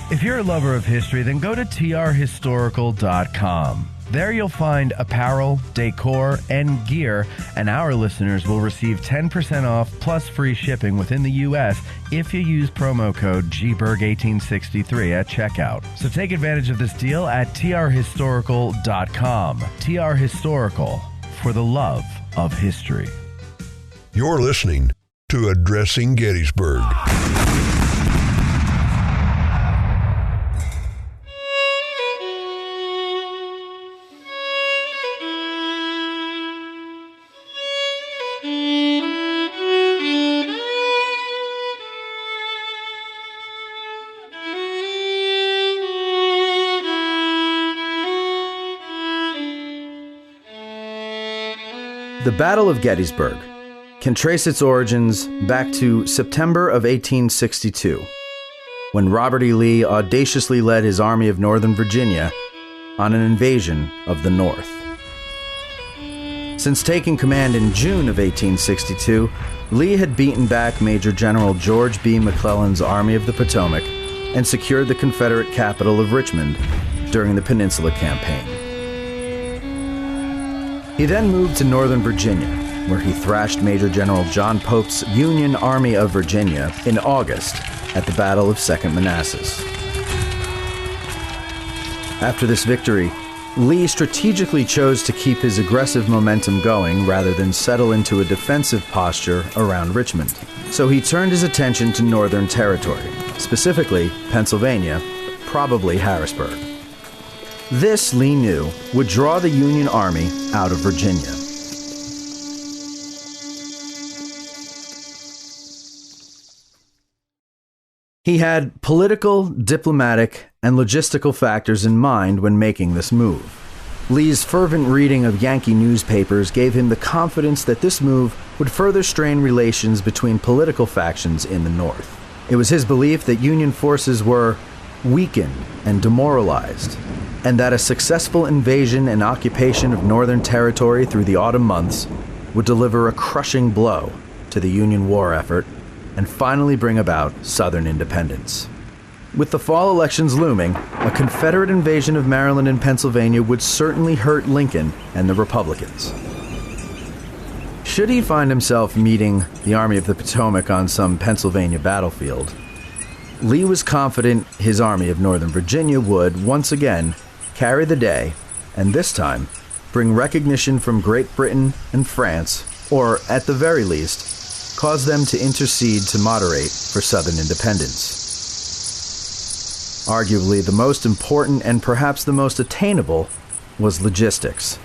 If you're a lover of history, then go to trhistorical.com. There you'll find apparel, decor, and gear, and our listeners will receive 10% off plus free shipping within the U.S. if you use promo code GBERG1863 at checkout. So take advantage of this deal at trhistorical.com. TR Historical, for the love of history. You're listening to Addressing Gettysburg. The Battle of Gettysburg can trace its origins back to September of 1862, when Robert E. Lee audaciously led his Army of Northern Virginia on an invasion of the North. Since taking command in June of 1862, Lee had beaten back Major General George B. McClellan's Army of the Potomac and secured the Confederate capital of Richmond during the Peninsula Campaign. He then moved to Northern Virginia, where he thrashed Major General John Pope's Union Army of Virginia in August at the Battle of Second Manassas. After this victory, Lee strategically chose to keep his aggressive momentum going rather than settle into a defensive posture around Richmond. So he turned his attention to Northern territory, specifically Pennsylvania, probably Harrisburg. This, Lee knew, would draw the Union Army out of Virginia. He had political, diplomatic, and logistical factors in mind when making this move. Lee's fervent reading of Yankee newspapers gave him the confidence that this move would further strain relations between political factions in the North. It was his belief that Union forces were weakened and demoralized, and that a successful invasion and occupation of Northern territory through the autumn months would deliver a crushing blow to the Union war effort and finally bring about Southern independence. With the fall elections looming, a Confederate invasion of Maryland and Pennsylvania would certainly hurt Lincoln and the Republicans. Should he find himself meeting the Army of the Potomac on some Pennsylvania battlefield, Lee was confident his Army of Northern Virginia would, once again, carry the day, and this time, bring recognition from Great Britain and France, or, at the very least, cause them to intercede to moderate for Southern independence. Arguably, the most important and perhaps the most attainable was logistics.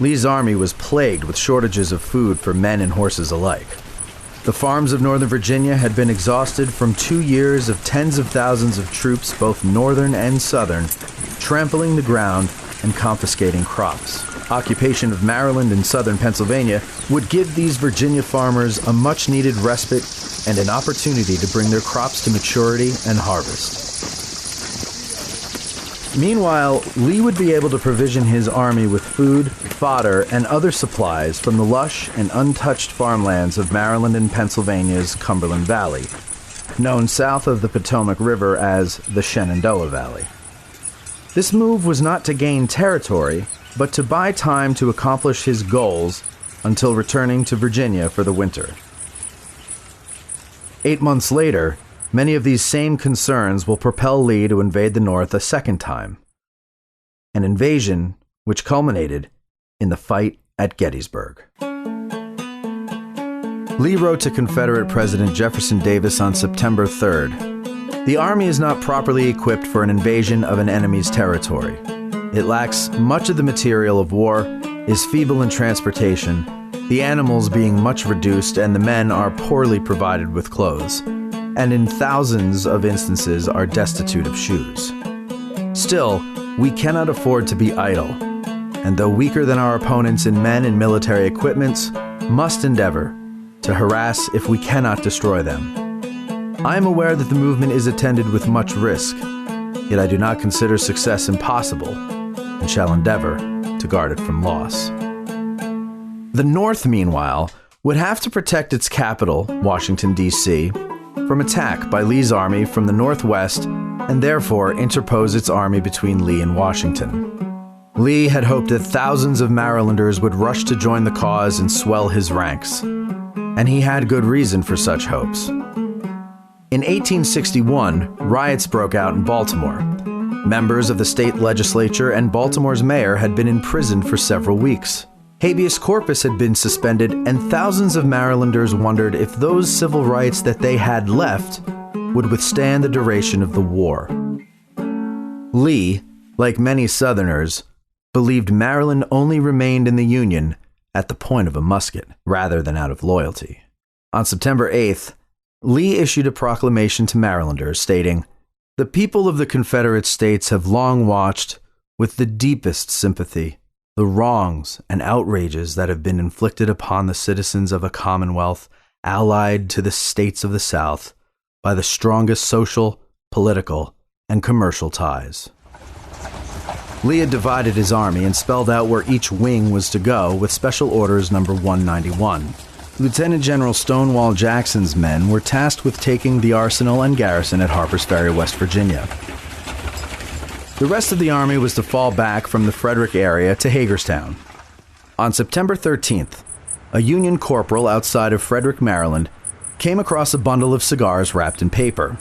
Lee's army was plagued with shortages of food for men and horses alike. The farms of Northern Virginia had been exhausted from 2 years of tens of thousands of troops, both Northern and Southern, trampling the ground and confiscating crops. Occupation of Maryland and Southern Pennsylvania would give these Virginia farmers a much-needed respite and an opportunity to bring their crops to maturity and harvest. Meanwhile, Lee would be able to provision his army with food, fodder, and other supplies from the lush and untouched farmlands of Maryland and Pennsylvania's Cumberland Valley, known south of the Potomac River as the Shenandoah Valley. This move was not to gain territory, but to buy time to accomplish his goals until returning to Virginia for the winter. 8 months later, many of these same concerns will propel Lee to invade the North a second time. An invasion which culminated in the fight at Gettysburg. Lee wrote to Confederate President Jefferson Davis on September 3rd, "The Army is not properly equipped for an invasion of an enemy's territory. It lacks much of the material of war, is feeble in transportation, the animals being much reduced, and the men are poorly provided with clothes, and in thousands of instances are destitute of shoes. Still, we cannot afford to be idle, and though weaker than our opponents in men and military equipments, must endeavor to harass if we cannot destroy them. I am aware that the movement is attended with much risk, yet I do not consider success impossible, and shall endeavor to guard it from loss." The North, meanwhile, would have to protect its capital, Washington, D.C., from attack by Lee's army from the northwest and therefore interpose its army between Lee and Washington. Lee had hoped that thousands of Marylanders would rush to join the cause and swell his ranks, and he had good reason for such hopes. In 1861, riots broke out in Baltimore. Members of the state legislature and Baltimore's mayor had been imprisoned for several weeks. Habeas corpus had been suspended, and thousands of Marylanders wondered if those civil rights that they had left would withstand the duration of the war. Lee, like many Southerners, believed Maryland only remained in the Union at the point of a musket, rather than out of loyalty. On September 8th, Lee issued a proclamation to Marylanders stating, "The people of the Confederate States have long watched, with the deepest sympathy, the wrongs and outrages that have been inflicted upon the citizens of a commonwealth allied to the states of the South by the strongest social, political, and commercial ties." Lee had divided his army and spelled out where each wing was to go with Special Orders Number 191. Lieutenant General Stonewall Jackson's men were tasked with taking the arsenal and garrison at Harper's Ferry, West Virginia. The rest of the army was to fall back from the Frederick area to Hagerstown. On September 13th, a Union corporal outside of Frederick, Maryland, came across a bundle of cigars wrapped in paper.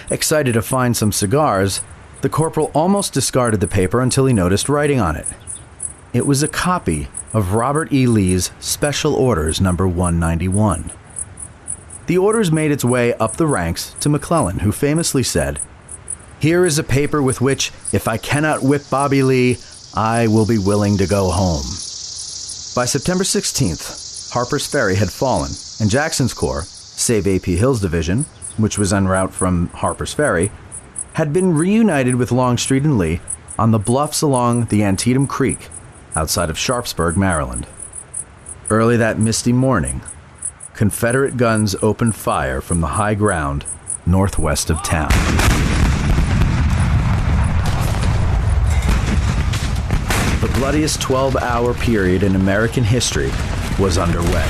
Excited to find some cigars, the corporal almost discarded the paper until he noticed writing on it. It was a copy of Robert E. Lee's Special Orders Number 191. The orders made its way up the ranks to McClellan, who famously said, "Here is a paper with which, if I cannot whip Bobby Lee, I will be willing to go home." By September 16th, Harper's Ferry had fallen, and Jackson's Corps, save A.P. Hill's division, which was en route from Harper's Ferry, had been reunited with Longstreet and Lee on the bluffs along the Antietam Creek outside of Sharpsburg, Maryland. Early that misty morning, Confederate guns opened fire from the high ground northwest of town. The bloodiest 12-hour period in American history was underway.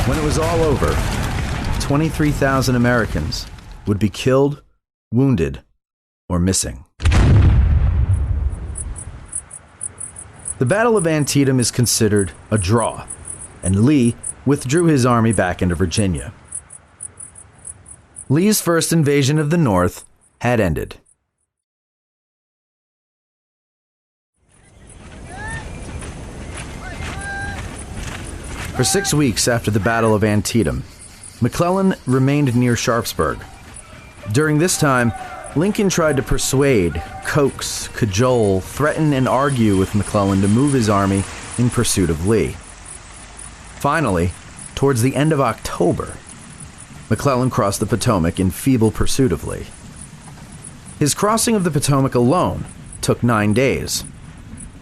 When it was all over, 23,000 Americans would be killed, wounded, or missing. The Battle of Antietam is considered a draw, and Lee withdrew his army back into Virginia. Lee's first invasion of the North had ended. For 6 weeks after the Battle of Antietam, McClellan remained near Sharpsburg. During this time, Lincoln tried to persuade, coax, cajole, threaten, and argue with McClellan to move his army in pursuit of Lee. Finally, towards the end of October, McClellan crossed the Potomac in feeble pursuit of Lee. His crossing of the Potomac alone took 9 days.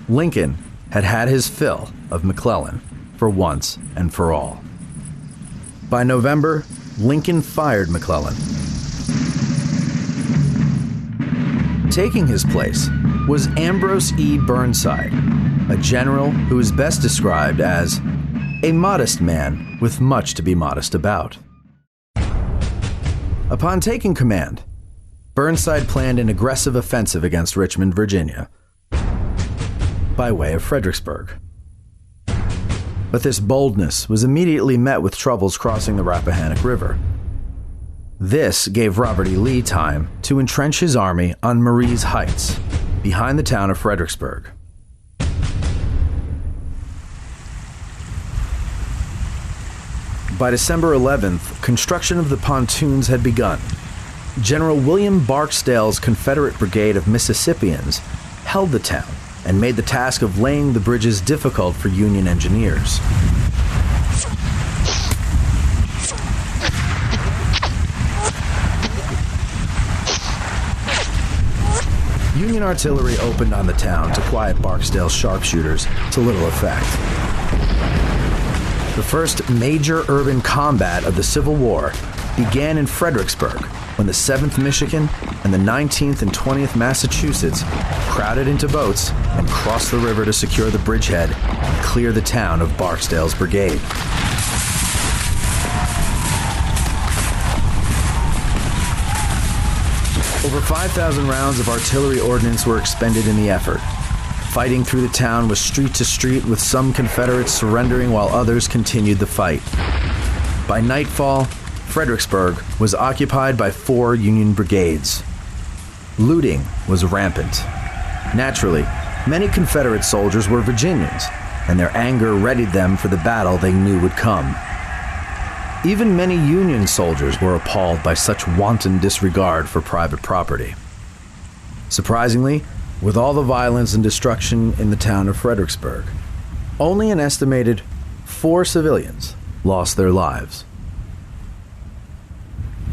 Lincoln had had his fill of McClellan for once and for all. By November, Lincoln fired McClellan. Taking his place was Ambrose E. Burnside, a general who is best described as a modest man with much to be modest about. Upon taking command, Burnside planned an aggressive offensive against Richmond, Virginia, by way of Fredericksburg. But this boldness was immediately met with troubles crossing the Rappahannock River. This gave Robert E. Lee time to entrench his army on Marye's Heights, behind the town of Fredericksburg. By December 11th, construction of the pontoons had begun. General William Barksdale's Confederate Brigade of Mississippians held the town and made the task of laying the bridges difficult for Union engineers. Union artillery opened on the town to quiet Barksdale's sharpshooters to little effect. The first major urban combat of the Civil War began in Fredericksburg when the 7th Michigan and the 19th and 20th Massachusetts crowded into boats and crossed the river to secure the bridgehead and clear the town of Barksdale's brigade. Over 5,000 rounds of artillery ordnance were expended in the effort. Fighting through the town was street to street, with some Confederates surrendering while others continued the fight. By nightfall, Fredericksburg was occupied by 4 Union brigades. Looting was rampant. Naturally, many Confederate soldiers were Virginians, and their anger readied them for the battle they knew would come. Even many Union soldiers were appalled by such wanton disregard for private property. Surprisingly, with all the violence and destruction in the town of Fredericksburg, only an estimated 4 civilians lost their lives.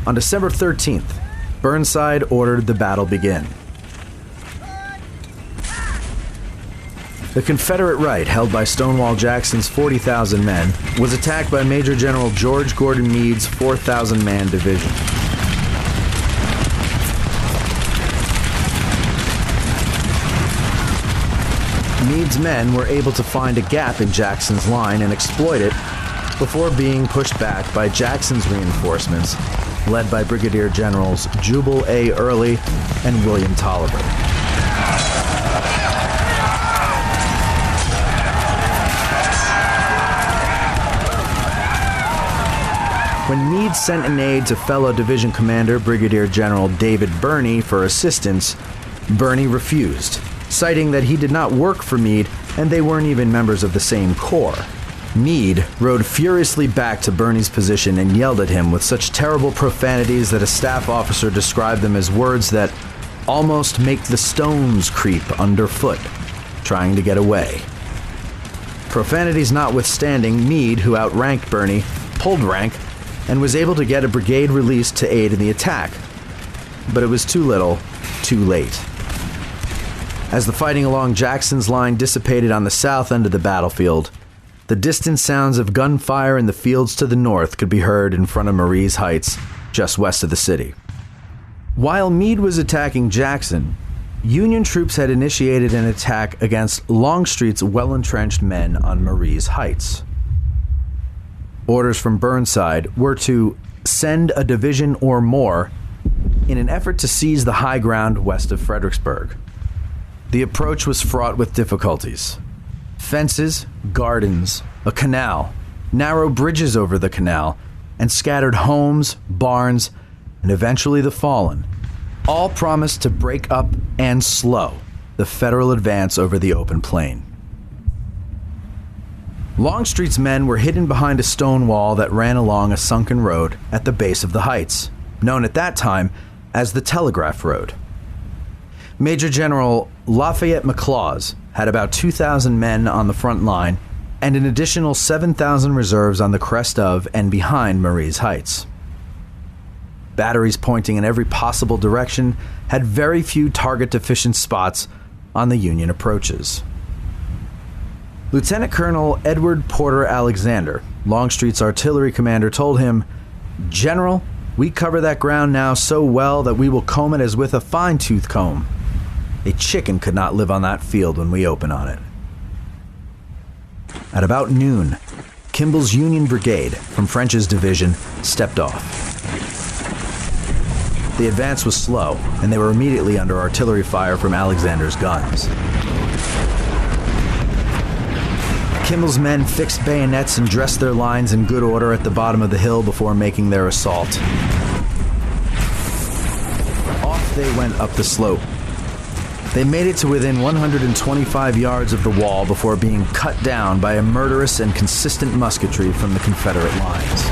On December 13th, Burnside ordered the battle begin. The Confederate right, held by Stonewall Jackson's 40,000 men, was attacked by Major General George Gordon Meade's 4,000-man division. Meade's men were able to find a gap in Jackson's line and exploit it before being pushed back by Jackson's reinforcements, led by Brigadier Generals Jubal A. Early and William Tolliver. When Meade sent an aide to fellow division commander Brigadier General David Birney for assistance, Birney refused, citing that he did not work for Meade and they weren't even members of the same corps. Meade rode furiously back to Birney's position and yelled at him with such terrible profanities that a staff officer described them as words that almost make the stones creep underfoot, trying to get away. Profanities notwithstanding, Meade, who outranked Birney, pulled rank and was able to get a brigade released to aid in the attack. But it was too little, too late. As the fighting along Jackson's line dissipated on the south end of the battlefield, the distant sounds of gunfire in the fields to the north could be heard in front of Marye's Heights, just west of the city. While Meade was attacking Jackson, Union troops had initiated an attack against Longstreet's well-entrenched men on Marye's Heights. Orders from Burnside were to send a division or more in an effort to seize the high ground west of Fredericksburg. The approach was fraught with difficulties. Fences, gardens, a canal, narrow bridges over the canal, and scattered homes, barns, and eventually the fallen, all promised to break up and slow the Federal advance over the open plain. Longstreet's men were hidden behind a stone wall that ran along a sunken road at the base of the heights, known at that time as the Telegraph Road. Major General Lafayette McLaws had about 2,000 men on the front line and an additional 7,000 reserves on the crest of and behind Marye's Heights. Batteries pointing in every possible direction had very few target-deficient spots on the Union approaches. Lieutenant Colonel Edward Porter Alexander, Longstreet's artillery commander, told him, "General, we cover that ground now so well that we will comb it as with a fine-tooth comb. A chicken could not live on that field when we open on it." At about noon, Kimball's Union Brigade from French's division stepped off. The advance was slow, and they were immediately under artillery fire from Alexander's guns. Kimball's men fixed bayonets and dressed their lines in good order at the bottom of the hill before making their assault. Off they went up the slope. They made it to within 125 yards of the wall before being cut down by a murderous and consistent musketry from the Confederate lines.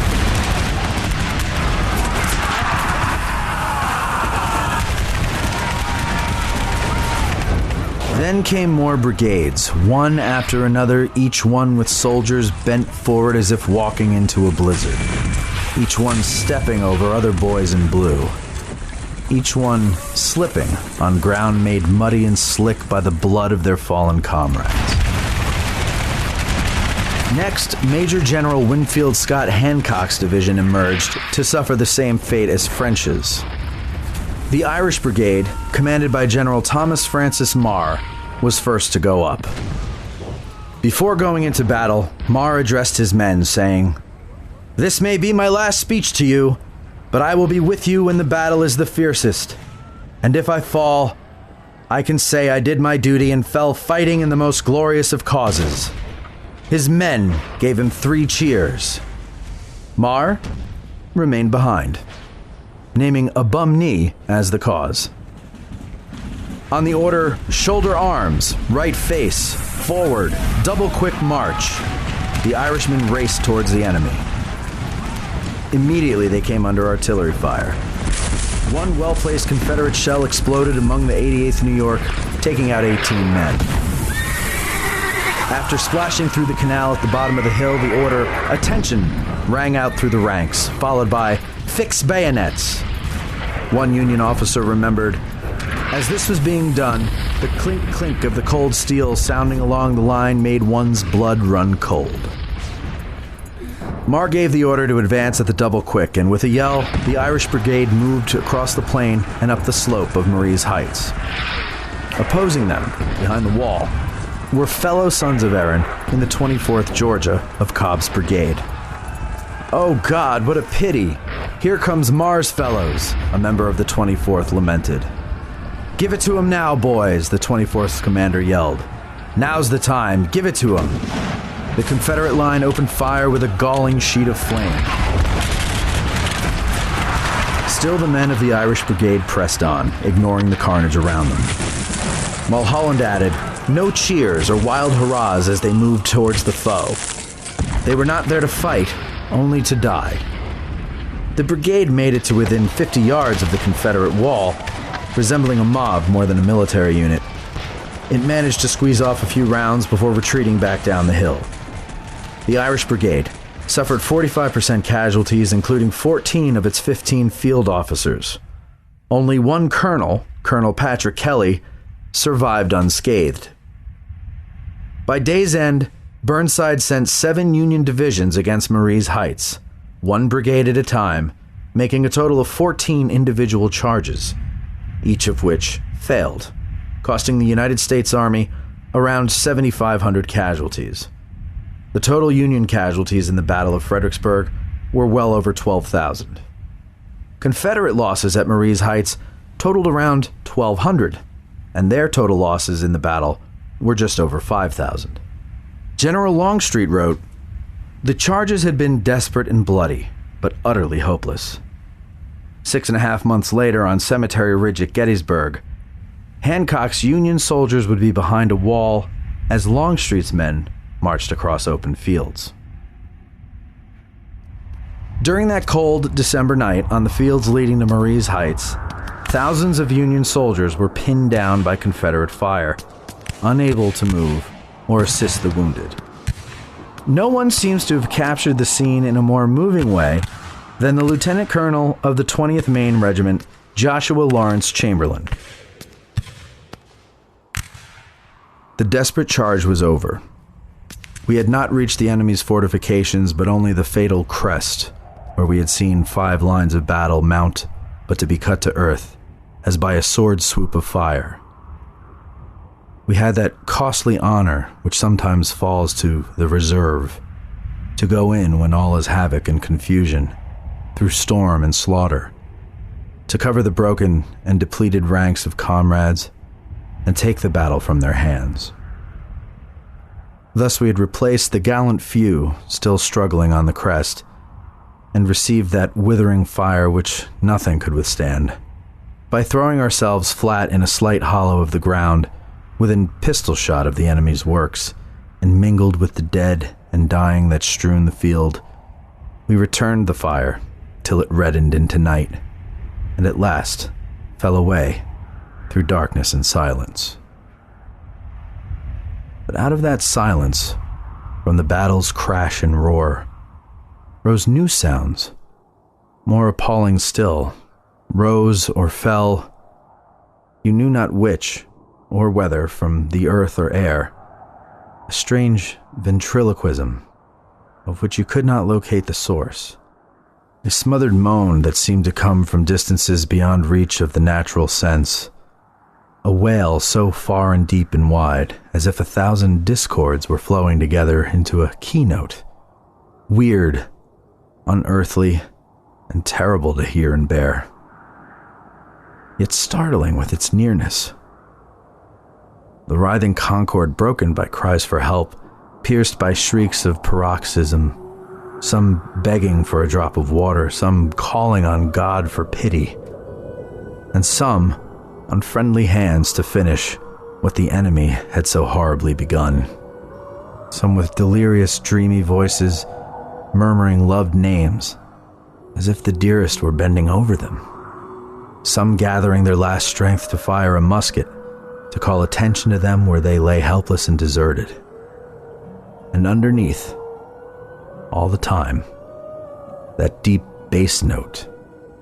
Then came more brigades, one after another, each one with soldiers bent forward as if walking into a blizzard, each one stepping over other boys in blue, each one slipping on ground made muddy and slick by the blood of their fallen comrades. Next, Major General Winfield Scott Hancock's division emerged to suffer the same fate as French's. The Irish Brigade, commanded by General Thomas Francis Marye, was first to go up. Before going into battle, Marye addressed his men, saying, "This may be my last speech to you, but I will be with you when the battle is the fiercest. And if I fall, I can say I did my duty and fell fighting in the most glorious of causes." His men gave him 3 cheers. Marye remained behind, naming a bum knee as the cause. On the order, shoulder arms, right face, forward, double quick march, the Irishmen raced towards the enemy. Immediately they came under artillery fire. One well-placed Confederate shell exploded among the 88th New York, taking out 18 men. After splashing through the canal at the bottom of the hill, the order, "Attention," rang out through the ranks, followed by, "Fix bayonets." One Union officer remembered, as this was being done, the clink-clink of the cold steel sounding along the line made one's blood run cold. Marye gave the order to advance at the double quick, and with a yell, the Irish Brigade moved across the plain and up the slope of Marye's Heights. Opposing them, behind the wall, were fellow sons of Erin in the 24th Georgia of Cobb's brigade. "Oh God, what a pity! Here comes Marye's fellows," a member of the 24th lamented. "Give it to him now, boys," the 24th commander yelled. "Now's the time, give it to him." The Confederate line opened fire with a galling sheet of flame. Still, the men of the Irish Brigade pressed on, ignoring the carnage around them. Mulholland added, "No cheers or wild hurrahs as they moved towards the foe. They were not there to fight, only to die." The brigade made it to within 50 yards of the Confederate wall, resembling a mob more than a military unit. It managed to squeeze off a few rounds before retreating back down the hill. The Irish Brigade suffered 45% casualties, including 14 of its 15 field officers. Only one colonel, Colonel Patrick Kelly, survived unscathed. By day's end, Burnside sent 7 Union divisions against Marye's Heights, 1 brigade at a time, making a total of 14 individual charges, each of which failed, costing the United States Army around 7,500 casualties. The total Union casualties in the Battle of Fredericksburg were well over 12,000. Confederate losses at Marye's Heights totaled around 1,200, and their total losses in the battle were just over 5,000. General Longstreet wrote, "The charges had been desperate and bloody, but utterly hopeless." 6.5 months later, on Cemetery Ridge at Gettysburg, Hancock's Union soldiers would be behind a wall as Longstreet's men marched across open fields. During that cold December night on the fields leading to Marye's Heights, thousands of Union soldiers were pinned down by Confederate fire, unable to move or assist the wounded. No one seems to have captured the scene in a more moving way than the lieutenant colonel of the 20th Maine Regiment, Joshua Lawrence Chamberlain. The desperate charge was over. We had not reached the enemy's fortifications, but only the fatal crest, where we had seen 5 lines of battle mount, but to be cut to earth, as by a sword swoop of fire. We had that costly honor which sometimes falls to the reserve, to go in when all is havoc and confusion, through storm and slaughter, to cover the broken and depleted ranks of comrades, and take the battle from their hands. Thus we had replaced the gallant few still struggling on the crest, and received that withering fire which nothing could withstand, by throwing ourselves flat in a slight hollow of the ground, within pistol shot of the enemy's works, and mingled with the dead and dying that strewn the field, we returned the fire till it reddened into night, and at last fell away through darkness and silence. But out of that silence, from the battle's crash and roar, rose new sounds, more appalling still, rose or fell, you knew not which, or whether from the earth or air, a strange ventriloquism of which you could not locate the source. A smothered moan that seemed to come from distances beyond reach of the natural sense. A wail so far and deep and wide, as if 1,000 discords were flowing together into a keynote. Weird, unearthly, and terrible to hear and bear. Yet startling with its nearness. The writhing concord broken by cries for help, pierced by shrieks of paroxysm, some begging for a drop of water, some calling on God for pity, and some on friendly hands to finish what the enemy had so horribly begun. Some with delirious, dreamy voices, murmuring loved names, as if the dearest were bending over them. Some gathering their last strength to fire a musket, to call attention to them where they lay helpless and deserted. And underneath, all the time, that deep bass note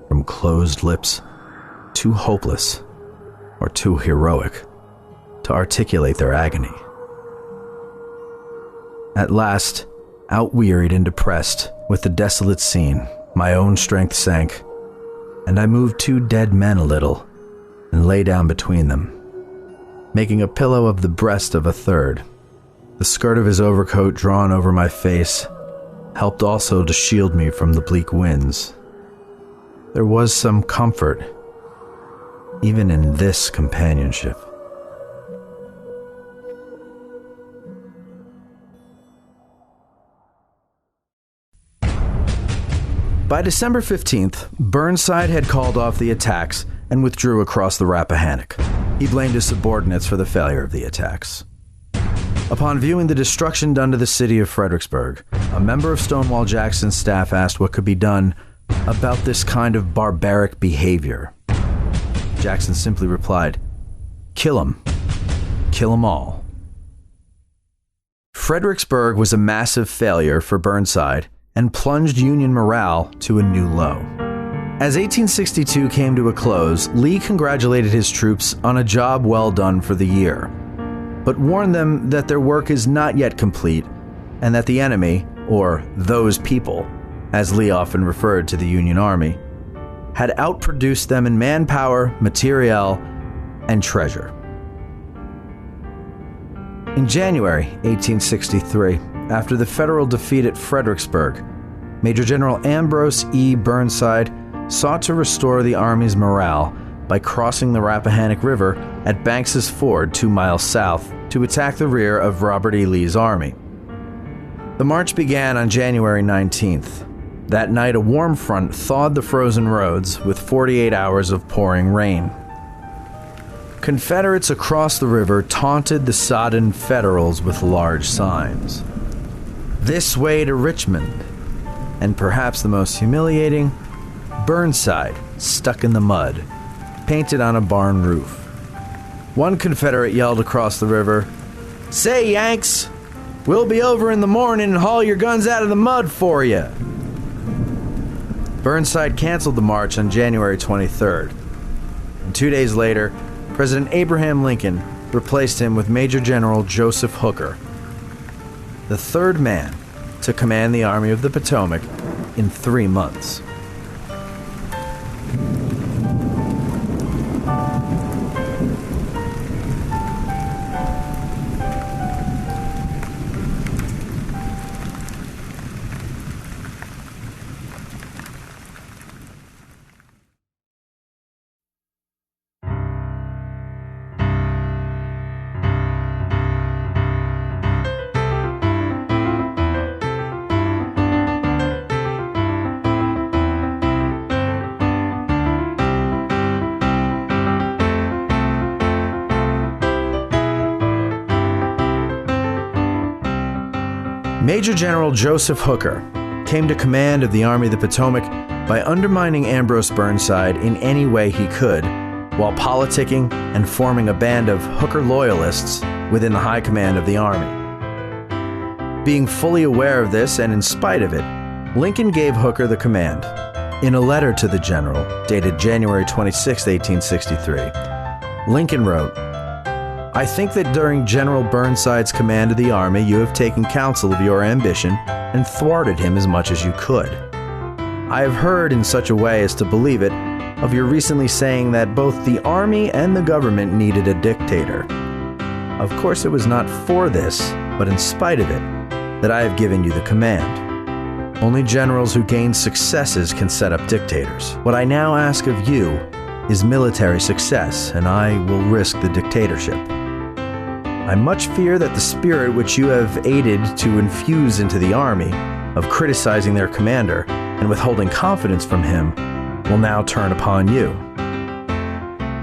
from closed lips, too hopeless or too heroic to articulate their agony. At last, outwearied and depressed with the desolate scene, my own strength sank, and I moved 2 dead men a little and lay down between them, making a pillow of the breast of a third. The skirt of his overcoat drawn over my face helped also to shield me from the bleak winds. There was some comfort, even in this companionship. By December 15th, Burnside had called off the attacks and withdrew across the Rappahannock. He blamed his subordinates for the failure of the attacks. Upon viewing the destruction done to the city of Fredericksburg, a member of Stonewall Jackson's staff asked what could be done about this kind of barbaric behavior. Jackson simply replied, "Kill 'em. Kill 'em all." Fredericksburg was a massive failure for Burnside and plunged Union morale to a new low. As 1862 came to a close, Lee congratulated his troops on a job well done for the year, but warned them that their work is not yet complete and that the enemy, or those people, as Lee often referred to the Union Army, had outproduced them in manpower, materiel, and treasure. In January 1863, after the Federal defeat at Fredericksburg, Major General Ambrose E. Burnside sought to restore the Army's morale by crossing the Rappahannock River at Banks's Ford 2 miles south to attack the rear of Robert E. Lee's army. The march began on January 19th. That night, a warm front thawed the frozen roads with 48 hours of pouring rain. Confederates across the river taunted the sodden Federals with large signs. "This way to Richmond," and perhaps the most humiliating, "Burnside stuck in the mud," painted on a barn roof. One Confederate yelled across the river, "Say, Yanks, we'll be over in the morning and haul your guns out of the mud for you." Burnside canceled the march on January 23rd. And 2 days later, President Abraham Lincoln replaced him with Major General Joseph Hooker, the third man to command the Army of the Potomac in 3 months. Major General Joseph Hooker came to command of the Army of the Potomac by undermining Ambrose Burnside in any way he could, while politicking and forming a band of Hooker loyalists within the high command of the Army. Being fully aware of this, and in spite of it, Lincoln gave Hooker the command. In a letter to the general, dated January 26, 1863, Lincoln wrote, I think that during General Burnside's command of the army, you have taken counsel of your ambition and thwarted him as much as you could. I have heard in such a way as to believe it of your recently saying that both the army and the government needed a dictator. Of course, it was not for this, but in spite of it, that I have given you the command. Only generals who gain successes can set up dictators. What I now ask of you is military success, and I will risk the dictatorship. I much fear that the spirit which you have aided to infuse into the army, of criticizing their commander and withholding confidence from him, will now turn upon you.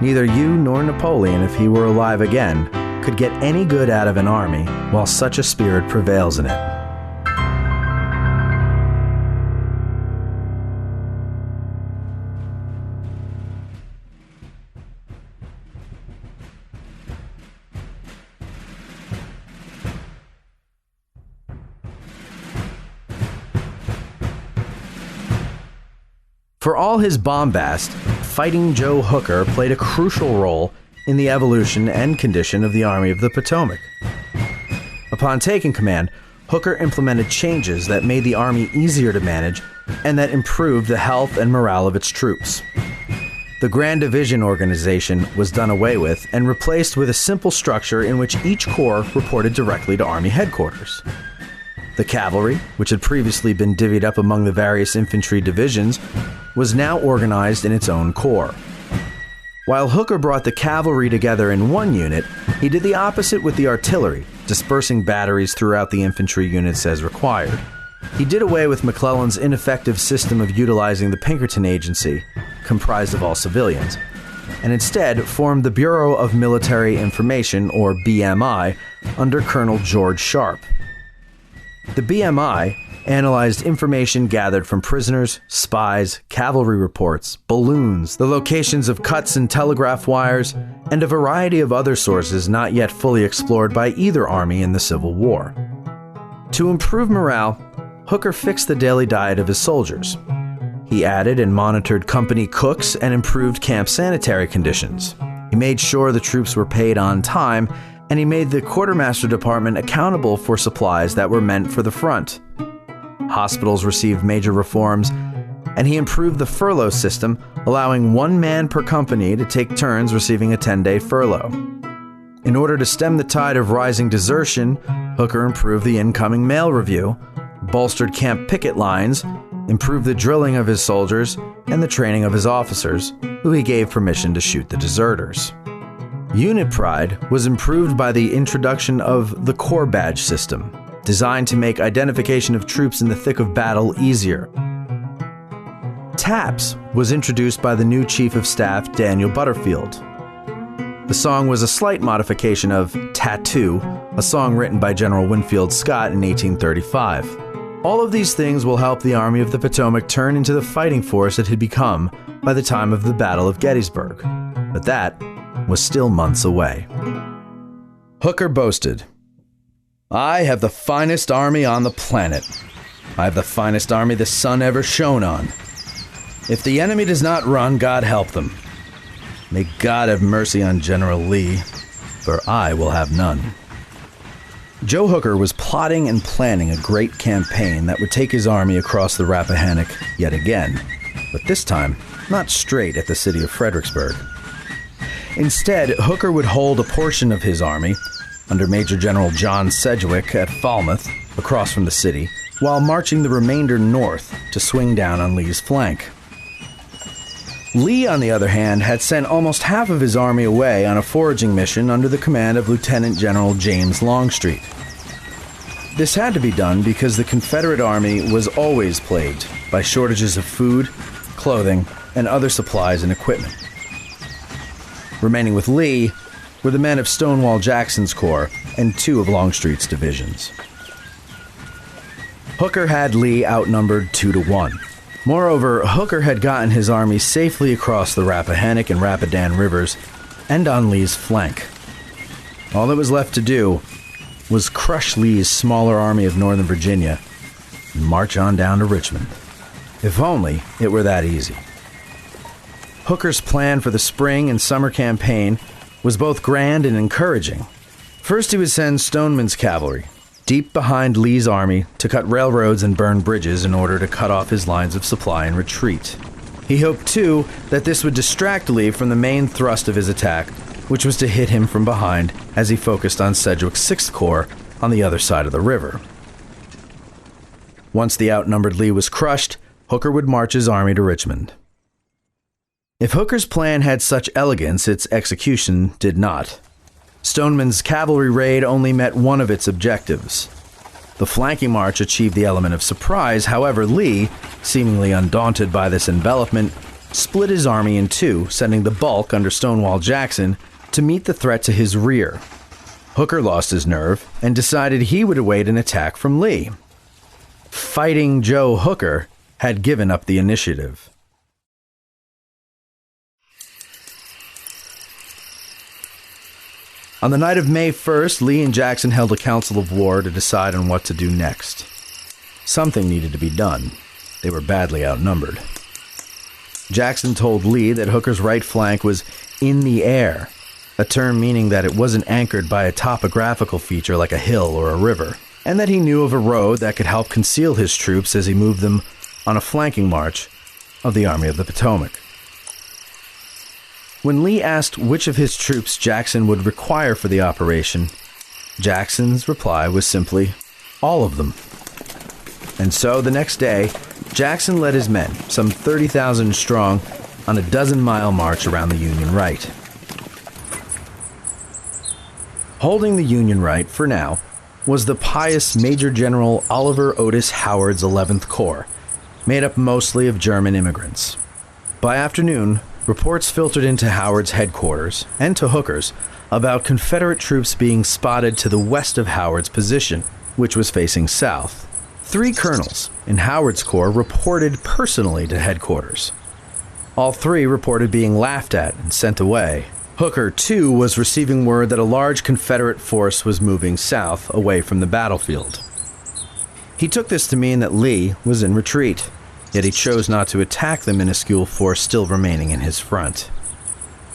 Neither you nor Napoleon, if he were alive again, could get any good out of an army while such a spirit prevails in it. For all his bombast, Fighting Joe Hooker played a crucial role in the evolution and condition of the Army of the Potomac. Upon taking command, Hooker implemented changes that made the Army easier to manage and that improved the health and morale of its troops. The Grand Division organization was done away with and replaced with a simple structure in which each corps reported directly to Army headquarters. The cavalry, which had previously been divvied up among the various infantry divisions, was now organized in its own corps. While Hooker brought the cavalry together in one unit, he did the opposite with the artillery, dispersing batteries throughout the infantry units as required. He did away with McClellan's ineffective system of utilizing the Pinkerton Agency, comprised of all civilians, and instead formed the Bureau of Military Information, or BMI, under Colonel George Sharp. The BMI analyzed information gathered from prisoners, spies, cavalry reports, balloons, the locations of cuts in telegraph wires, and a variety of other sources not yet fully explored by either army in the Civil War. To improve morale, Hooker fixed the daily diet of his soldiers. He added and monitored company cooks and improved camp sanitary conditions. He made sure the troops were paid on time, and he made the quartermaster department accountable for supplies that were meant for the front. Hospitals received major reforms, and he improved the furlough system, allowing one man per company to take turns receiving a 10-day furlough. In order to stem the tide of rising desertion, Hooker improved the incoming mail review, bolstered camp picket lines, improved the drilling of his soldiers, and the training of his officers, who he gave permission to shoot the deserters. Unit pride was improved by the introduction of the Corps Badge system, designed to make identification of troops in the thick of battle easier. Taps was introduced by the new Chief of Staff, Daniel Butterfield. The song was a slight modification of Tattoo, a song written by General Winfield Scott in 1835. All of these things will help the Army of the Potomac turn into the fighting force it had become by the time of the Battle of Gettysburg. But that was still months away. Hooker boasted, "I have the finest army on the planet. I have the finest army the sun ever shone on. If the enemy does not run, God help them. May God have mercy on General Lee, for I will have none." Joe Hooker was plotting and planning a great campaign that would take his army across the Rappahannock yet again, but this time not straight at the city of Fredericksburg. Instead, Hooker would hold a portion of his army, under Major General John Sedgwick at Falmouth, across from the city, while marching the remainder north to swing down on Lee's flank. Lee, on the other hand, had sent almost half of his army away on a foraging mission under the command of Lieutenant General James Longstreet. This had to be done because the Confederate Army was always plagued by shortages of food, clothing, and other supplies and equipment. Remaining with Lee were the men of Stonewall Jackson's corps and 2 of Longstreet's divisions. Hooker had Lee outnumbered 2-1. Moreover, Hooker had gotten his army safely across the Rappahannock and Rapidan rivers and on Lee's flank. All that was left to do was crush Lee's smaller army of Northern Virginia and march on down to Richmond. If only it were that easy. Hooker's plan for the spring and summer campaign was both grand and encouraging. First, he would send Stoneman's cavalry deep behind Lee's army to cut railroads and burn bridges in order to cut off his lines of supply and retreat. He hoped, too, that this would distract Lee from the main thrust of his attack, which was to hit him from behind as he focused on Sedgwick's 6th Corps on the other side of the river. Once the outnumbered Lee was crushed, Hooker would march his army to Richmond. If Hooker's plan had such elegance, its execution did not. Stoneman's cavalry raid only met one of its objectives. The flanking march achieved the element of surprise. However, Lee, seemingly undaunted by this envelopment, split his army in two, sending the bulk under Stonewall Jackson to meet the threat to his rear. Hooker lost his nerve and decided he would await an attack from Lee. Fighting Joe Hooker had given up the initiative. On the night of May 1st, Lee and Jackson held a council of war to decide on what to do next. Something needed to be done. They were badly outnumbered. Jackson told Lee that Hooker's right flank was in the air, a term meaning that it wasn't anchored by a topographical feature like a hill or a river, and that he knew of a road that could help conceal his troops as he moved them on a flanking march of the Army of the Potomac. When Lee asked which of his troops Jackson would require for the operation, Jackson's reply was simply, all of them. And so the next day, Jackson led his men, some 30,000 strong, on a dozen-mile march around the Union right. Holding the Union right, for now, was the pious Major General Oliver Otis Howard's 11th Corps, made up mostly of German immigrants. By afternoon, reports filtered into Howard's headquarters, and to Hooker's, about Confederate troops being spotted to the west of Howard's position, which was facing south. 3 colonels in Howard's corps reported personally to headquarters. All 3 reported being laughed at and sent away. Hooker, too, was receiving word that a large Confederate force was moving south, away from the battlefield. He took this to mean that Lee was in retreat, yet he chose not to attack the minuscule force still remaining in his front.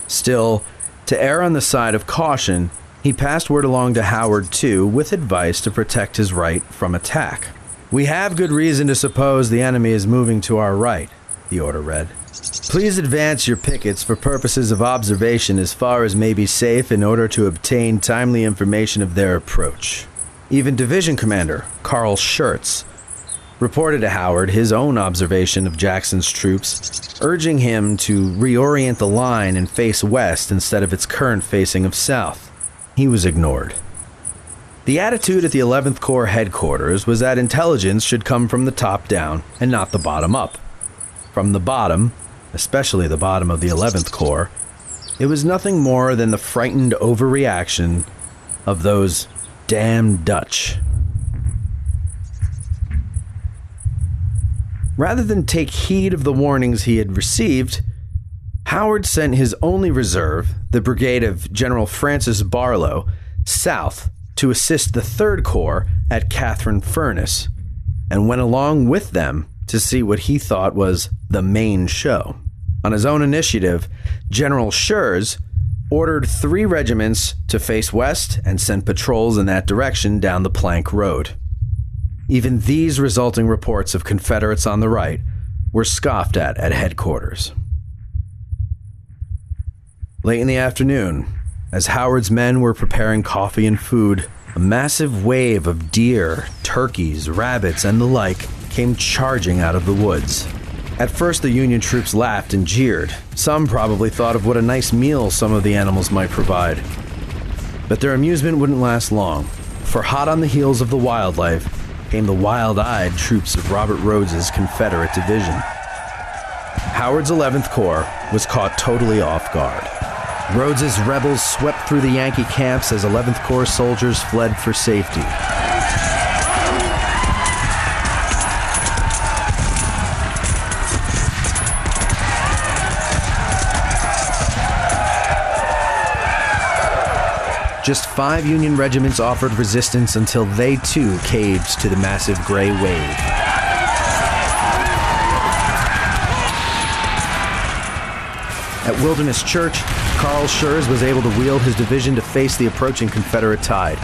Still, to err on the side of caution, he passed word along to Howard, too, with advice to protect his right from attack. "We have good reason to suppose the enemy is moving to our right," the order read. "Please advance your pickets for purposes of observation as far as may be safe in order to obtain timely information of their approach." Even Division Commander Carl Schurz reported to Howard his own observation of Jackson's troops, urging him to reorient the line and face west instead of its current facing of south. He was ignored. The attitude at the 11th Corps headquarters was that intelligence should come from the top down and not the bottom up. From the bottom, especially the bottom of the 11th Corps, it was nothing more than the frightened overreaction of those damn Dutch. Rather than take heed of the warnings he had received, Howard sent his only reserve, the brigade of General Francis Barlow, south to assist the 3rd Corps at Catherine Furnace, and went along with them to see what he thought was the main show. On his own initiative, General Schurz ordered 3 regiments to face west and sent patrols in that direction down the Plank Road. Even these resulting reports of Confederates on the right were scoffed at headquarters. Late in the afternoon, as Howard's men were preparing coffee and food, a massive wave of deer, turkeys, rabbits, and the like came charging out of the woods. At first, the Union troops laughed and jeered. Some probably thought of what a nice meal some of the animals might provide. But their amusement wouldn't last long, for hot on the heels of the wildlife came the wild-eyed troops of Robert Rhodes's Confederate division. Howard's 11th Corps was caught totally off guard. Rhodes's rebels swept through the Yankee camps as 11th Corps soldiers fled for safety. Just 5 Union regiments offered resistance until they too caved to the massive gray wave. At Wilderness Church, Carl Schurz was able to wheel his division to face the approaching Confederate tide.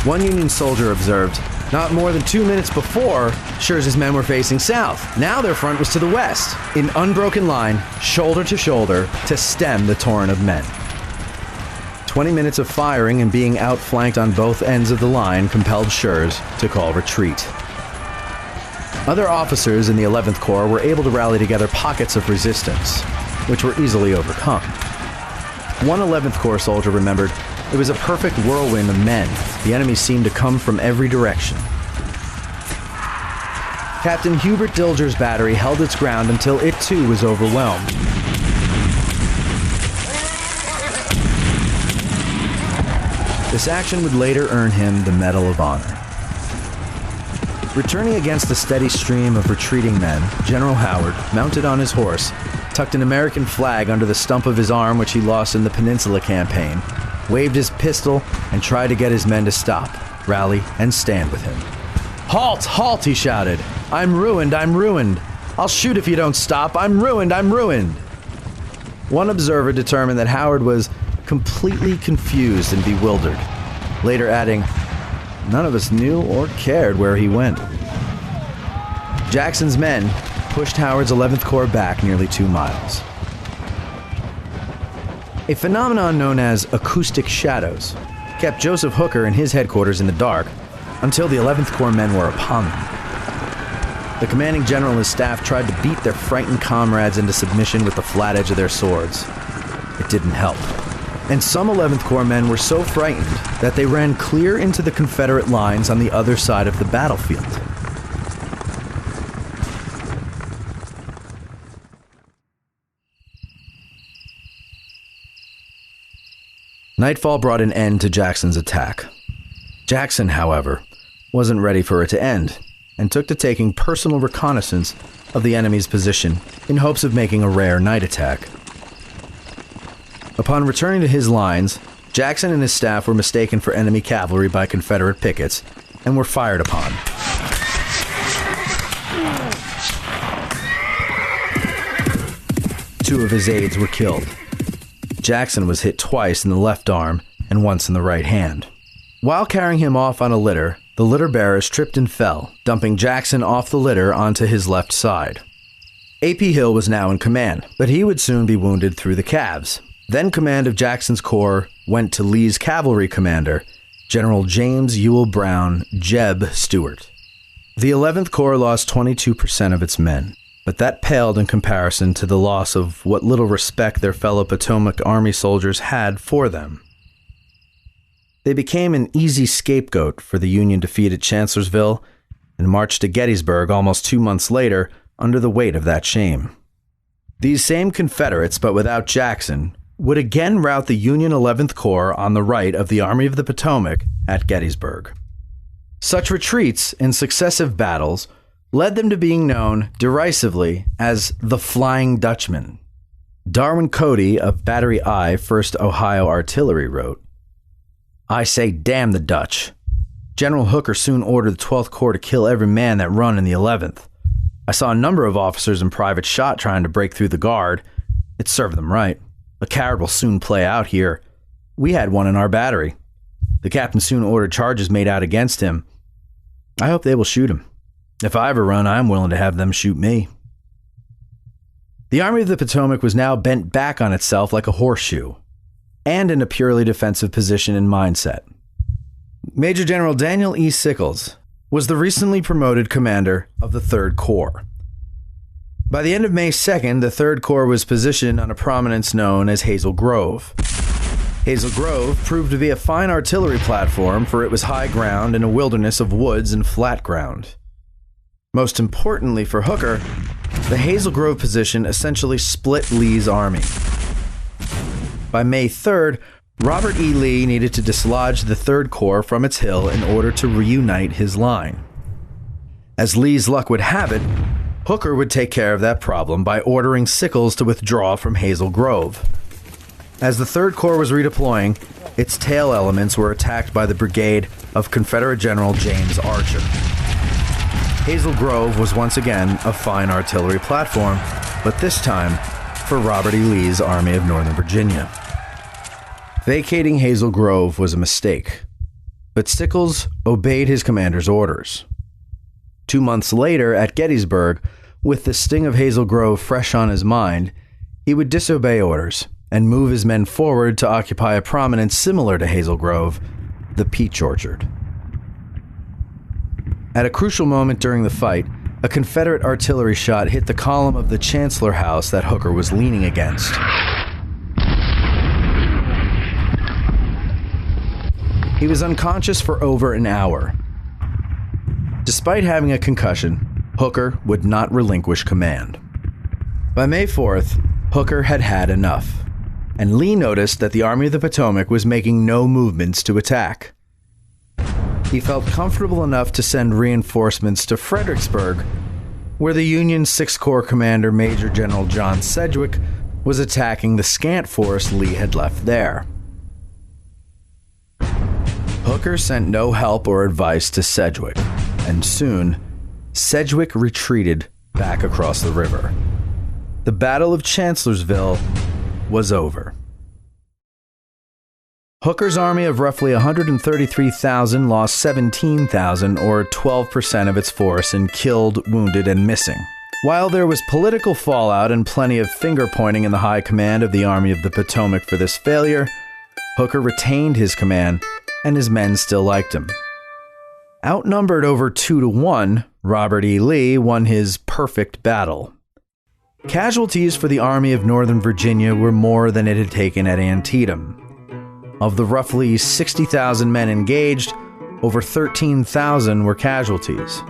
One Union soldier observed, not more than 2 minutes before, Schurz's men were facing south. Now their front was to the west, in unbroken line, shoulder to shoulder, to stem the torrent of men. 20 minutes of firing and being outflanked on both ends of the line compelled Schurz to call retreat. Other officers in the 11th Corps were able to rally together pockets of resistance, which were easily overcome. One 11th Corps soldier remembered, "It was a perfect whirlwind of men. The enemy seemed to come from every direction." Captain Hubert Dilger's battery held its ground until it too was overwhelmed. This action would later earn him the Medal of Honor. Returning against a steady stream of retreating men, General Howard, mounted on his horse, tucked an American flag under the stump of his arm which he lost in the Peninsula Campaign, waved his pistol, and tried to get his men to stop, rally, and stand with him. "Halt! Halt!" he shouted. "I'm ruined! I'm ruined! I'll shoot if you don't stop! I'm ruined! I'm ruined!" One observer determined that Howard was completely confused and bewildered, later adding, "None of us knew or cared where he went." Jackson's men pushed Howard's 11th Corps back nearly 2 miles. A phenomenon known as acoustic shadows kept Joseph Hooker and his headquarters in the dark until the 11th Corps men were upon them. The commanding general and his staff tried to beat their frightened comrades into submission with the flat edge of their swords. It didn't help. And some 11th Corps men were so frightened that they ran clear into the Confederate lines on the other side of the battlefield. Nightfall brought an end to Jackson's attack. Jackson, however, wasn't ready for it to end, and took to taking personal reconnaissance of the enemy's position in hopes of making a rare night attack. Upon returning to his lines, Jackson and his staff were mistaken for enemy cavalry by Confederate pickets and were fired upon. Two of his aides were killed. Jackson was hit twice in the left arm and once in the right hand. While carrying him off on a litter, the litter bearers tripped and fell, dumping Jackson off the litter onto his left side. A.P. Hill was now in command, but he would soon be wounded through the calves. Then command of Jackson's corps went to Lee's cavalry commander, General James Ewell Brown Jeb Stuart. The 11th Corps lost 22% of its men, but that paled in comparison to the loss of what little respect their fellow Potomac Army soldiers had for them. They became an easy scapegoat for the Union defeat at Chancellorsville and marched to Gettysburg almost 2 months later under the weight of that shame. These same Confederates, but without Jackson, would again rout the Union 11th Corps on the right of the Army of the Potomac at Gettysburg. Such retreats in successive battles led them to being known derisively as the Flying Dutchman. Darwin Cody of Battery I, 1st Ohio Artillery, wrote, "I say damn the Dutch. General Hooker soon ordered the 12th Corps to kill every man that run in the 11th. I saw a number of officers and private shot trying to break through the guard. It served them right. A coward will soon play out here. We had one in our battery. The captain soon ordered charges made out against him. I hope they will shoot him. If I ever run, I am willing to have them shoot me." The Army of the Potomac was now bent back on itself like a horseshoe, and in a purely defensive position and mindset. Major General Daniel E. Sickles was the recently promoted commander of the 3rd Corps. By the end of May 2nd, the 3rd Corps was positioned on a prominence known as Hazel Grove. Hazel Grove proved to be a fine artillery platform, for it was high ground in a wilderness of woods and flat ground. Most importantly for Hooker, the Hazel Grove position essentially split Lee's army. By May 3rd, Robert E. Lee needed to dislodge the 3rd Corps from its hill in order to reunite his line. As Lee's luck would have it, Hooker would take care of that problem by ordering Sickles to withdraw from Hazel Grove. As the 3rd Corps was redeploying, its tail elements were attacked by the brigade of Confederate General James Archer. Hazel Grove was once again a fine artillery platform, but this time for Robert E. Lee's Army of Northern Virginia. Vacating Hazel Grove was a mistake, but Sickles obeyed his commander's orders. 2 months later, at Gettysburg, with the sting of Hazel Grove fresh on his mind, he would disobey orders and move his men forward to occupy a prominence similar to Hazel Grove, the Peach Orchard. At a crucial moment during the fight, a Confederate artillery shot hit the column of the Chancellor House that Hooker was leaning against. He was unconscious for over an hour. Despite having a concussion, Hooker would not relinquish command. By May 4th, Hooker had had enough, and Lee noticed that the Army of the Potomac was making no movements to attack. He felt comfortable enough to send reinforcements to Fredericksburg, where the Union 6th Corps commander Major General John Sedgwick was attacking the scant force Lee had left there. Hooker sent no help or advice to Sedgwick, and soon, Sedgwick retreated back across the river. The Battle of Chancellorsville was over. Hooker's army of roughly 133,000 lost 17,000, or 12% of its force, in killed, wounded, and missing. While there was political fallout and plenty of finger-pointing in the high command of the Army of the Potomac for this failure, Hooker retained his command, and his men still liked him. Outnumbered over 2-1, Robert E. Lee won his perfect battle. Casualties for the Army of Northern Virginia were more than it had taken at Antietam. Of the roughly 60,000 men engaged, over 13,000 were casualties,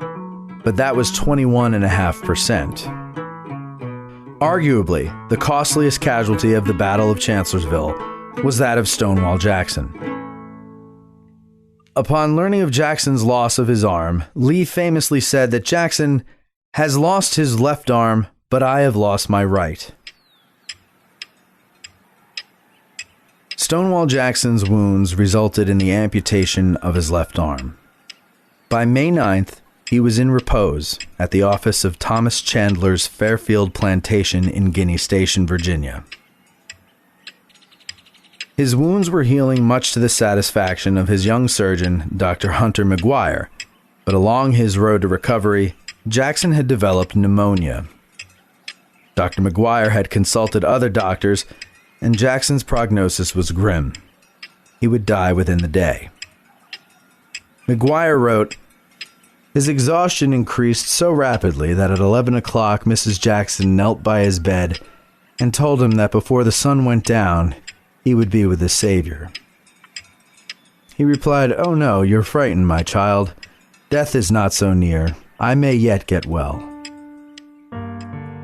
but that was 21.5%. Arguably, the costliest casualty of the Battle of Chancellorsville was that of Stonewall Jackson. Upon learning of Jackson's loss of his arm, Lee famously said that Jackson has lost his left arm, but I have lost my right. Stonewall Jackson's wounds resulted in the amputation of his left arm. By May 9th, he was in repose at the office of Thomas Chandler's Fairfield Plantation in Guinea Station, Virginia. His wounds were healing much to the satisfaction of his young surgeon, Dr. Hunter McGuire, but along his road to recovery, Jackson had developed pneumonia. Dr. McGuire had consulted other doctors, and Jackson's prognosis was grim. He would die within the day. McGuire wrote, "His exhaustion increased so rapidly that at 11 o'clock Mrs. Jackson knelt by his bed and told him that before the sun went down, he would be with his Savior. He replied, 'Oh no, you're frightened, my child. Death is not so near. I may yet get well.'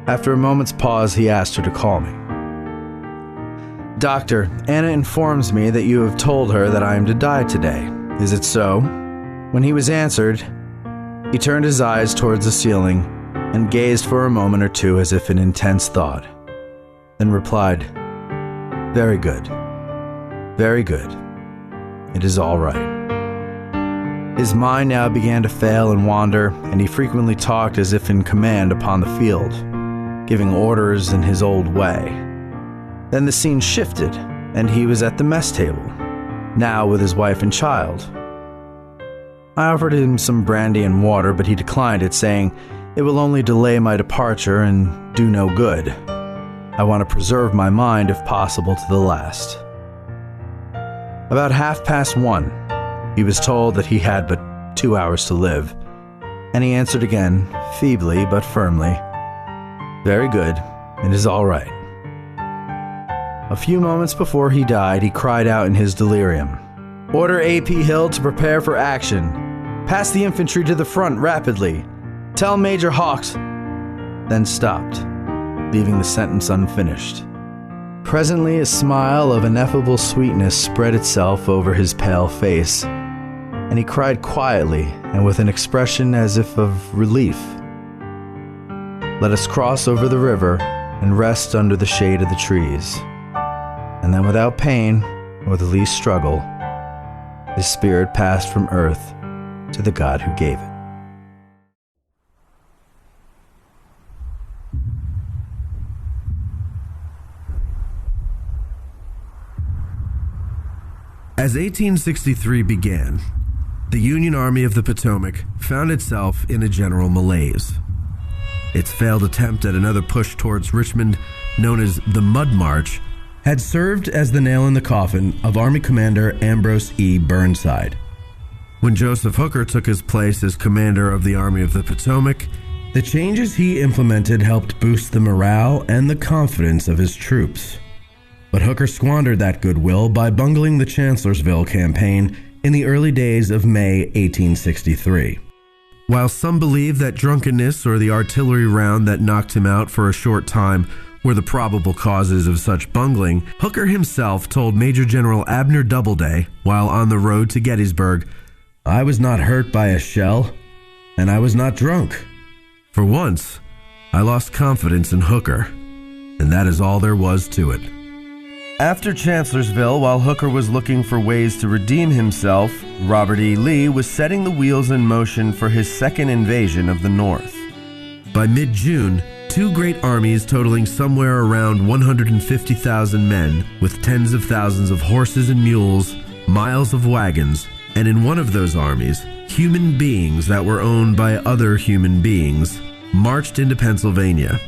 After a moment's pause, he asked her to call me. 'Doctor, Anna informs me that you have told her that I am to die today. Is it so?' When he was answered, he turned his eyes towards the ceiling and gazed for a moment or two as if in intense thought, then replied, 'Very good. Very good. It is all right.' His mind now began to fail and wander, and he frequently talked as if in command upon the field, giving orders in his old way. Then the scene shifted, and he was at the mess table, now with his wife and child. I offered him some brandy and water, but he declined it, saying, 'It will only delay my departure and do no good. I want to preserve my mind, if possible, to the last.' About 1:30, he was told that he had but 2 hours to live, and he answered again, feebly but firmly, 'Very good, it is all right.' A few moments before he died, he cried out in his delirium, 'Order A.P. Hill to prepare for action. Pass the infantry to the front rapidly. Tell Major Hawks,' then stopped, leaving the sentence unfinished. Presently a smile of ineffable sweetness spread itself over his pale face, and he cried quietly and with an expression as if of relief, 'Let us cross over the river and rest under the shade of the trees.' And then without pain or the least struggle, his spirit passed from earth to the God who gave it." As 1863 began, the Union Army of the Potomac found itself in a general malaise. Its failed attempt at another push towards Richmond, known as the Mud March, had served as the nail in the coffin of Army Commander Ambrose E. Burnside. When Joseph Hooker took his place as commander of the Army of the Potomac, the changes he implemented helped boost the morale and the confidence of his troops. But Hooker squandered that goodwill by bungling the Chancellorsville campaign in the early days of May 1863. While some believe that drunkenness or the artillery round that knocked him out for a short time were the probable causes of such bungling, Hooker himself told Major General Abner Doubleday while on the road to Gettysburg, "I was not hurt by a shell, and I was not drunk. For once, I lost confidence in Hooker, and that is all there was to it." After Chancellorsville, while Hooker was looking for ways to redeem himself, Robert E. Lee was setting the wheels in motion for his second invasion of the North. By mid-June, two great armies totaling somewhere around 150,000 men, with tens of thousands of horses and mules, miles of wagons, and in one of those armies, human beings that were owned by other human beings, marched into Pennsylvania.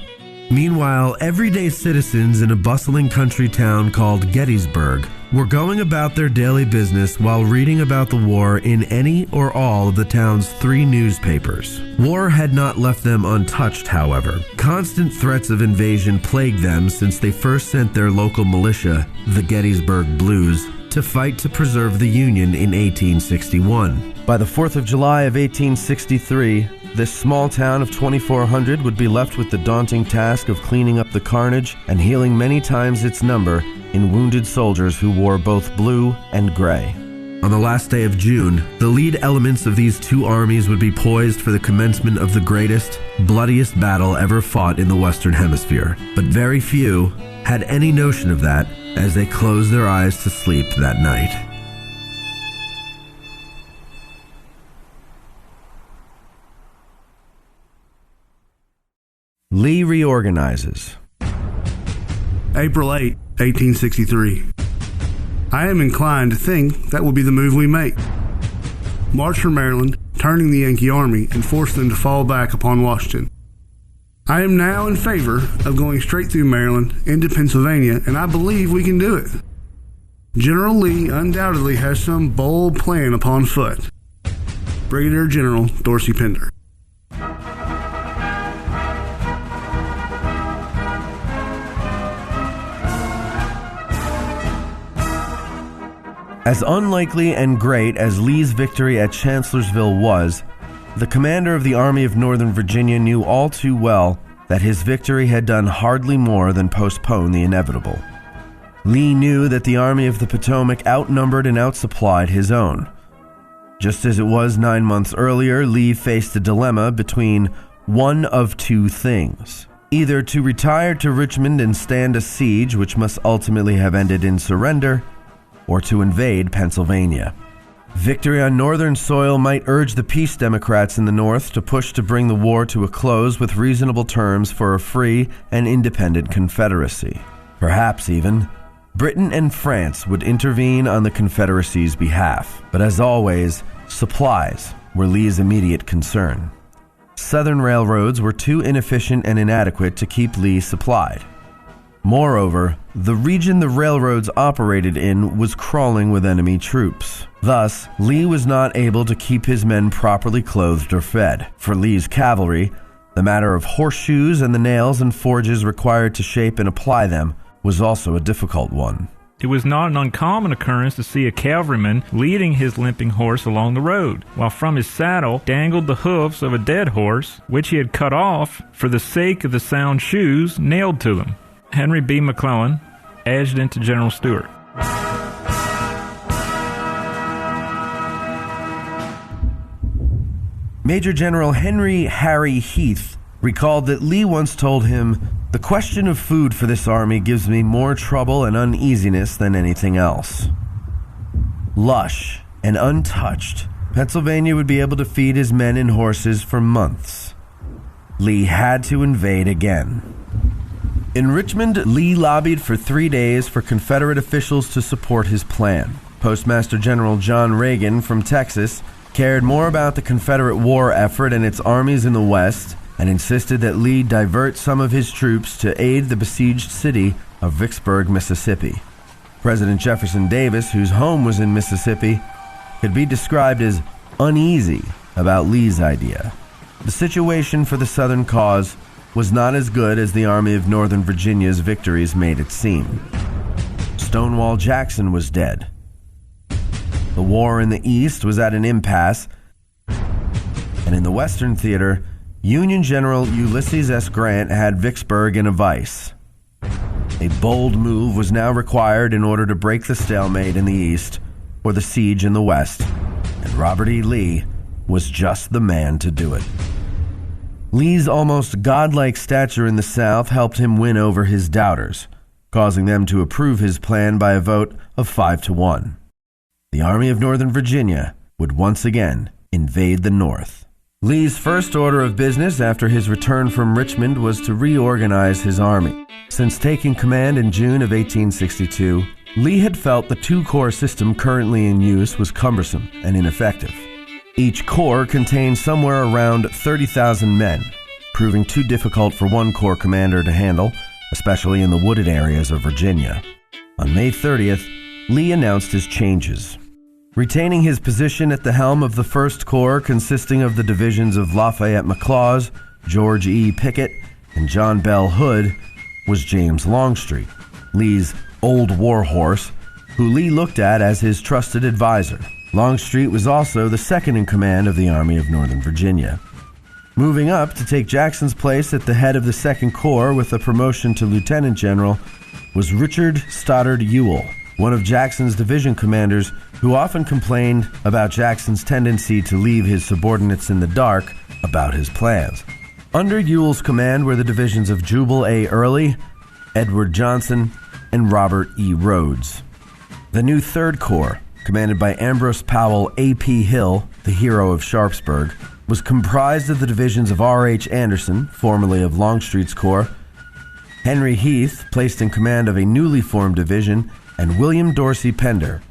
Meanwhile, everyday citizens in a bustling country town called Gettysburg were going about their daily business while reading about the war in any or all of the town's 3 newspapers. War had not left them untouched, however. Constant threats of invasion plagued them since they first sent their local militia, the Gettysburg Blues, to fight to preserve the Union in 1861. By the 4th of July of 1863, this small town of 2,400 would be left with the daunting task of cleaning up the carnage and healing many times its number in wounded soldiers who wore both blue and gray. On the last day of June, the lead elements of these two armies would be poised for the commencement of the greatest, bloodiest battle ever fought in the Western Hemisphere. But very few had any notion of that as they closed their eyes to sleep that night. Lee reorganizes. April 8, 1863. I am inclined to think that will be the move we make. March for Maryland, turning the Yankee Army and force them to fall back upon Washington. I am now in favor of going straight through Maryland into Pennsylvania, and I believe we can do it. General Lee undoubtedly has some bold plan upon foot. Brigadier General Dorsey Pender. As unlikely and great as Lee's victory at Chancellorsville was, the commander of the Army of Northern Virginia knew all too well that his victory had done hardly more than postpone the inevitable. Lee knew that the Army of the Potomac outnumbered and outsupplied his own. Just as it was 9 months earlier, Lee faced a dilemma between one of two things: either to retire to Richmond and stand a siege, which must ultimately have ended in surrender, or to invade Pennsylvania. Victory on Northern soil might urge the Peace Democrats in the North to push to bring the war to a close with reasonable terms for a free and independent Confederacy. Perhaps even, Britain and France would intervene on the Confederacy's behalf. But as always, supplies were Lee's immediate concern. Southern railroads were too inefficient and inadequate to keep Lee supplied. Moreover, the region the railroads operated in was crawling with enemy troops. Thus, Lee was not able to keep his men properly clothed or fed. For Lee's cavalry, the matter of horseshoes and the nails and forges required to shape and apply them was also a difficult one. It was not an uncommon occurrence to see a cavalryman leading his limping horse along the road, while from his saddle dangled the hoofs of a dead horse, which he had cut off for the sake of the sound shoes nailed to them. Henry B. McClellan, Adjutant to General Stuart. Major General Henry Harry Heath recalled that Lee once told him, "The question of food for this army gives me more trouble and uneasiness than anything else." Lush and untouched, Pennsylvania would be able to feed his men and horses for months. Lee had to invade again. In Richmond, Lee lobbied for 3 days for Confederate officials to support his plan. Postmaster General John Reagan from Texas, cared more about the Confederate war effort and its armies in the West, and insisted that Lee divert some of his troops to aid the besieged city of Vicksburg, Mississippi. President Jefferson Davis, whose home was in Mississippi, could be described as uneasy about Lee's idea. The situation for the Southern cause was not as good as the Army of Northern Virginia's victories made it seem. Stonewall Jackson was dead. The war in the East was at an impasse, and in the Western theater, Union General Ulysses S. Grant had Vicksburg in a vice. A bold move was now required in order to break the stalemate in the East or the siege in the West, and Robert E. Lee was just the man to do it. Lee's almost godlike stature in the South helped him win over his doubters, causing them to approve his plan by a vote of 5-1. The Army of Northern Virginia would once again invade the North. Lee's first order of business after his return from Richmond was to reorganize his army. Since taking command in June of 1862, Lee had felt the two-corps system currently in use was cumbersome and ineffective. Each corps contained somewhere around 30,000 men, proving too difficult for one corps commander to handle, especially in the wooded areas of Virginia. On May 30th, Lee announced his changes. Retaining his position at the helm of the 1st Corps, consisting of the divisions of Lafayette McLaws, George E. Pickett, and John Bell Hood, was James Longstreet, Lee's old war horse, who Lee looked at as his trusted advisor. Longstreet was also the second in command of the Army of Northern Virginia. Moving up to take Jackson's place at the head of the 2nd Corps with a promotion to lieutenant general was Richard Stoddard Ewell, one of Jackson's division commanders who often complained about Jackson's tendency to leave his subordinates in the dark about his plans. Under Ewell's command were the divisions of Jubal A. Early, Edward Johnson, and Robert E. Rhodes. The new 3rd Corps, commanded by Ambrose Powell A.P. Hill, the hero of Sharpsburg, was comprised of the divisions of R.H. Anderson, formerly of Longstreet's Corps, Henry Heath, placed in command of a newly formed division, and William Dorsey Pender,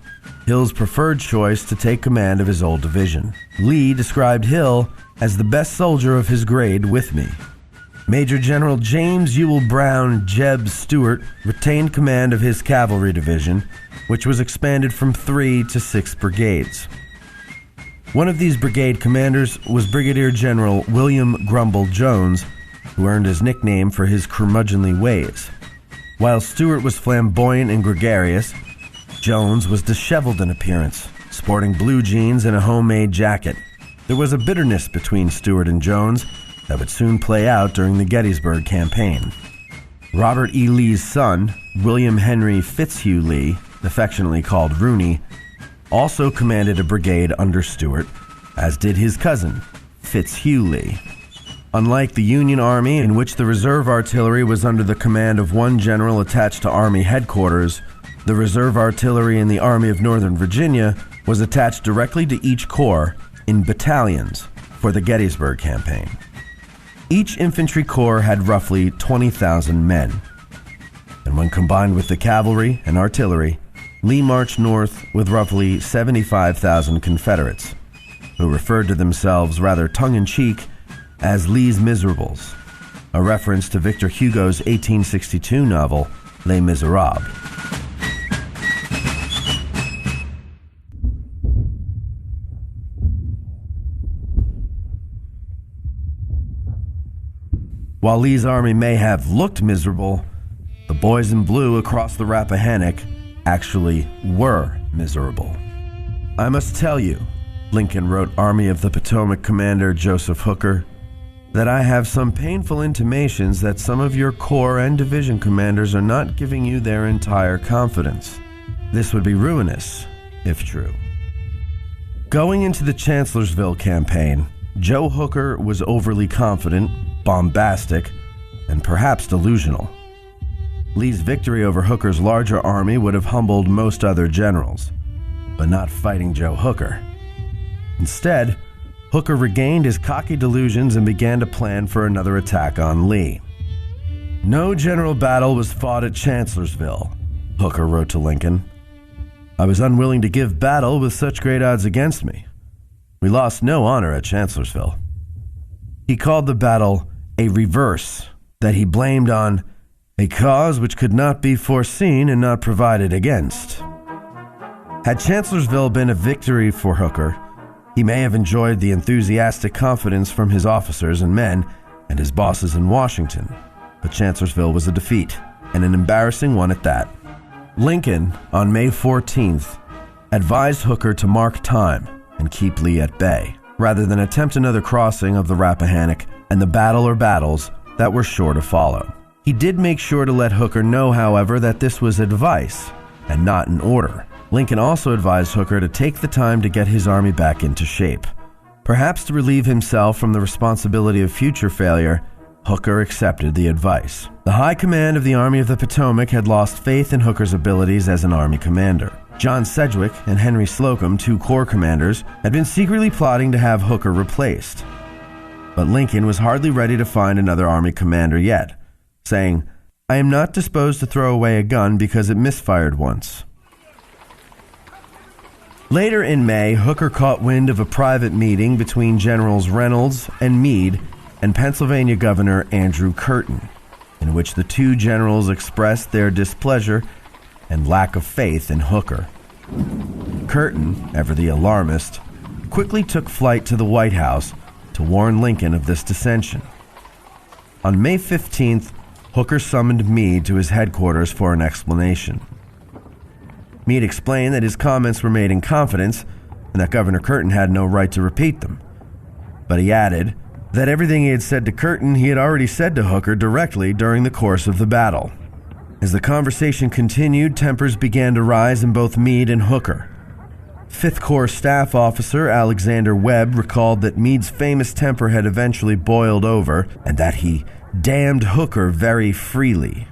Hill's preferred choice to take command of his old division. Lee described Hill as the best soldier of his grade with me. Major General James Ewell Brown Jeb Stuart retained command of his cavalry division, which was expanded from 3 to 6 brigades. One of these brigade commanders was Brigadier General William Grumble Jones, who earned his nickname for his curmudgeonly ways. While Stuart was flamboyant and gregarious, Jones was disheveled in appearance, sporting blue jeans and a homemade jacket. There was a bitterness between Stuart and Jones that would soon play out during the Gettysburg campaign. Robert E. Lee's son, William Henry Fitzhugh Lee, affectionately called Rooney, also commanded a brigade under Stuart, as did his cousin, Fitzhugh Lee. Unlike the Union Army, in which the reserve artillery was under the command of one general attached to Army headquarters, the reserve artillery in the Army of Northern Virginia was attached directly to each corps in battalions for the Gettysburg campaign. Each infantry corps had roughly 20,000 men, and when combined with the cavalry and artillery, Lee marched north with roughly 75,000 Confederates, who referred to themselves rather tongue-in-cheek as Lee's Miserables, a reference to Victor Hugo's 1862 novel Les Miserables. While Lee's army may have looked miserable, the boys in blue across the Rappahannock actually were miserable. I must tell you, Lincoln wrote Army of the Potomac Commander Joseph Hooker, that I have some painful intimations that some of your corps and division commanders are not giving you their entire confidence. This would be ruinous, if true. Going into the Chancellorsville campaign, Joe Hooker was overly confident, bombastic, and perhaps delusional. Lee's victory over Hooker's larger army would have humbled most other generals, but not fighting Joe Hooker. Instead, Hooker regained his cocky delusions and began to plan for another attack on Lee. No general battle was fought at Chancellorsville, Hooker wrote to Lincoln. I was unwilling to give battle with such great odds against me. We lost no honor at Chancellorsville. He called the battle a reverse that he blamed on a cause which could not be foreseen and not provided against. Had Chancellorsville been a victory for Hooker, he may have enjoyed the enthusiastic confidence from his officers and men and his bosses in Washington, but Chancellorsville was a defeat, and an embarrassing one at that. Lincoln, on May 14th, advised Hooker to mark time and keep Lee at bay, rather than attempt another crossing of the Rappahannock and the battle or battles that were sure to follow. He did make sure to let Hooker know, however, that this was advice and not an order. Lincoln also advised Hooker to take the time to get his army back into shape. Perhaps to relieve himself from the responsibility of future failure, Hooker accepted the advice. The high command of the Army of the Potomac had lost faith in Hooker's abilities as an army commander. John Sedgwick and Henry Slocum, two corps commanders, had been secretly plotting to have Hooker replaced. But Lincoln was hardly ready to find another army commander yet, saying, "I am not disposed to throw away a gun because it misfired once." Later in May, Hooker caught wind of a private meeting between Generals Reynolds and Meade and Pennsylvania Governor Andrew Curtin, in which the two generals expressed their displeasure and lack of faith in Hooker. Curtin, ever the alarmist, quickly took flight to the White House to warn Lincoln of this dissension. On May 15th, Hooker summoned Meade to his headquarters for an explanation. Meade explained that his comments were made in confidence and that Governor Curtin had no right to repeat them. But he added that everything he had said to Curtin he had already said to Hooker directly during the course of the battle. As the conversation continued, tempers began to rise in both Meade and Hooker. 5th Corps Staff Officer Alexander Webb recalled that Meade's famous temper had eventually boiled over and that he damned Hooker very freely.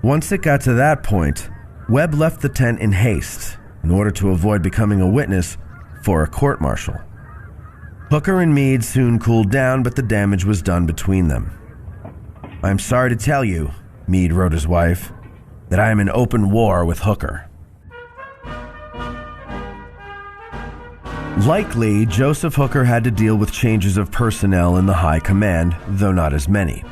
Once it got to that point, Webb left the tent in haste in order to avoid becoming a witness for a court-martial. Hooker and Meade soon cooled down, but the damage was done between them. "I'm sorry to tell you," Meade wrote his wife, "that I am in open war with Hooker." Likely, Joseph Hooker had to deal with changes of personnel in the high command, though not as many.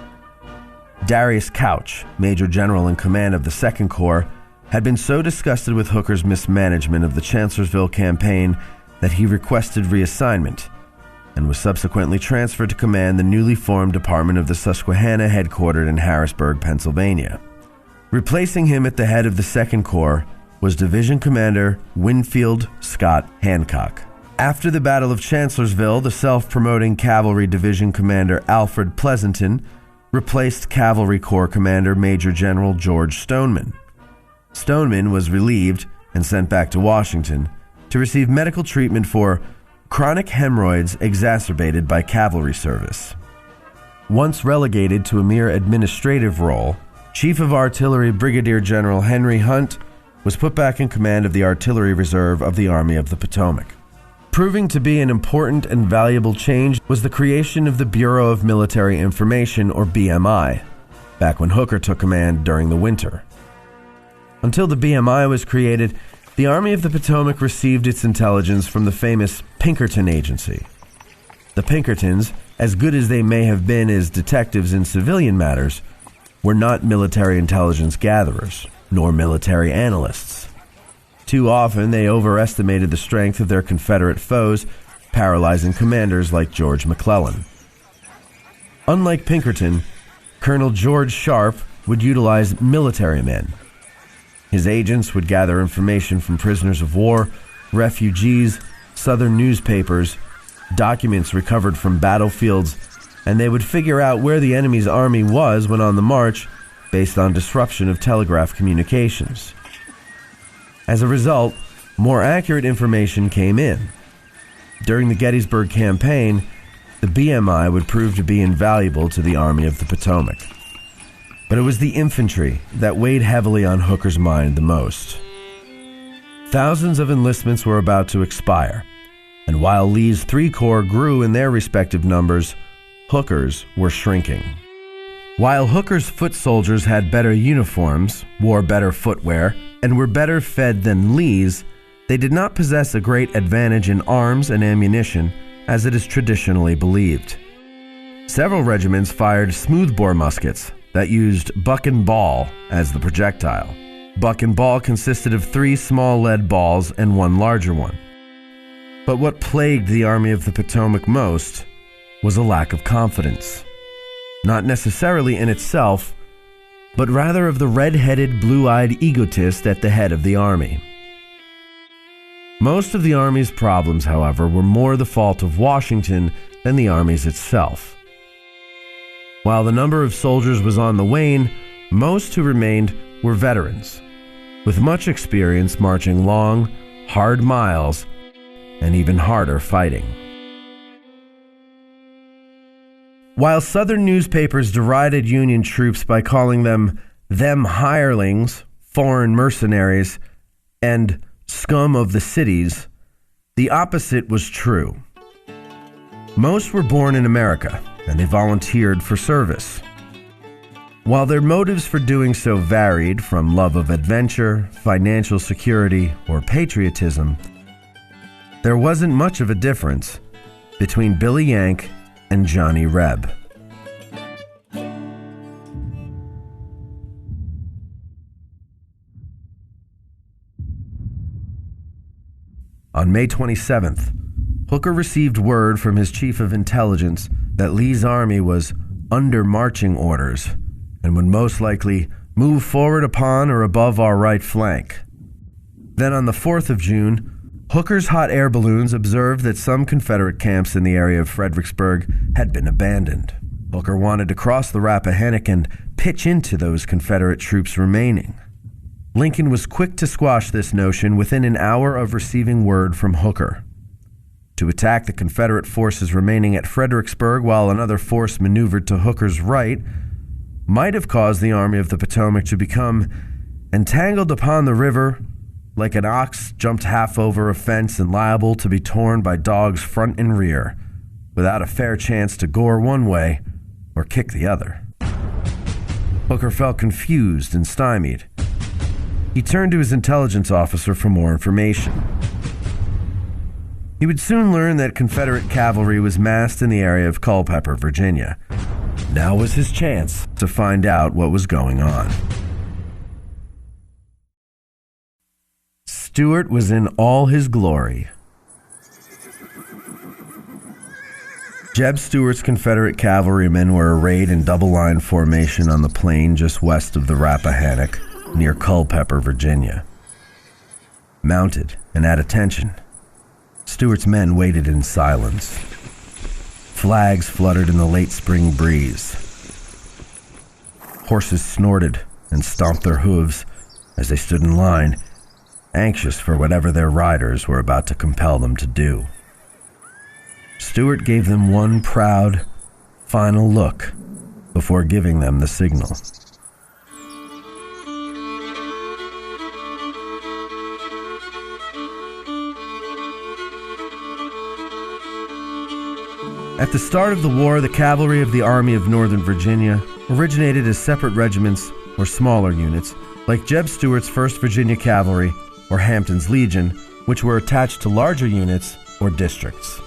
Darius Couch, Major General in command of the 2nd Corps, had been so disgusted with Hooker's mismanagement of the Chancellorsville campaign that he requested reassignment and was subsequently transferred to command the newly formed Department of the Susquehanna headquartered in Harrisburg, Pennsylvania. Replacing him at the head of the 2nd Corps was Division Commander Winfield Scott Hancock. After the Battle of Chancellorsville, the self-promoting Cavalry Division Commander Alfred Pleasanton replaced Cavalry Corps Commander Major General George Stoneman. Stoneman was relieved and sent back to Washington to receive medical treatment for chronic hemorrhoids exacerbated by cavalry service. Once relegated to a mere administrative role, Chief of Artillery Brigadier General Henry Hunt was put back in command of the Artillery Reserve of the Army of the Potomac. Proving to be an important and valuable change was the creation of the Bureau of Military Information, or BMI, back when Hooker took command during the winter. Until the BMI was created, the Army of the Potomac received its intelligence from the famous Pinkerton Agency. The Pinkertons, as good as they may have been as detectives in civilian matters, were not military intelligence gatherers, nor military analysts. Too often, they overestimated the strength of their Confederate foes, paralyzing commanders like George McClellan. Unlike Pinkerton, Colonel George Sharp would utilize military men. His agents would gather information from prisoners of war, refugees, Southern newspapers, documents recovered from battlefields, and they would figure out where the enemy's army was when on the march based on disruption of telegraph communications. As a result, more accurate information came in. During the Gettysburg campaign, the BMI would prove to be invaluable to the Army of the Potomac. But it was the infantry that weighed heavily on Hooker's mind the most. Thousands of enlistments were about to expire, and while Lee's 3 corps grew in their respective numbers, Hooker's were shrinking. While Hooker's foot soldiers had better uniforms, wore better footwear, and were better fed than Lee's, they did not possess a great advantage in arms and ammunition, as it is traditionally believed. Several regiments fired smoothbore muskets that used buck and ball as the projectile. Buck and ball consisted of 3 small lead balls and 1 larger one. But what plagued the Army of the Potomac most was a lack of confidence. Not necessarily in itself, but rather of the red-headed, blue-eyed egotist at the head of the army. Most of the Army's problems, however, were more the fault of Washington than the Army's itself. While the number of soldiers was on the wane, most who remained were veterans, with much experience marching long, hard miles and even harder fighting. While Southern newspapers derided Union troops by calling them hirelings, foreign mercenaries, and scum of the cities, the opposite was true. Most were born in America, and they volunteered for service. While their motives for doing so varied from love of adventure, financial security, or patriotism, there wasn't much of a difference between Billy Yank and Johnny Reb. On May 27th, Hooker received word from his chief of intelligence that Lee's army was under marching orders and would most likely move forward upon or above our right flank. Then on the 4th of June, Hooker's hot air balloons observed that some Confederate camps in the area of Fredericksburg had been abandoned. Hooker wanted to cross the Rappahannock and pitch into those Confederate troops remaining. Lincoln was quick to squash this notion within an hour of receiving word from Hooker. To attack the Confederate forces remaining at Fredericksburg while another force maneuvered to Hooker's right might have caused the Army of the Potomac to become entangled upon the river like an ox jumped half over a fence and liable to be torn by dogs front and rear, without a fair chance to gore one way or kick the other. Hooker felt confused and stymied. He turned to his intelligence officer for more information. He would soon learn that Confederate cavalry was massed in the area of Culpeper, Virginia. Now was his chance to find out what was going on. Stuart was in all his glory. Jeb Stuart's Confederate cavalrymen were arrayed in double-line formation on the plain just west of the Rappahannock, near Culpeper, Virginia. Mounted and at attention, Stuart's men waited in silence. Flags fluttered in the late spring breeze. Horses snorted and stomped their hooves as they stood in line, anxious for whatever their riders were about to compel them to do. Stuart gave them one proud, final look before giving them the signal. At the start of the war, the cavalry of the Army of Northern Virginia originated as separate regiments or smaller units, like Jeb Stuart's 1st Virginia Cavalry or Hampton's Legion, which were attached to larger units or districts.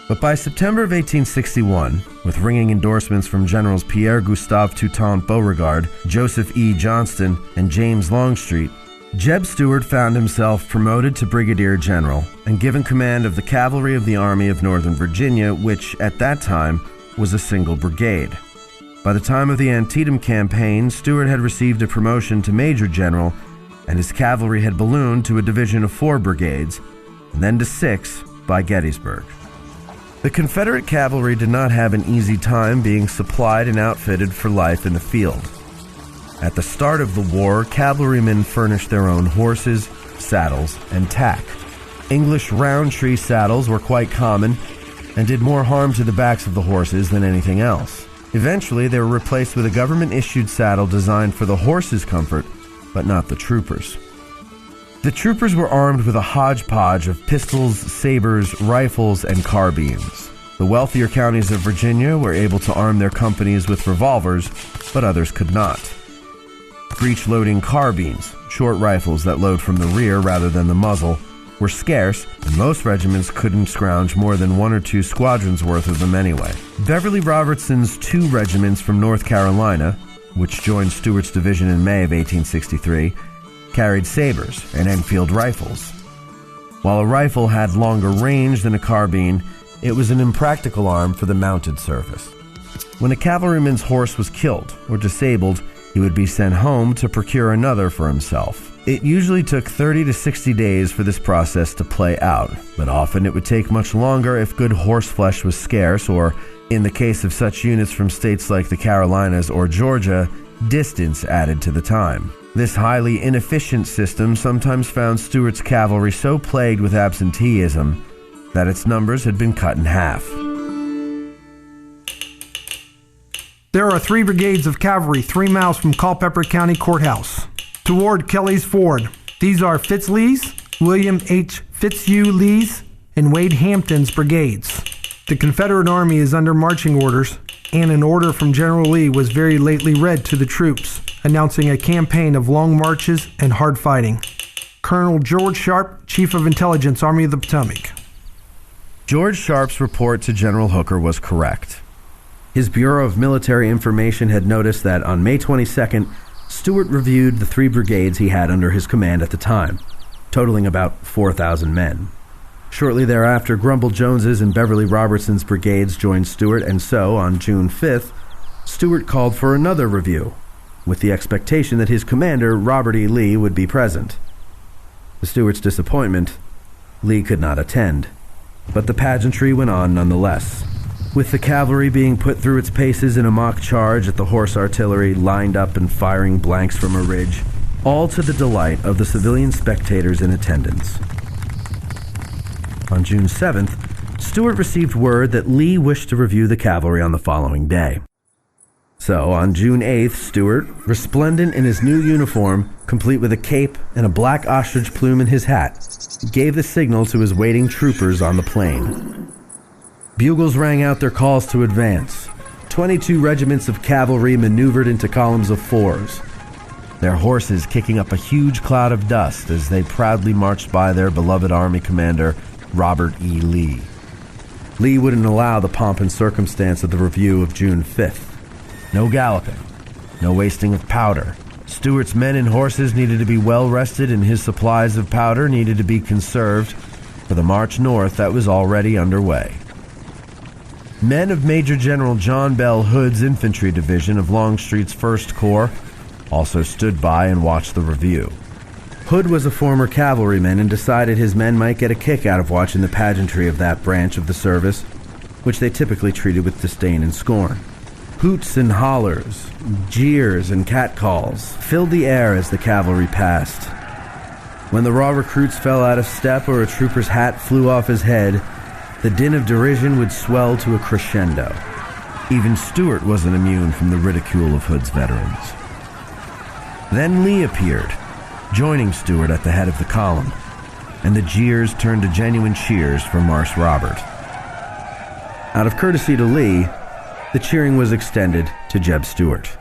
But by September of 1861, with ringing endorsements from Generals Pierre-Gustave Toutant Beauregard, Joseph E. Johnston, and James Longstreet, Jeb Stuart found himself promoted to Brigadier General and given command of the cavalry of the Army of Northern Virginia, which at that time was a single brigade. By the time of the Antietam campaign, Stuart had received a promotion to Major General, and his cavalry had ballooned to a division of 4 brigades, and then to 6 by Gettysburg. The Confederate cavalry did not have an easy time being supplied and outfitted for life in the field. At the start of the war, cavalrymen furnished their own horses, saddles, and tack. English round-tree saddles were quite common and did more harm to the backs of the horses than anything else. Eventually, they were replaced with a government-issued saddle designed for the horses' comfort, but not the troopers. The troopers were armed with a hodgepodge of pistols, sabers, rifles, and carbines. The wealthier counties of Virginia were able to arm their companies with revolvers, but others could not. Breech-loading carbines, short rifles that load from the rear rather than the muzzle, were scarce, and most regiments couldn't scrounge more than 1 or 2 squadrons worth of them anyway. Beverly Robertson's 2 regiments from North Carolina, which joined Stuart's division in May of 1863, carried sabers and Enfield rifles. While a rifle had longer range than a carbine, it was an impractical arm for the mounted service. When a cavalryman's horse was killed or disabled, he would be sent home to procure another for himself. It usually took 30 to 60 days for this process to play out, but often it would take much longer if good horse flesh was scarce, or, in the case of such units from states like the Carolinas or Georgia, distance added to the time. This highly inefficient system sometimes found Stuart's cavalry so plagued with absenteeism that its numbers had been cut in half. There are 3 brigades of cavalry 3 miles from Culpeper County Courthouse, toward Kelly's Ford. These are Fitz Lee's, William H. Fitzhugh Lee's, and Wade Hampton's brigades. The Confederate Army is under marching orders, and an order from General Lee was very lately read to the troops, announcing a campaign of long marches and hard fighting. Colonel George Sharp, Chief of Intelligence, Army of the Potomac. George Sharp's report to General Hooker was correct. His Bureau of Military Information had noticed that on May 22nd, Stuart reviewed the 3 brigades he had under his command at the time, totaling about 4,000 men. Shortly thereafter, Grumble Jones's and Beverly Robertson's brigades joined Stuart, and so, on June 5th, Stuart called for another review, with the expectation that his commander, Robert E. Lee, would be present. To Stuart's disappointment, Lee could not attend, but the pageantry went on nonetheless, with the cavalry being put through its paces in a mock charge at the horse artillery lined up and firing blanks from a ridge, all to the delight of the civilian spectators in attendance. On June 7th, Stuart received word that Lee wished to review the cavalry on the following day. So, on June 8th, Stuart, resplendent in his new uniform, complete with a cape and a black ostrich plume in his hat, gave the signal to his waiting troopers on the plain. Bugles rang out their calls to advance. 22 regiments of cavalry maneuvered into columns of 4s, their horses kicking up a huge cloud of dust as they proudly marched by their beloved Army commander, Robert E. Lee. Lee wouldn't allow the pomp and circumstance of the review of June 5th. No galloping, no wasting of powder. Stuart's men and horses needed to be well rested, and his supplies of powder needed to be conserved for the march north that was already underway. Men of Major General John Bell Hood's infantry division of Longstreet's 1st Corps also stood by and watched the review. Hood was a former cavalryman and decided his men might get a kick out of watching the pageantry of that branch of the service, which they typically treated with disdain and scorn. Hoots and hollers, jeers and catcalls filled the air as the cavalry passed. When the raw recruits fell out of step or a trooper's hat flew off his head, the din of derision would swell to a crescendo. Even Stuart wasn't immune from the ridicule of Hood's veterans. Then Lee appeared, joining Stuart at the head of the column, and the jeers turned to genuine cheers for Marse Robert. Out of courtesy to Lee, the cheering was extended to Jeb Stuart.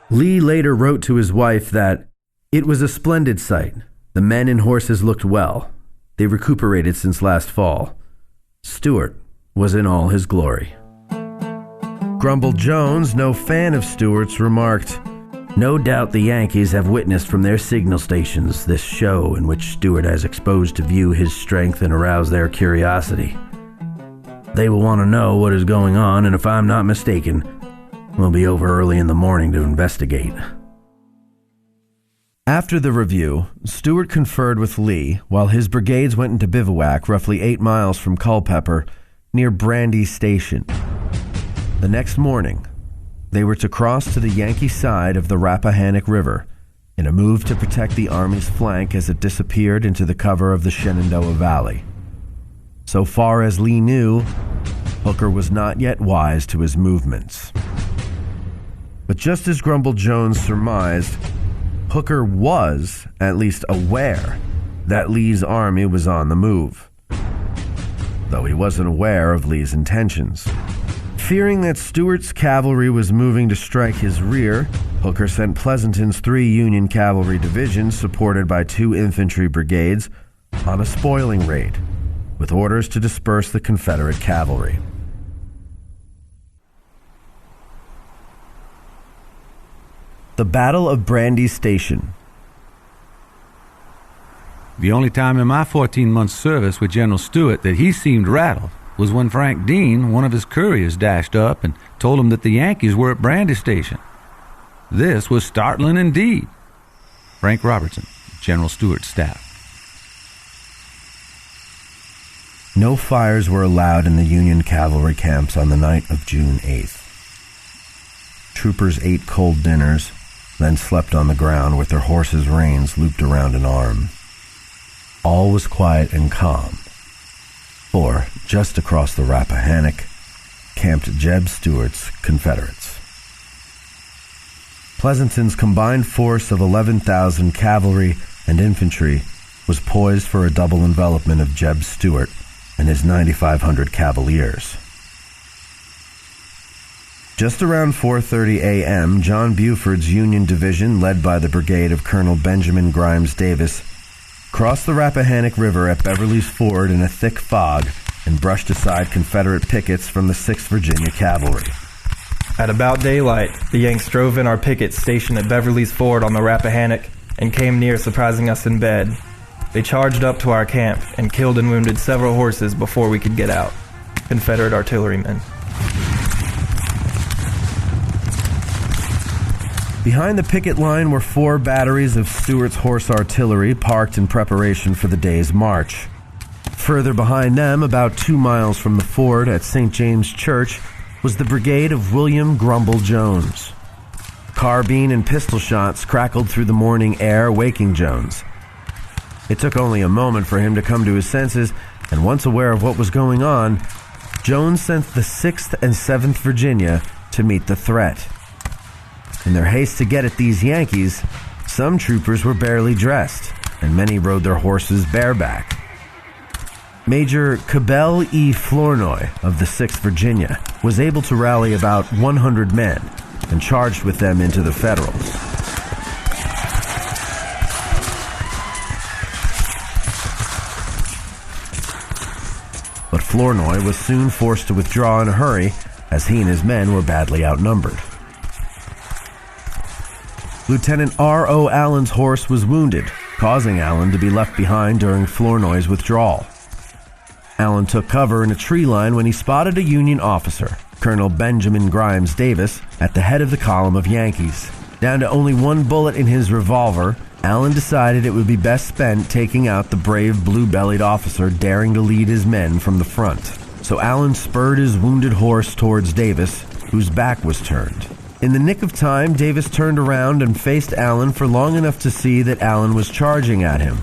Lee later wrote to his wife that it was a splendid sight. The men and horses looked well. They recuperated since last fall. Stuart was in all his glory. Grumble Jones, no fan of Stuart's, remarked, "No doubt the Yankees have witnessed from their signal stations this show in which Stuart has exposed to view his strength and aroused their curiosity. They will want to know what is going on, and if I'm not mistaken, we'll be over early in the morning to investigate." After the review, Stuart conferred with Lee while his brigades went into bivouac roughly 8 miles from Culpeper near Brandy Station. The next morning, they were to cross to the Yankee side of the Rappahannock River in a move to protect the Army's flank as it disappeared into the cover of the Shenandoah Valley. So far as Lee knew, Hooker was not yet wise to his movements. But just as Grumble Jones surmised, Hooker was at least aware that Lee's army was on the move, though he wasn't aware of Lee's intentions. Fearing that Stuart's cavalry was moving to strike his rear, Hooker sent Pleasanton's 3 Union cavalry divisions, supported by 2 infantry brigades, on a spoiling raid, with orders to disperse the Confederate cavalry. The Battle of Brandy Station. The only time in my 14 months' service with General Stuart that he seemed rattled was when Frank Dean, one of his couriers, dashed up and told him that the Yankees were at Brandy Station. This was startling indeed. Frank Robertson, General Stuart's staff. No fires were allowed in the Union cavalry camps on the night of June 8th. Troopers ate cold dinners, then slept on the ground with their horses' reins looped around an arm. All was quiet and calm, for just across the Rappahannock camped Jeb Stuart's Confederates. Pleasanton's combined force of 11,000 cavalry and infantry was poised for a double envelopment of Jeb Stuart and his 9,500 cavaliers. Just around 4:30 a.m., John Buford's Union division, led by the brigade of Colonel Benjamin Grimes Davis, crossed the Rappahannock River at Beverly's Ford in a thick fog and brushed aside Confederate pickets from the 6th Virginia Cavalry. At about daylight, the Yanks drove in our pickets stationed at Beverly's Ford on the Rappahannock and came near surprising us in bed. They charged up to our camp and killed and wounded several horses before we could get out. Confederate artillerymen. Behind the picket line were 4 batteries of Stuart's horse artillery parked in preparation for the day's march. Further behind them, about 2 miles from the ford at St. James Church, was the brigade of William Grumble Jones. Carbine and pistol shots crackled through the morning air, waking Jones. It took only a moment for him to come to his senses, and once aware of what was going on, Jones sent the 6th and 7th Virginia to meet the threat. In their haste to get at these Yankees, some troopers were barely dressed, and many rode their horses bareback. Major Cabell E. Flournoy of the 6th Virginia was able to rally about 100 men and charged with them into the Federals. But Flournoy was soon forced to withdraw in a hurry, as he and his men were badly outnumbered. Lieutenant R.O. Allen's horse was wounded, causing Allen to be left behind during Flournoy's withdrawal. Allen took cover in a tree line when he spotted a Union officer, Colonel Benjamin Grimes Davis, at the head of the column of Yankees. Down to only 1 bullet in his revolver, Allen decided it would be best spent taking out the brave blue-bellied officer daring to lead his men from the front. So Allen spurred his wounded horse towards Davis, whose back was turned. In the nick of time, Davis turned around and faced Allen for long enough to see that Allen was charging at him.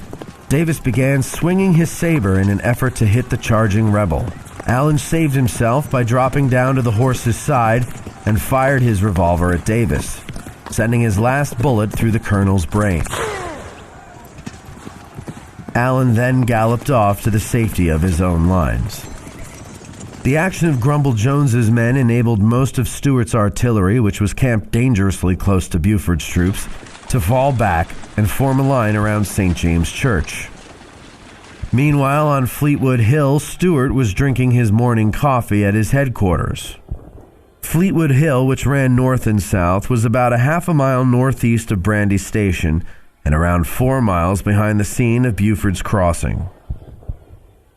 Davis began swinging his saber in an effort to hit the charging rebel. Allen saved himself by dropping down to the horse's side and fired his revolver at Davis, sending his last bullet through the colonel's brain. Allen then galloped off to the safety of his own lines. The action of Grumble Jones's men enabled most of Stuart's artillery, which was camped dangerously close to Buford's troops, to fall back and form a line around St. James Church. Meanwhile, on Fleetwood Hill, Stuart was drinking his morning coffee at his headquarters. Fleetwood Hill, which ran north and south, was about a half a mile northeast of Brandy Station and around 4 miles behind the scene of Buford's crossing.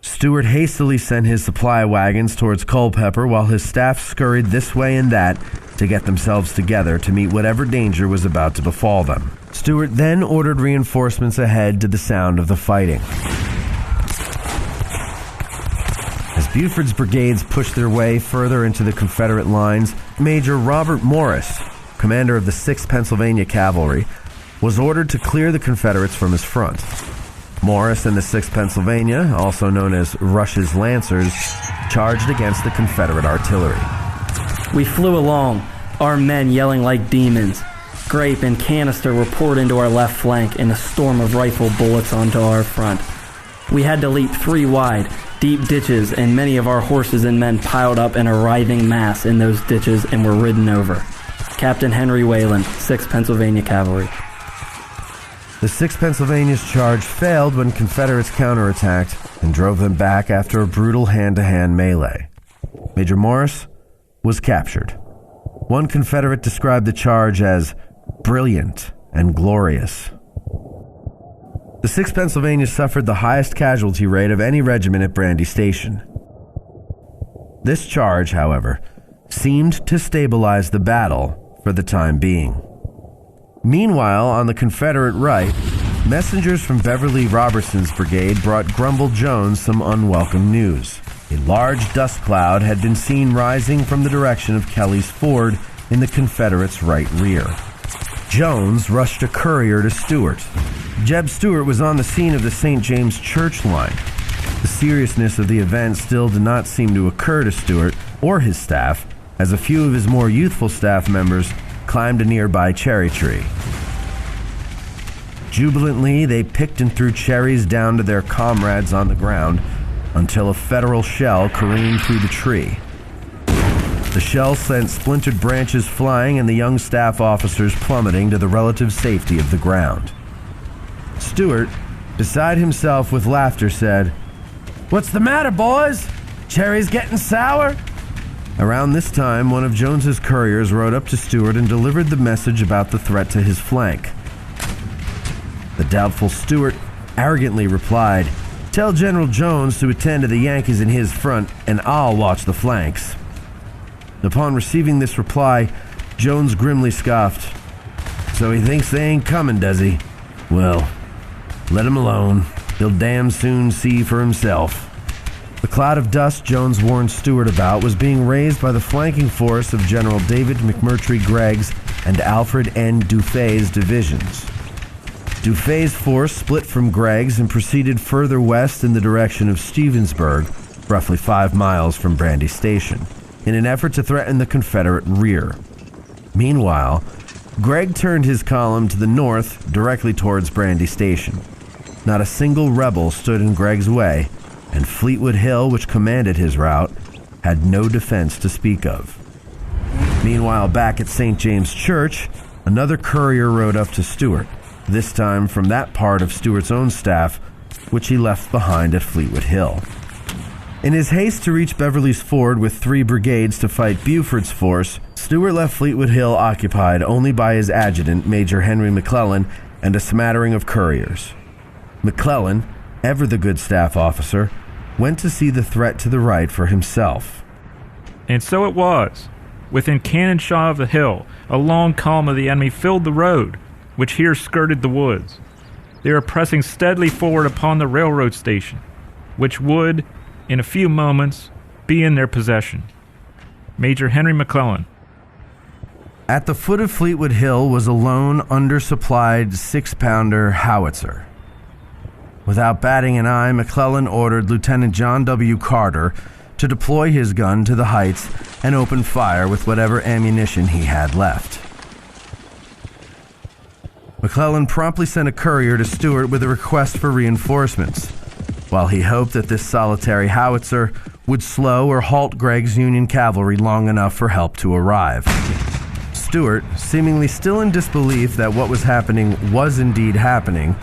Stuart hastily sent his supply wagons towards Culpeper while his staff scurried this way and that to get themselves together to meet whatever danger was about to befall them. Stuart then ordered reinforcements ahead to the sound of the fighting. As Buford's brigades pushed their way further into the Confederate lines, Major Robert Morris, commander of the 6th Pennsylvania Cavalry, was ordered to clear the Confederates from his front. Morris and the 6th Pennsylvania, also known as Rush's Lancers, charged against the Confederate artillery. We flew along, our men yelling like demons. Grape and canister were poured into our left flank and a storm of rifle bullets onto our front. We had to leap 3 wide, Deep ditches, and many of our horses and men piled up in a writhing mass in those ditches and were ridden over. Captain Henry Whalen, 6th Pennsylvania Cavalry. The 6th Pennsylvania's charge failed when Confederates counterattacked and drove them back after a brutal hand-to-hand melee. Major Morris was captured. One Confederate described the charge as brilliant and glorious. The 6th Pennsylvania suffered the highest casualty rate of any regiment at Brandy Station. This charge, however, seemed to stabilize the battle for the time being. Meanwhile, on the Confederate right, messengers from Beverly Robertson's brigade brought Grumble Jones some unwelcome news. A large dust cloud had been seen rising from the direction of Kelly's Ford in the Confederates' right rear. Jones rushed a courier to Stuart. Jeb Stuart was on the scene of the St. James Church line. The seriousness of the event still did not seem to occur to Stuart or his staff, as a few of his more youthful staff members climbed a nearby cherry tree. Jubilantly, they picked and threw cherries down to their comrades on the ground until a Federal shell careened through the tree. The shell sent splintered branches flying and the young staff officers plummeting to the relative safety of the ground. Stuart, beside himself with laughter, said, "What's the matter, boys? Cherries getting sour?" Around this time, one of Jones's couriers rode up to Stuart and delivered the message about the threat to his flank. The doubtful Stuart arrogantly replied, "Tell General Jones to attend to the Yankees in his front, and I'll watch the flanks." Upon receiving this reply, Jones grimly scoffed, "So he thinks they ain't coming, does he? Well, let him alone. He'll damn soon see for himself." The cloud of dust Jones warned Stuart about was being raised by the flanking force of General David McMurtry Gregg's and Alfred N. Dufay's divisions. Dufay's force split from Gregg's and proceeded further west in the direction of Stevensburg, roughly 5 miles from Brandy Station, in an effort to threaten the Confederate rear. Meanwhile, Gregg turned his column to the north, directly towards Brandy Station. Not a single rebel stood in Gregg's way, and Fleetwood Hill, which commanded his route, had no defense to speak of. Meanwhile, back at St. James Church, another courier rode up to Stuart, this time from that part of Stuart's own staff, which he left behind at Fleetwood Hill. In his haste to reach Beverly's Ford with 3 brigades to fight Buford's force, Stuart left Fleetwood Hill occupied only by his adjutant, Major Henry McClellan, and a smattering of couriers. McClellan, ever the good staff officer, went to see the threat to the right for himself. And so it was. Within cannon shot of the hill, a long column of the enemy filled the road, which here skirted the woods. They were pressing steadily forward upon the railroad station, which would, in a few moments, be in their possession. Major Henry McClellan. At the foot of Fleetwood Hill was a lone, undersupplied 6-pounder howitzer. Without batting an eye, McClellan ordered Lieutenant John W. Carter to deploy his gun to the heights and open fire with whatever ammunition he had left. McClellan promptly sent a courier to Stuart with a request for reinforcements, while he hoped that this solitary howitzer would slow or halt Gregg's Union cavalry long enough for help to arrive. Stuart, seemingly still in disbelief that what was happening was indeed happening,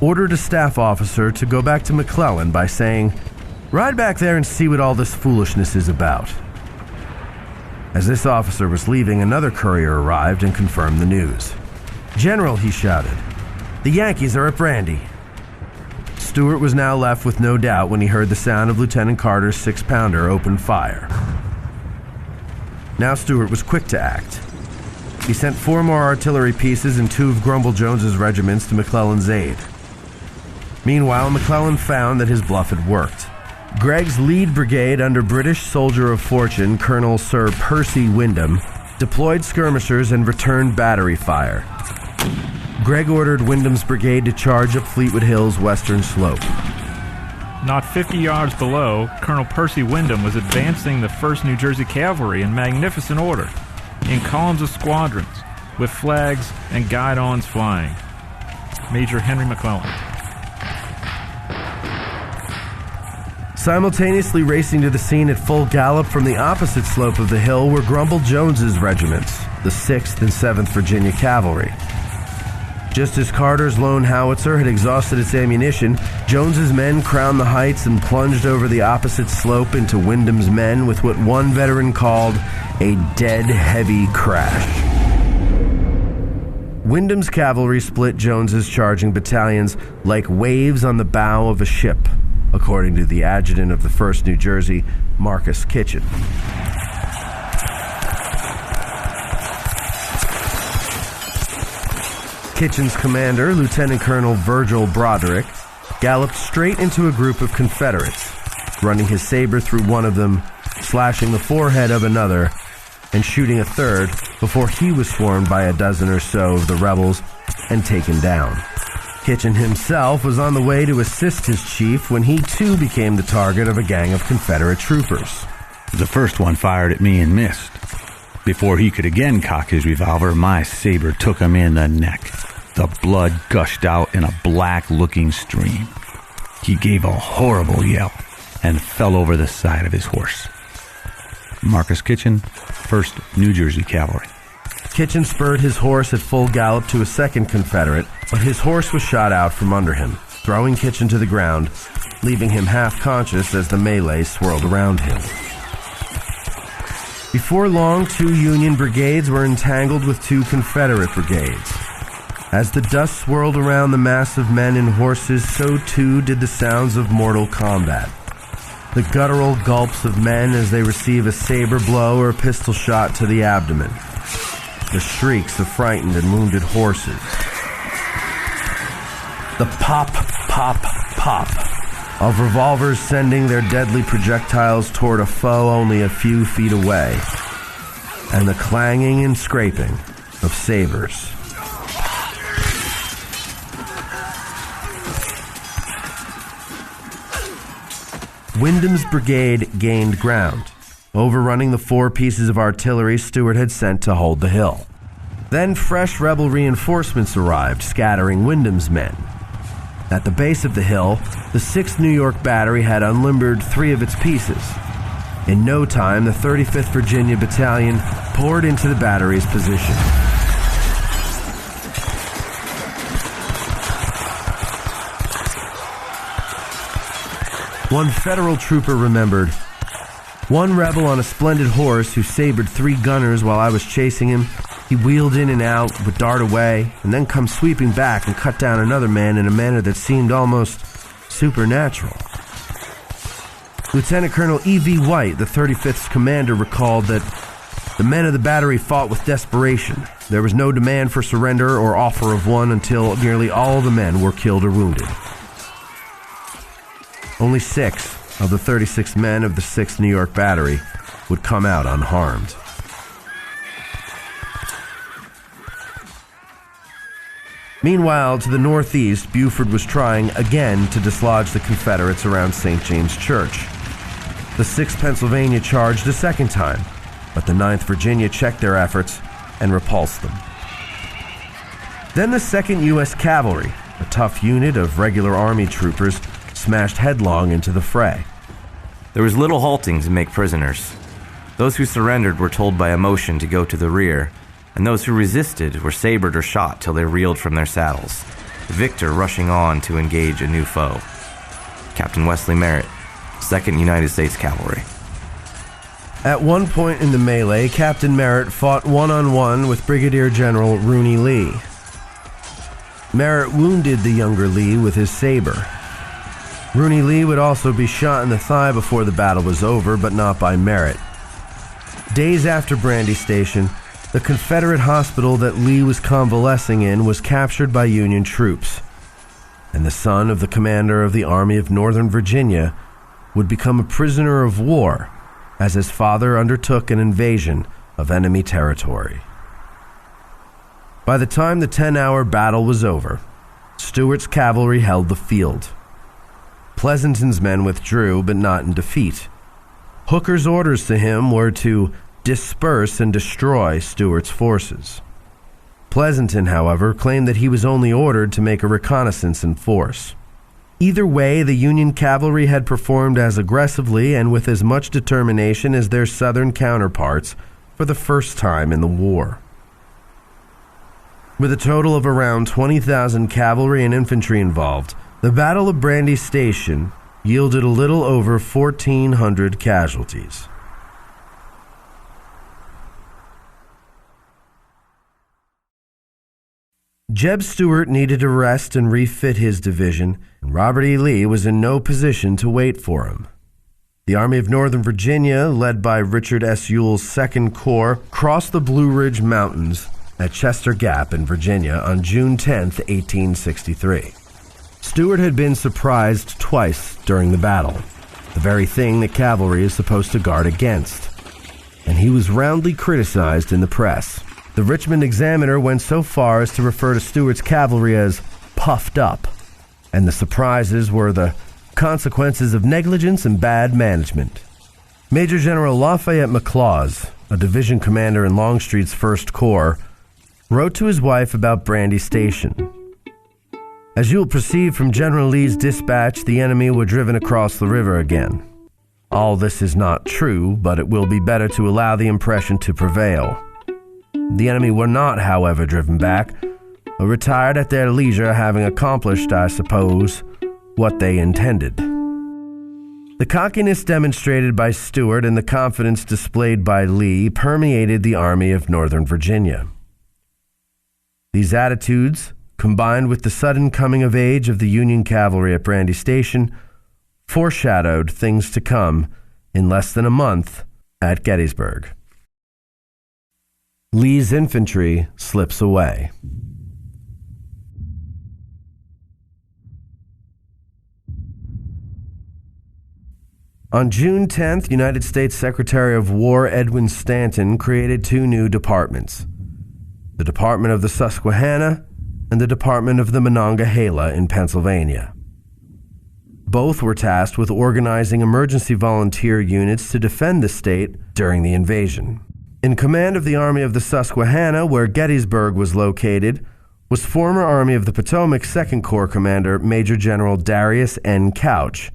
ordered a staff officer to go back to McClellan by saying, "Ride back there and see what all this foolishness is about." As this officer was leaving, another courier arrived and confirmed the news. "General," he shouted, "the Yankees are at Brandy." Stuart was now left with no doubt when he heard the sound of Lieutenant Carter's 6-pounder open fire. Now Stuart was quick to act. He sent 4 more artillery pieces and 2 of Grumble Jones's regiments to McClellan's aid. Meanwhile, McClellan found that his bluff had worked. Gregg's lead brigade under British soldier of fortune, Colonel Sir Percy Wyndham, deployed skirmishers and returned battery fire. Gregg ordered Wyndham's brigade to charge up Fleetwood Hill's western slope. Not 50 yards below, Colonel Percy Wyndham was advancing the 1st New Jersey Cavalry in magnificent order, in columns of squadrons, with flags and guidons flying. Major Henry McClellan. Simultaneously racing to the scene at full gallop from the opposite slope of the hill were Grumble Jones's regiments, the 6th and 7th Virginia Cavalry. Just as Carter's lone howitzer had exhausted its ammunition, Jones's men crowned the heights and plunged over the opposite slope into Wyndham's men with what one veteran called a dead heavy crash. Wyndham's cavalry split Jones's charging battalions like waves on the bow of a ship, according to the adjutant of the 1st New Jersey, Marcus Kitchen. Kitchen's commander, Lieutenant Colonel Virgil Broderick, galloped straight into a group of Confederates, running his saber through one of them, slashing the forehead of another, and shooting a third before he was swarmed by a dozen or so of the rebels and taken down. Kitchen himself was on the way to assist his chief when he too became the target of a gang of Confederate troopers. The first one fired at me and missed. Before he could again cock his revolver, my saber took him in the neck. The blood gushed out in a black-looking stream. He gave a horrible yell and fell over the side of his horse. Marcus Kitchen, 1st New Jersey Cavalry. Kitchen spurred his horse at full gallop to a second Confederate, but his horse was shot out from under him, throwing Kitchen to the ground, leaving him half-conscious as the melee swirled around him. Before long, 2 Union brigades were entangled with 2 Confederate brigades. As the dust swirled around the mass of men and horses, so too did the sounds of mortal combat. The guttural gulps of men as they receive a saber blow or a pistol shot to the abdomen. The shrieks of frightened and wounded horses. The pop, pop, pop of revolvers sending their deadly projectiles toward a foe only a few feet away. And the clanging and scraping of sabers. Wyndham's brigade gained ground, overrunning the 4 pieces of artillery Stuart had sent to hold the hill. Then fresh rebel reinforcements arrived, scattering Wyndham's men. At the base of the hill, the 6th New York Battery had unlimbered 3 of its pieces. In no time, the 35th Virginia Battalion poured into the battery's position. One Federal trooper remembered, "One rebel on a splendid horse who sabered 3 gunners while I was chasing him. He wheeled in and out, would dart away, and then come sweeping back and cut down another man in a manner that seemed almost supernatural." Lieutenant Colonel E.V. White, the 35th's commander, recalled that the men of the battery fought with desperation. There was no demand for surrender or offer of one until nearly all the men were killed or wounded. Only 6 of the 36 men of the 6th New York Battery would come out unharmed. Meanwhile, to the northeast, Buford was trying again to dislodge the Confederates around St. James Church. The 6th Pennsylvania charged a second time, but the 9th Virginia checked their efforts and repulsed them. Then the 2nd U.S. Cavalry, a tough unit of regular Army troopers, smashed headlong into the fray. There was little halting to make prisoners. Those who surrendered were told by emotion to go to the rear, and those who resisted were sabered or shot till they reeled from their saddles, the victor rushing on to engage a new foe. Captain Wesley Merritt, 2nd United States Cavalry. At one point in the melee, Captain Merritt fought one-on-one with Brigadier General Rooney Lee. Merritt wounded the younger Lee with his saber. Rooney Lee would also be shot in the thigh before the battle was over, but not by Merritt. Days after Brandy Station, the Confederate hospital that Lee was convalescing in was captured by Union troops, and the son of the commander of the Army of Northern Virginia would become a prisoner of war as his father undertook an invasion of enemy territory. By the time the 10-hour battle was over, Stuart's cavalry held the field. Pleasanton's men withdrew, but not in defeat. Hooker's orders to him were to disperse and destroy Stuart's forces. Pleasanton, however, claimed that he was only ordered to make a reconnaissance in force. Either way, the Union cavalry had performed as aggressively and with as much determination as their Southern counterparts for the first time in the war. With a total of around 20,000 cavalry and infantry involved, the Battle of Brandy Station yielded a little over 1,400 casualties. Jeb Stuart needed to rest and refit his division, and Robert E. Lee was in no position to wait for him. The Army of Northern Virginia, led by Richard S. Ewell's 2nd Corps, crossed the Blue Ridge Mountains at Chester Gap in Virginia on June 10, 1863. Stuart had been surprised twice during the battle, the very thing that cavalry is supposed to guard against, and he was roundly criticized in the press. The Richmond Examiner went so far as to refer to Stuart's cavalry as puffed up, and the surprises were the consequences of negligence and bad management. Major General Lafayette McLaws, a division commander in Longstreet's 1st Corps, wrote to his wife about Brandy Station. As you will perceive from General Lee's dispatch, the enemy were driven across the river again. All this is not true, but it will be better to allow the impression to prevail. The enemy were not, however, driven back, or retired at their leisure, having accomplished, I suppose, what they intended. The cockiness demonstrated by Stuart and the confidence displayed by Lee permeated the Army of Northern Virginia. These attitudes, combined with the sudden coming of age of the Union cavalry at Brandy Station, foreshadowed things to come in less than a month at Gettysburg. Lee's infantry slips away. On June 10th, United States Secretary of War Edwin Stanton created 2 new departments: the Department of the Susquehanna and the Department of the Monongahela in Pennsylvania. Both were tasked with organizing emergency volunteer units to defend the state during the invasion. In command of the Army of the Susquehanna, where Gettysburg was located, was former Army of the Potomac 2nd Corps Commander Major General Darius N. Couch,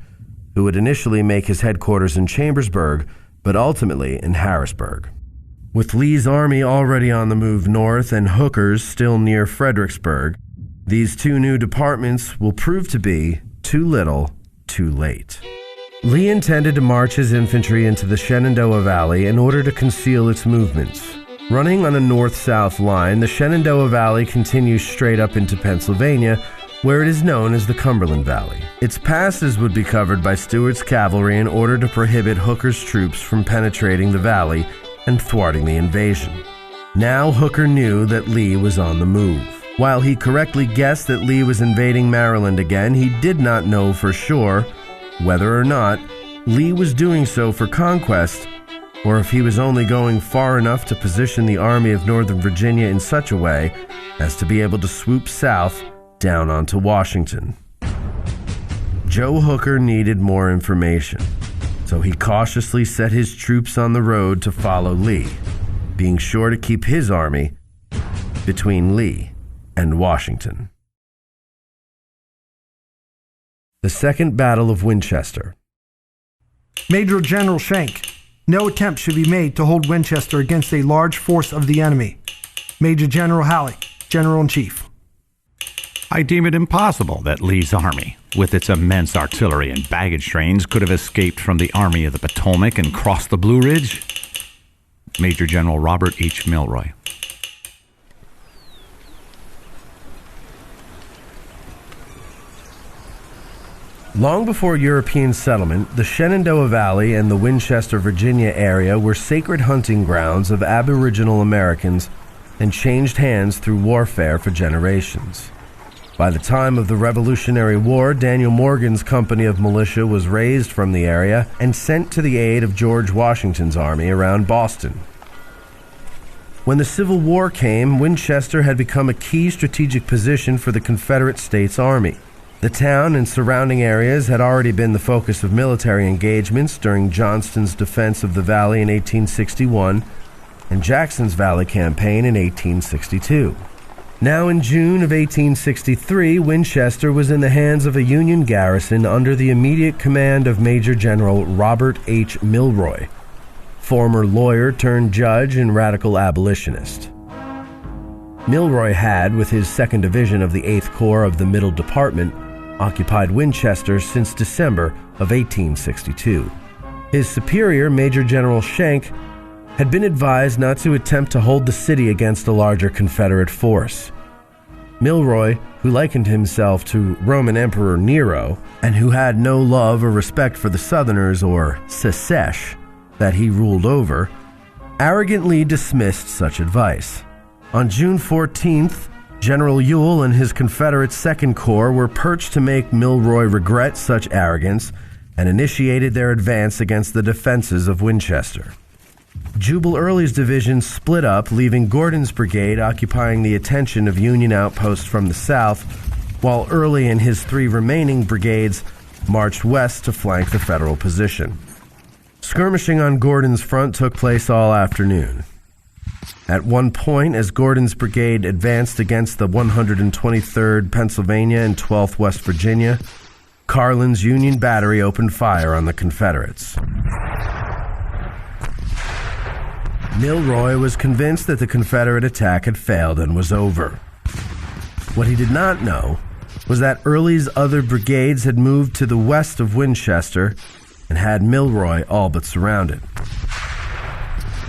who would initially make his headquarters in Chambersburg, but ultimately in Harrisburg. With Lee's army already on the move north and Hooker's still near Fredericksburg, these 2 new departments will prove to be too little, too late. Lee intended to march his infantry into the Shenandoah Valley in order to conceal its movements. Running on a north-south line, the Shenandoah Valley continues straight up into Pennsylvania, where it is known as the Cumberland Valley. Its passes would be covered by Stuart's cavalry in order to prohibit Hooker's troops from penetrating the valley and thwarting the invasion. Now Hooker knew that Lee was on the move. While he correctly guessed that Lee was invading Maryland again, he did not know for sure whether or not Lee was doing so for conquest, or if he was only going far enough to position the Army of Northern Virginia in such a way as to be able to swoop south down onto Washington. Joe Hooker needed more information, so he cautiously set his troops on the road to follow Lee, being sure to keep his army between Lee and Washington. The Second Battle of Winchester. Major General Schenck. No attempt should be made to hold Winchester against a large force of the enemy. Major General Halley, General-in-Chief. I deem it impossible that Lee's army, with its immense artillery and baggage trains, could have escaped from the Army of the Potomac and crossed the Blue Ridge. Major General Robert H. Milroy. Long before European settlement, the Shenandoah Valley and the Winchester, Virginia area were sacred hunting grounds of Aboriginal Americans and changed hands through warfare for generations. By the time of the Revolutionary War, Daniel Morgan's company of militia was raised from the area and sent to the aid of George Washington's army around Boston. When the Civil War came, Winchester had become a key strategic position for the Confederate States Army. The town and surrounding areas had already been the focus of military engagements during Johnston's defense of the valley in 1861 and Jackson's Valley Campaign in 1862. Now in June of 1863, Winchester was in the hands of a Union garrison under the immediate command of Major General Robert H. Milroy, former lawyer turned judge and radical abolitionist. Milroy had, with his 2nd Division of the 8th Corps of the Middle Department, occupied Winchester since December of 1862. His superior, Major General Schenck, had been advised not to attempt to hold the city against a larger Confederate force. Milroy, who likened himself to Roman Emperor Nero, and who had no love or respect for the Southerners or secesh that he ruled over, arrogantly dismissed such advice. On June 14th, General Ewell and his Confederate 2nd Corps were perched to make Milroy regret such arrogance and initiated their advance against the defenses of Winchester. Jubal Early's division split up, leaving Gordon's brigade occupying the attention of Union outposts from the south, while Early and his 3 remaining brigades marched west to flank the Federal position. Skirmishing on Gordon's front took place all afternoon. At one point, as Gordon's brigade advanced against the 123rd Pennsylvania and 12th West Virginia, Carlin's Union battery opened fire on the Confederates. Milroy was convinced that the Confederate attack had failed and was over. What he did not know was that Early's other brigades had moved to the west of Winchester and had Milroy all but surrounded.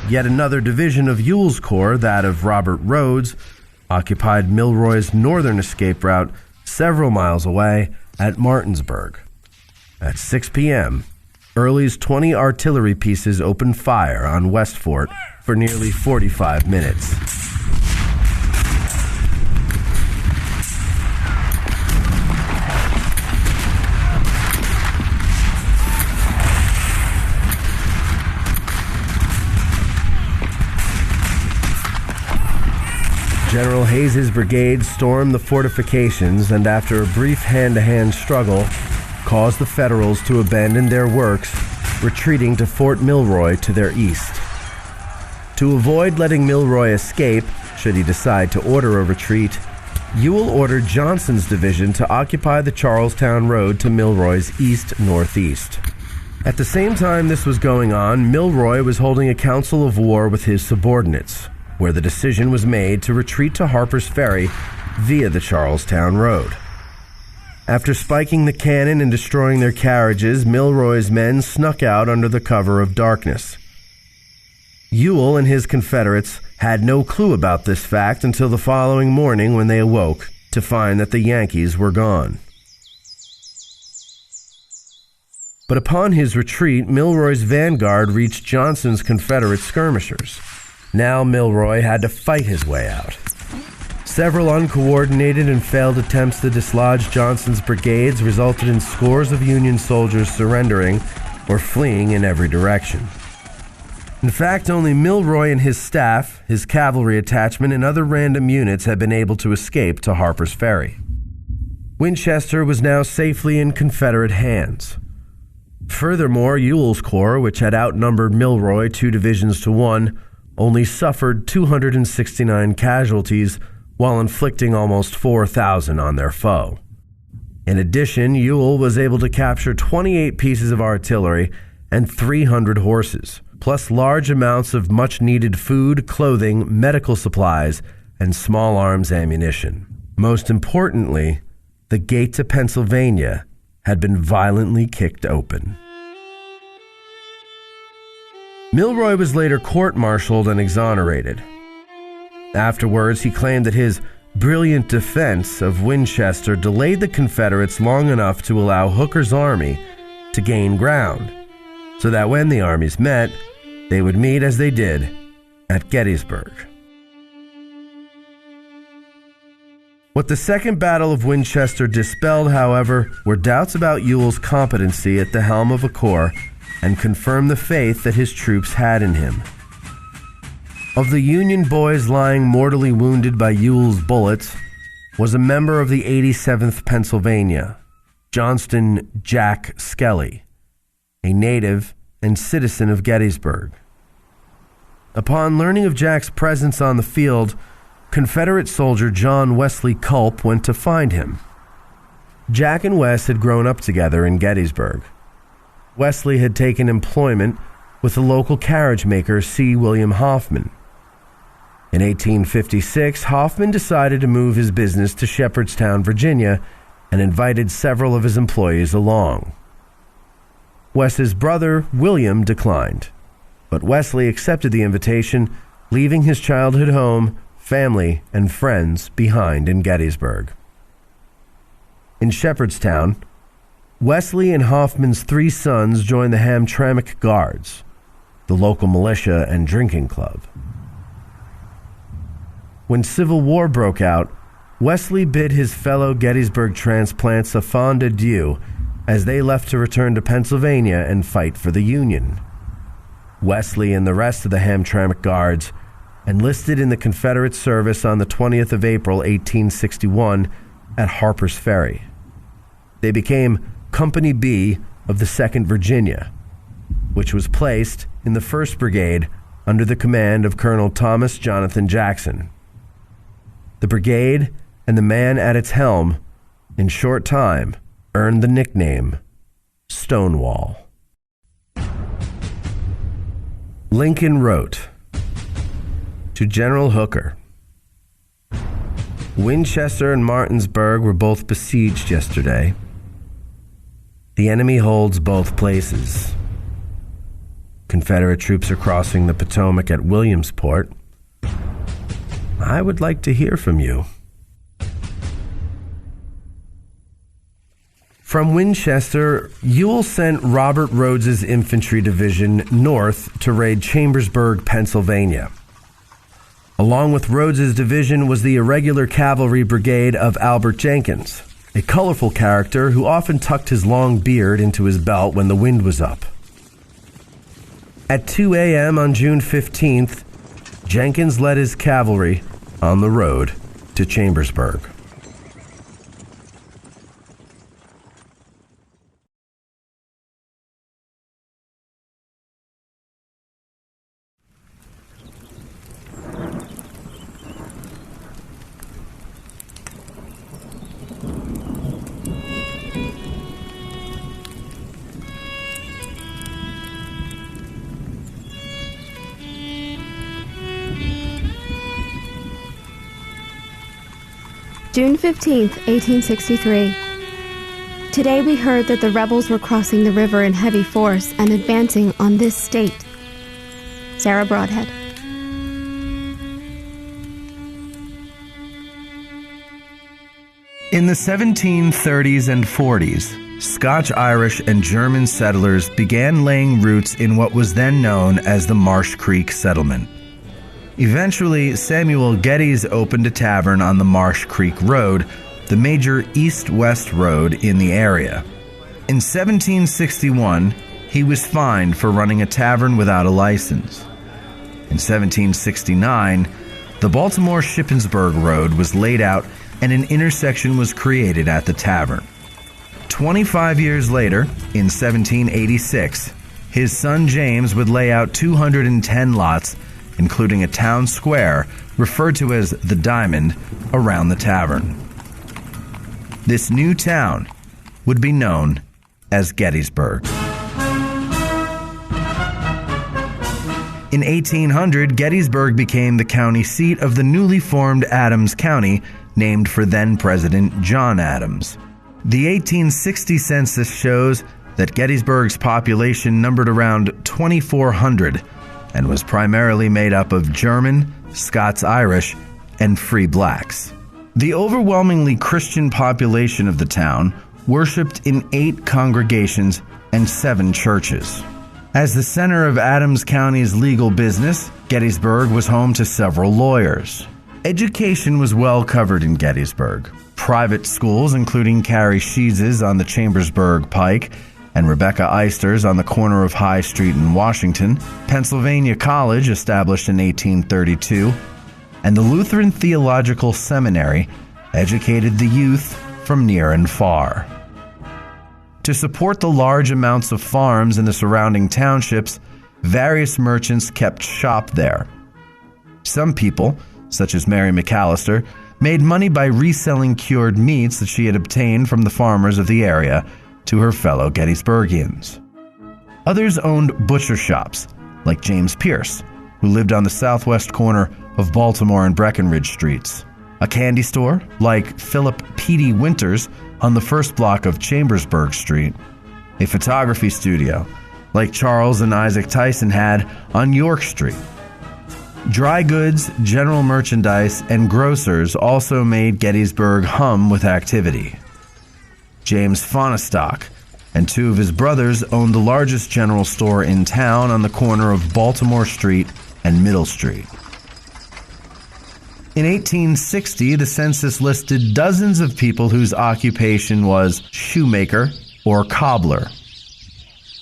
Yet another division of Ewell's corps, that of Robert Rhodes, occupied Milroy's northern escape route several miles away at Martinsburg. At 6 p.m., Early's 20 artillery pieces opened fire on West Fort for nearly 45 minutes. General Hayes's brigade stormed the fortifications and, after a brief hand-to-hand struggle, caused the Federals to abandon their works, retreating to Fort Milroy to their east. To avoid letting Milroy escape, should he decide to order a retreat, Ewell ordered Johnson's division to occupy the Charlestown Road to Milroy's east-northeast. At the same time this was going on, Milroy was holding a council of war with his subordinates, where the decision was made to retreat to Harper's Ferry via the Charlestown Road. After spiking the cannon and destroying their carriages, Milroy's men snuck out under the cover of darkness. Ewell and his Confederates had no clue about this fact until the following morning, when they awoke to find that the Yankees were gone. But upon his retreat, Milroy's vanguard reached Johnson's Confederate skirmishers. Now Milroy had to fight his way out. Several uncoordinated and failed attempts to dislodge Johnson's brigades resulted in scores of Union soldiers surrendering or fleeing in every direction. In fact, only Milroy and his staff, his cavalry attachment, and other random units had been able to escape to Harper's Ferry. Winchester was now safely in Confederate hands. Furthermore, Ewell's corps, which had outnumbered Milroy 2 divisions to 1, only suffered 269 casualties while inflicting almost 4,000 on their foe. In addition, Ewell was able to capture 28 pieces of artillery and 300 horses, plus large amounts of much-needed food, clothing, medical supplies, and small arms ammunition. Most importantly, the gate to Pennsylvania had been violently kicked open. Milroy was later court-martialed and exonerated. Afterwards, he claimed that his brilliant defense of Winchester delayed the Confederates long enough to allow Hooker's army to gain ground, so that when the armies met, they would meet as they did at Gettysburg. What the Second Battle of Winchester dispelled, however, were doubts about Ewell's competency at the helm of a corps and confirmed the faith that his troops had in him. Of the Union boys lying mortally wounded by Ewell's bullets was a member of the 87th Pennsylvania, Johnston Jack Skelly, a native and citizen of Gettysburg. Upon learning of Jack's presence on the field, Confederate soldier John Wesley Culp went to find him. Jack and Wes had grown up together in Gettysburg. Wesley had taken employment with the local carriage maker C. William Hoffman. In 1856, Hoffman decided to move his business to Shepherdstown, Virginia, and invited several of his employees along. Wes's brother, William, declined, but Wesley accepted the invitation, leaving his childhood home, family, and friends behind in Gettysburg. In Shepherdstown, Wesley and Hoffman's 3 sons joined the Hamtramck Guards, the local militia and drinking club. When Civil War broke out, Wesley bid his fellow Gettysburg transplants a fond adieu as they left to return to Pennsylvania and fight for the Union. Wesley and the rest of the Hamtramck Guards enlisted in the Confederate service on the 20th of April, 1861, at Harper's Ferry. They became Company B of the 2nd Virginia, which was placed in the 1st Brigade under the command of Colonel Thomas Jonathan Jackson. The brigade and the man at its helm, in short time, earned the nickname Stonewall. Lincoln wrote to General Hooker, Winchester and Martinsburg were both besieged yesterday. The enemy holds both places. Confederate troops are crossing the Potomac at Williamsport. I would like to hear from you. From Winchester, Ewell sent Robert Rhodes's infantry division north to raid Chambersburg, Pennsylvania. Along with Rhodes's division was the irregular cavalry brigade of Albert Jenkins, a colorful character who often tucked his long beard into his belt when the wind was up. At 2 a.m. on June 15th, Jenkins led his cavalry on the road to Chambersburg. June 15th, 1863. Today we heard that the rebels were crossing the river in heavy force and advancing on this state. Sarah Broadhead. In the 1730s and 40s, Scotch, Irish, and German settlers began laying roots in what was then known as the Marsh Creek Settlement. Eventually, Samuel Geddes opened a tavern on the Marsh Creek Road, the major east-west road in the area. In 1761, he was fined for running a tavern without a license. In 1769, the Baltimore-Shippensburg Road was laid out and an intersection was created at the tavern. 25 years later, in 1786, his son James would lay out 210 lots, including a town square referred to as the Diamond, around the tavern. This new town would be known as Gettysburg. In 1800, Gettysburg became the county seat of the newly formed Adams County, named for then-President John Adams. The 1860 census shows that Gettysburg's population numbered around 2,400 and was primarily made up of German, Scots-Irish, and free blacks. The overwhelmingly Christian population of the town worshipped in 8 congregations and 7 churches. As the center of Adams County's legal business, Gettysburg was home to several lawyers. Education was well covered in Gettysburg. Private schools, including Carrie Sheeds's on the Chambersburg Pike and Rebecca Eyster's on the corner of High Street in Washington, Pennsylvania College, established in 1832, and the Lutheran Theological Seminary educated the youth from near and far. To support the large amounts of farms in the surrounding townships, various merchants kept shop there. Some people, such as Mary McAllister, made money by reselling cured meats that she had obtained from the farmers of the area to her fellow Gettysburgians. Others owned butcher shops, like James Pierce, who lived on the southwest corner of Baltimore and Breckinridge Streets. A candy store, like Philip P.D. Winters on the first block of Chambersburg Street. A photography studio, like Charles and Isaac Tyson had on York Street. Dry goods, general merchandise, and grocers also made Gettysburg hum with activity. James Fahnestock and two of his brothers owned the largest general store in town on the corner of Baltimore Street and Middle Street. In 1860, the census listed dozens of people whose occupation was shoemaker or cobbler.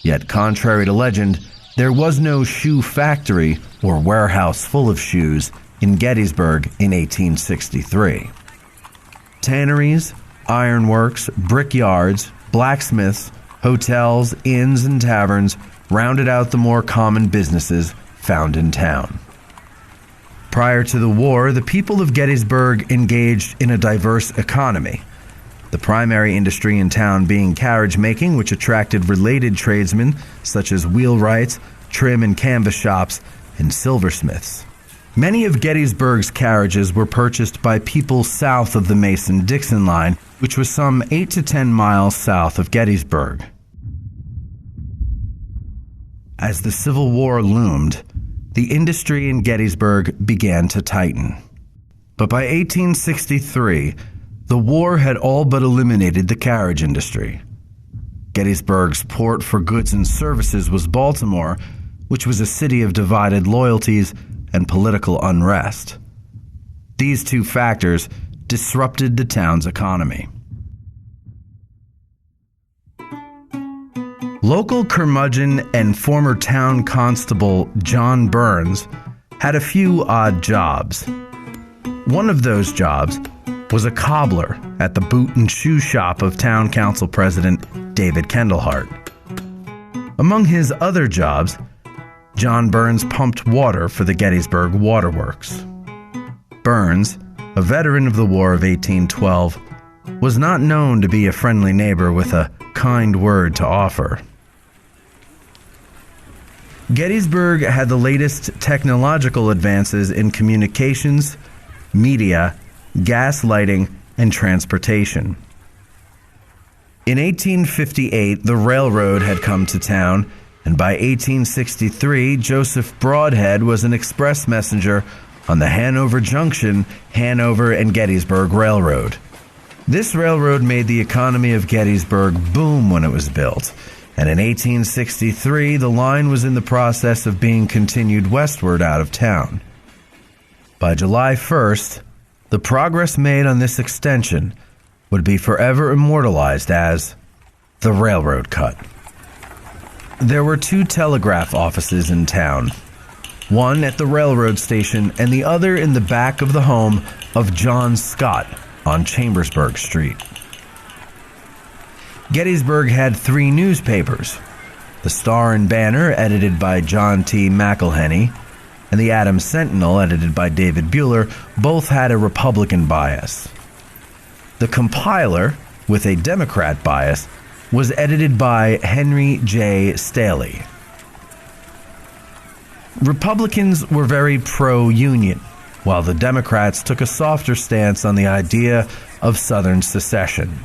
Yet, contrary to legend, there was no shoe factory or warehouse full of shoes in Gettysburg in 1863. Tanneries, ironworks, brickyards, blacksmiths, hotels, inns, and taverns rounded out the more common businesses found in town. Prior to the war, the people of Gettysburg engaged in a diverse economy, the primary industry in town being carriage making, which attracted related tradesmen such as wheelwrights, trim and canvas shops, and silversmiths. Many of Gettysburg's carriages were purchased by people south of the Mason-Dixon line, which was some 8 to 10 miles south of Gettysburg. As the Civil War loomed, the industry in Gettysburg began to tighten. But by 1863, the war had all but eliminated the carriage industry. Gettysburg's port for goods and services was Baltimore, which was a city of divided loyalties and political unrest. These two factors disrupted the town's economy. Local curmudgeon and former town constable John Burns had a few odd jobs. One of those jobs was a cobbler at the boot and shoe shop of town council president David Kendallhart. Among his other jobs, John Burns pumped water for the Gettysburg Waterworks. Burns, a veteran of the War of 1812, was not known to be a friendly neighbor with a kind word to offer. Gettysburg had the latest technological advances in communications, media, gas lighting, and transportation. In 1858, the railroad had come to town, and by 1863, Joseph Broadhead was an express messenger on the Hanover Junction, Hanover and Gettysburg Railroad. This railroad made the economy of Gettysburg boom when it was built, and in 1863, the line was in the process of being continued westward out of town. By July 1st, the progress made on this extension would be forever immortalized as the railroad cut. There were two telegraph offices in town, one at the railroad station and the other in the back of the home of John Scott on Chambersburg Street. Gettysburg had three newspapers: the Star and Banner, edited by John T. McElhenney, and the Adams Sentinel, edited by David Bueller. Both had a Republican bias. The Compiler, with a Democrat bias, was edited by Henry J. Staley. Republicans were very pro-Union, while the Democrats took a softer stance on the idea of Southern secession.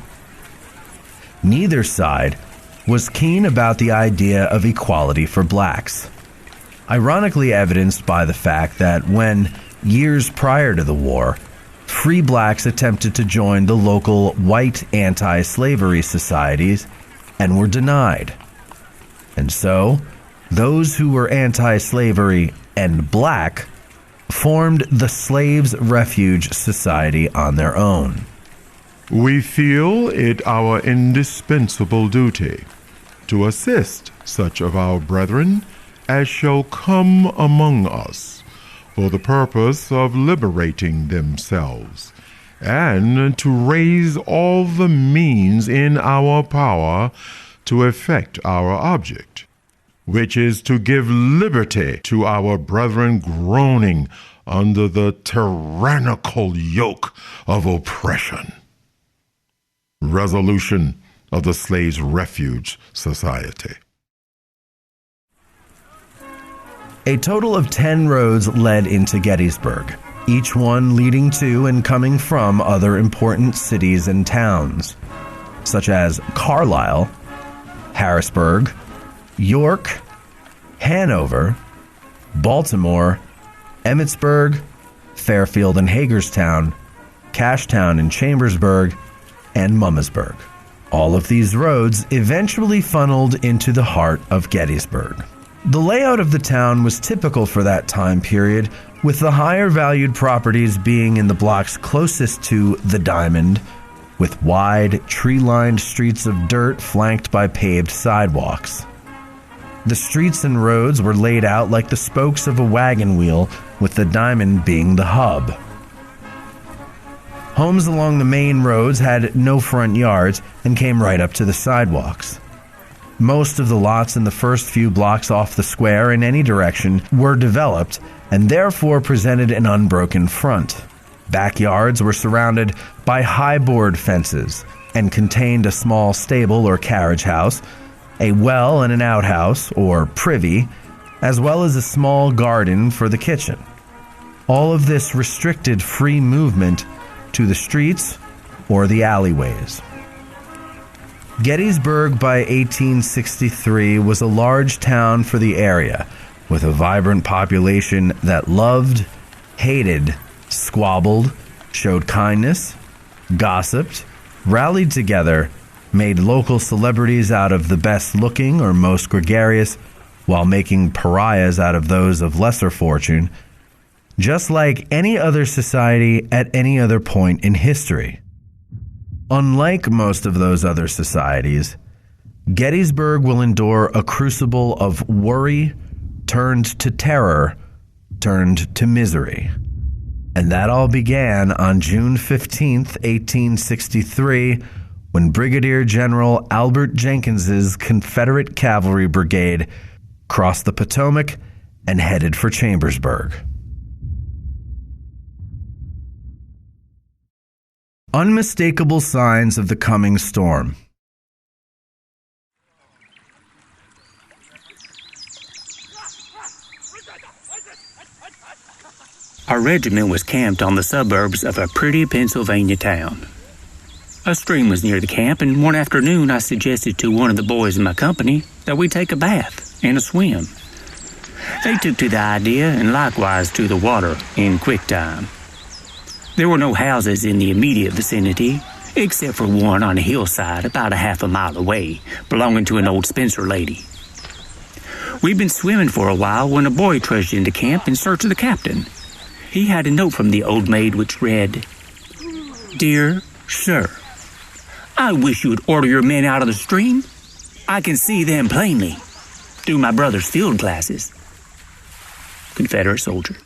Neither side was keen about the idea of equality for blacks, ironically evidenced by the fact that when, years prior to the war, free blacks attempted to join the local white anti-slavery societies and were denied. And so, those who were anti-slavery and black formed the Slaves' Refuge Society on their own. We feel it our indispensable duty to assist such of our brethren as shall come among us for the purpose of liberating themselves, and to raise all the means in our power to effect our object, which is to give liberty to our brethren groaning under the tyrannical yoke of oppression. Resolution of the Slaves' Refuge Society. A total of 10 roads led into Gettysburg, each one leading to and coming from other important cities and towns, such as Carlisle, Harrisburg, York, Hanover, Baltimore, Emmitsburg, Fairfield and Hagerstown, Cashtown and Chambersburg, and Mummersburg. All of these roads eventually funneled into the heart of Gettysburg. The layout of the town was typical for that time period, with the higher valued properties being in the blocks closest to the Diamond, with wide, tree-lined streets of dirt flanked by paved sidewalks. The streets and roads were laid out like the spokes of a wagon wheel, with the Diamond being the hub. Homes along the main roads had no front yards and came right up to the sidewalks. Most of the lots in the first few blocks off the square in any direction were developed and therefore presented an unbroken front. Backyards were surrounded by high board fences and contained a small stable or carriage house, a well and an outhouse or privy, as well as a small garden for the kitchen. All of this restricted free movement to the streets or the alleyways. Gettysburg by 1863 was a large town for the area, with a vibrant population that loved, hated, squabbled, showed kindness, gossiped, rallied together, made local celebrities out of the best-looking or most gregarious, while making pariahs out of those of lesser fortune, just like any other society at any other point in history. Unlike most of those other societies, Gettysburg will endure a crucible of worry turned to terror, turned to misery. And that all began on June 15th, 1863, when Brigadier General Albert Jenkins's Confederate Cavalry Brigade crossed the Potomac and headed for Chambersburg. Unmistakable signs of the coming storm. Our regiment was camped on the suburbs of a pretty Pennsylvania town. A stream was near the camp, and one afternoon I suggested to one of the boys in my company that we take a bath and a swim. They took to the idea and likewise to the water in quick time. There were no houses in the immediate vicinity, except for one on a hillside about a half a mile away, belonging to an old Spencer lady. We'd been swimming for a while when a boy trudged into camp in search of the captain. He had a note from the old maid which read, "Dear Sir, I wish you would order your men out of the stream. I can see them plainly. Do my brother's field glasses. Confederate soldier."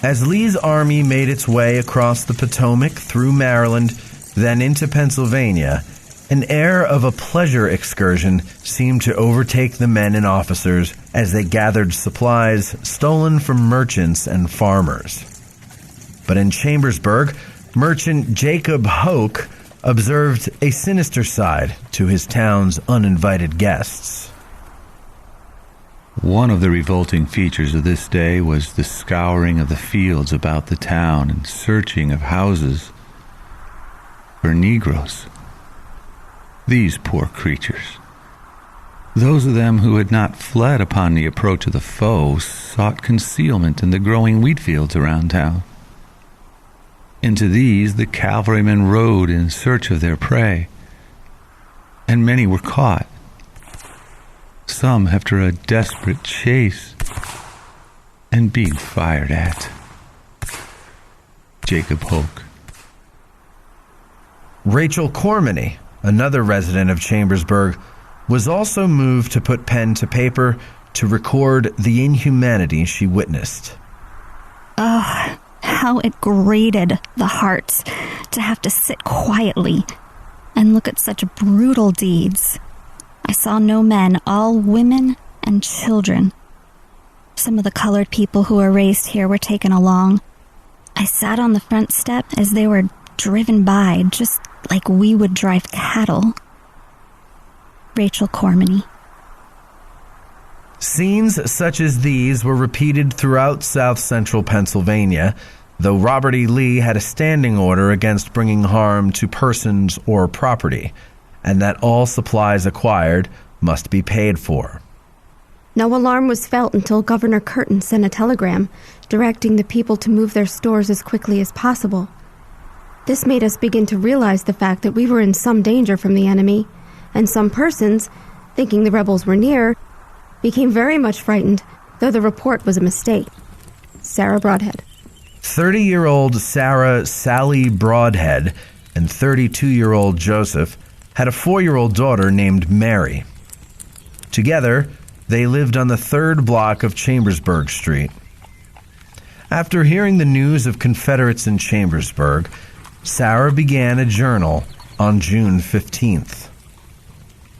As Lee's army made its way across the Potomac through Maryland, then into Pennsylvania, an air of a pleasure excursion seemed to overtake the men and officers as they gathered supplies stolen from merchants and farmers. But in Chambersburg, merchant Jacob Hoke observed a sinister side to his town's uninvited guests. One of the revolting features of this day was the scouring of the fields about the town and searching of houses for Negroes. These poor creatures, those of them who had not fled upon the approach of the foe, sought concealment in the growing wheat fields around town. Into these the cavalrymen rode in search of their prey, and many were caught. Some after a desperate chase and being fired at. Jacob Hoke. Rachel Cormany, another resident of Chambersburg, was also moved to put pen to paper to record the inhumanity she witnessed. Oh, how it grated the hearts to have to sit quietly and look at such brutal deeds. I saw no men, all women and children. Some of the colored people who were raised here were taken along. I sat on the front step as they were driven by, just like we would drive cattle. Rachel Cormany. Scenes such as these were repeated throughout south-central Pennsylvania, though Robert E. Lee had a standing order against bringing harm to persons or property, and that all supplies acquired must be paid for. No alarm was felt until Governor Curtin sent a telegram directing the people to move their stores as quickly as possible. This made us begin to realize the fact that we were in some danger from the enemy, and some persons, thinking the rebels were near, became very much frightened, though the report was a mistake. Sarah Broadhead. 30-year-old Sarah Sally Broadhead and 32-year-old Joseph had a 4-year-old daughter named Mary. Together, they lived on the 3rd block of Chambersburg Street. After hearing the news of Confederates in Chambersburg, Sarah began a journal on June 15th.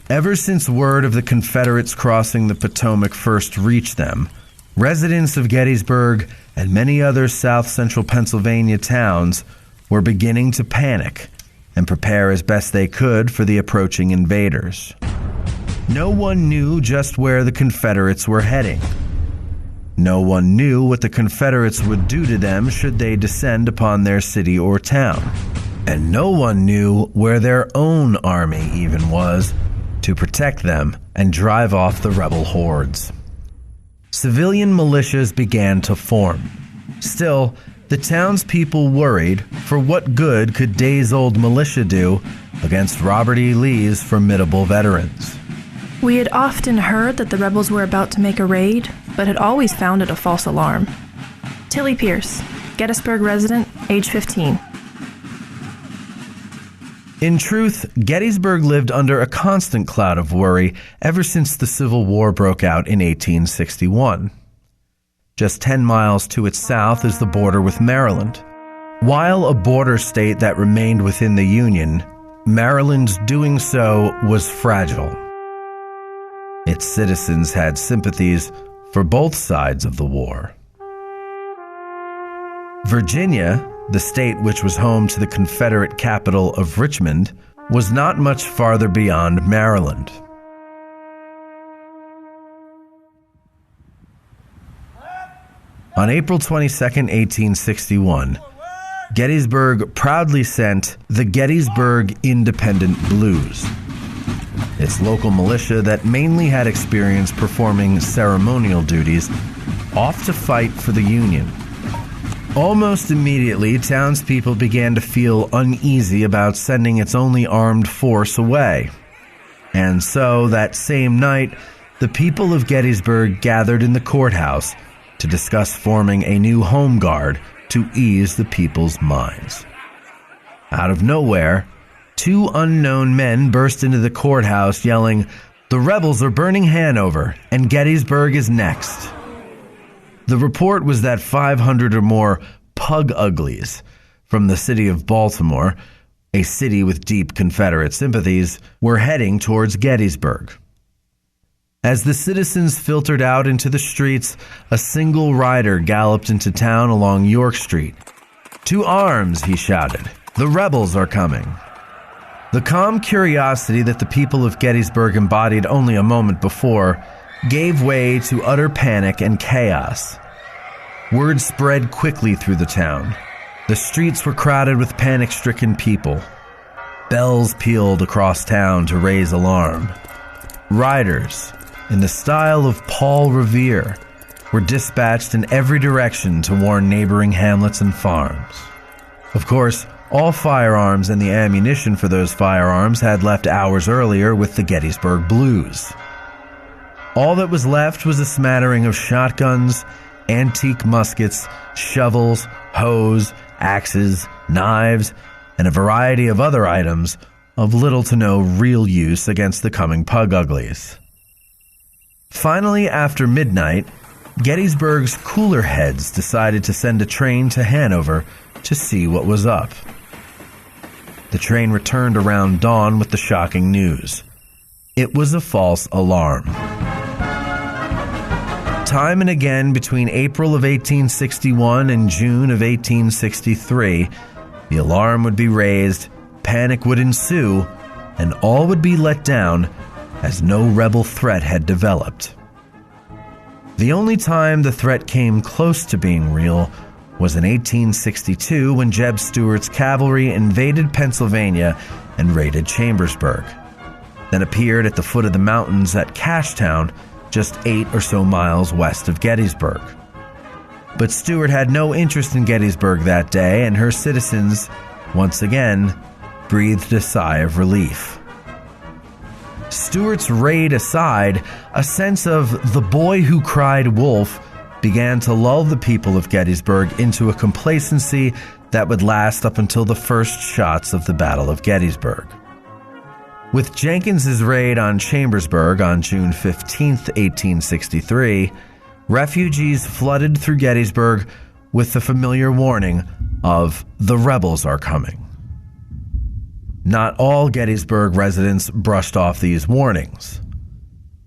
Ever since word of the Confederates crossing the Potomac first reached them, residents of Gettysburg and many other south-central Pennsylvania towns were beginning to panic and prepare as best they could for the approaching invaders. No one knew just where the Confederates were heading. No one knew what the Confederates would do to them should they descend upon their city or town. And no one knew where their own army even was to protect them and drive off the rebel hordes. Civilian militias began to form. Still, the townspeople worried, for what good could days-old militia do against Robert E. Lee's formidable veterans? We had often heard that the rebels were about to make a raid, but had always found it a false alarm. Tilly Pierce, Gettysburg resident, age 15. In truth, Gettysburg lived under a constant cloud of worry ever since the Civil War broke out in 1861. Just 10 miles to its south is the border with Maryland. While a border state that remained within the Union, Maryland's doing so was fragile. Its citizens had sympathies for both sides of the war. Virginia, the state which was home to the Confederate capital of Richmond, was not much farther beyond Maryland. On April 22, 1861, Gettysburg proudly sent the Gettysburg Independent Blues, its local militia that mainly had experience performing ceremonial duties, off to fight for the Union. Almost immediately, townspeople began to feel uneasy about sending its only armed force away. And so, that same night, the people of Gettysburg gathered in the courthouse to discuss forming a new home guard to ease the people's minds. Out of nowhere, 2 unknown men burst into the courthouse yelling, "The rebels are burning Hanover, and Gettysburg is next." The report was that 500 or more pug uglies from the city of Baltimore, a city with deep Confederate sympathies, were heading towards Gettysburg. As the citizens filtered out into the streets, a single rider galloped into town along York Street. "To arms," he shouted. "The rebels are coming." The calm curiosity that the people of Gettysburg embodied only a moment before gave way to utter panic and chaos. Word spread quickly through the town. The streets were crowded with panic-stricken people. Bells pealed across town to raise alarm. Riders, in the style of Paul Revere, were dispatched in every direction to warn neighboring hamlets and farms. Of course, all firearms and the ammunition for those firearms had left hours earlier with the Gettysburg Blues. All that was left was a smattering of shotguns, antique muskets, shovels, hoes, axes, knives, and a variety of other items of little to no real use against the coming pug uglies. Finally, after midnight, Gettysburg's cooler heads decided to send a train to Hanover to see what was up. The train returned around dawn with the shocking news. It was a false alarm. Time and again between April of 1861 and June of 1863, the alarm would be raised, panic would ensue, and all would be let down as no rebel threat had developed. The only time the threat came close to being real was in 1862 when Jeb Stuart's cavalry invaded Pennsylvania and raided Chambersburg, then appeared at the foot of the mountains at Cashtown, just 8 or so miles west of Gettysburg. But Stuart had no interest in Gettysburg that day, and her citizens, once again, breathed a sigh of relief. Stuart's raid aside, a sense of the boy who cried wolf began to lull the people of Gettysburg into a complacency that would last up until the first shots of the Battle of Gettysburg. With Jenkins's raid on Chambersburg on June 15, 1863, refugees flooded through Gettysburg with the familiar warning of "the rebels are coming." Not all Gettysburg residents brushed off these warnings.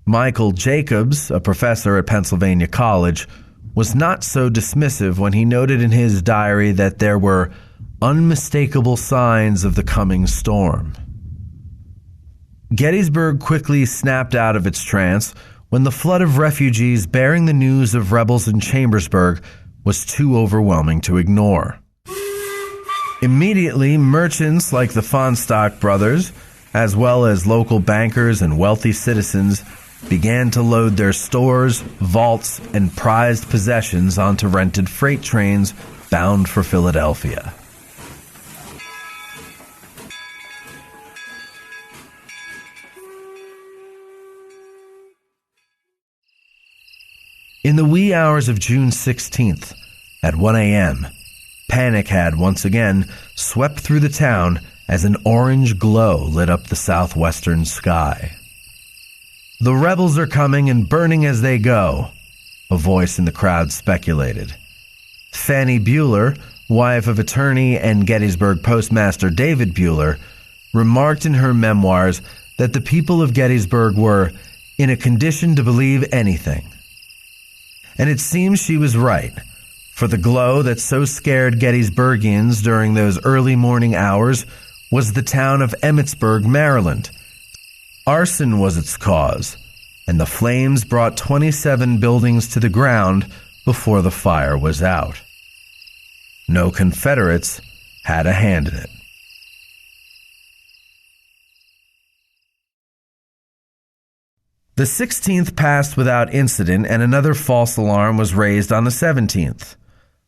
Michael Jacobs, a professor at Pennsylvania College, was not so dismissive when he noted in his diary that there were unmistakable signs of the coming storm. Gettysburg quickly snapped out of its trance when the flood of refugees bearing the news of rebels in Chambersburg was too overwhelming to ignore. Immediately, merchants like the Fonstock brothers, as well as local bankers and wealthy citizens, began to load their stores, vaults, and prized possessions onto rented freight trains bound for Philadelphia. In the wee hours of June 16th, at 1 a.m., panic had once again swept through the town as an orange glow lit up the southwestern sky. "The rebels are coming and burning as they go," a voice in the crowd speculated. Fanny Bueller, wife of attorney and Gettysburg postmaster David Bueller, remarked in her memoirs that the people of Gettysburg were in a condition to believe anything. And it seems she was right, for the glow that so scared Gettysburgians during those early morning hours was the town of Emmitsburg, Maryland. Arson was its cause, and the flames brought 27 buildings to the ground before the fire was out. No Confederates had a hand in it. The 16th passed without incident, and another false alarm was raised on the 17th.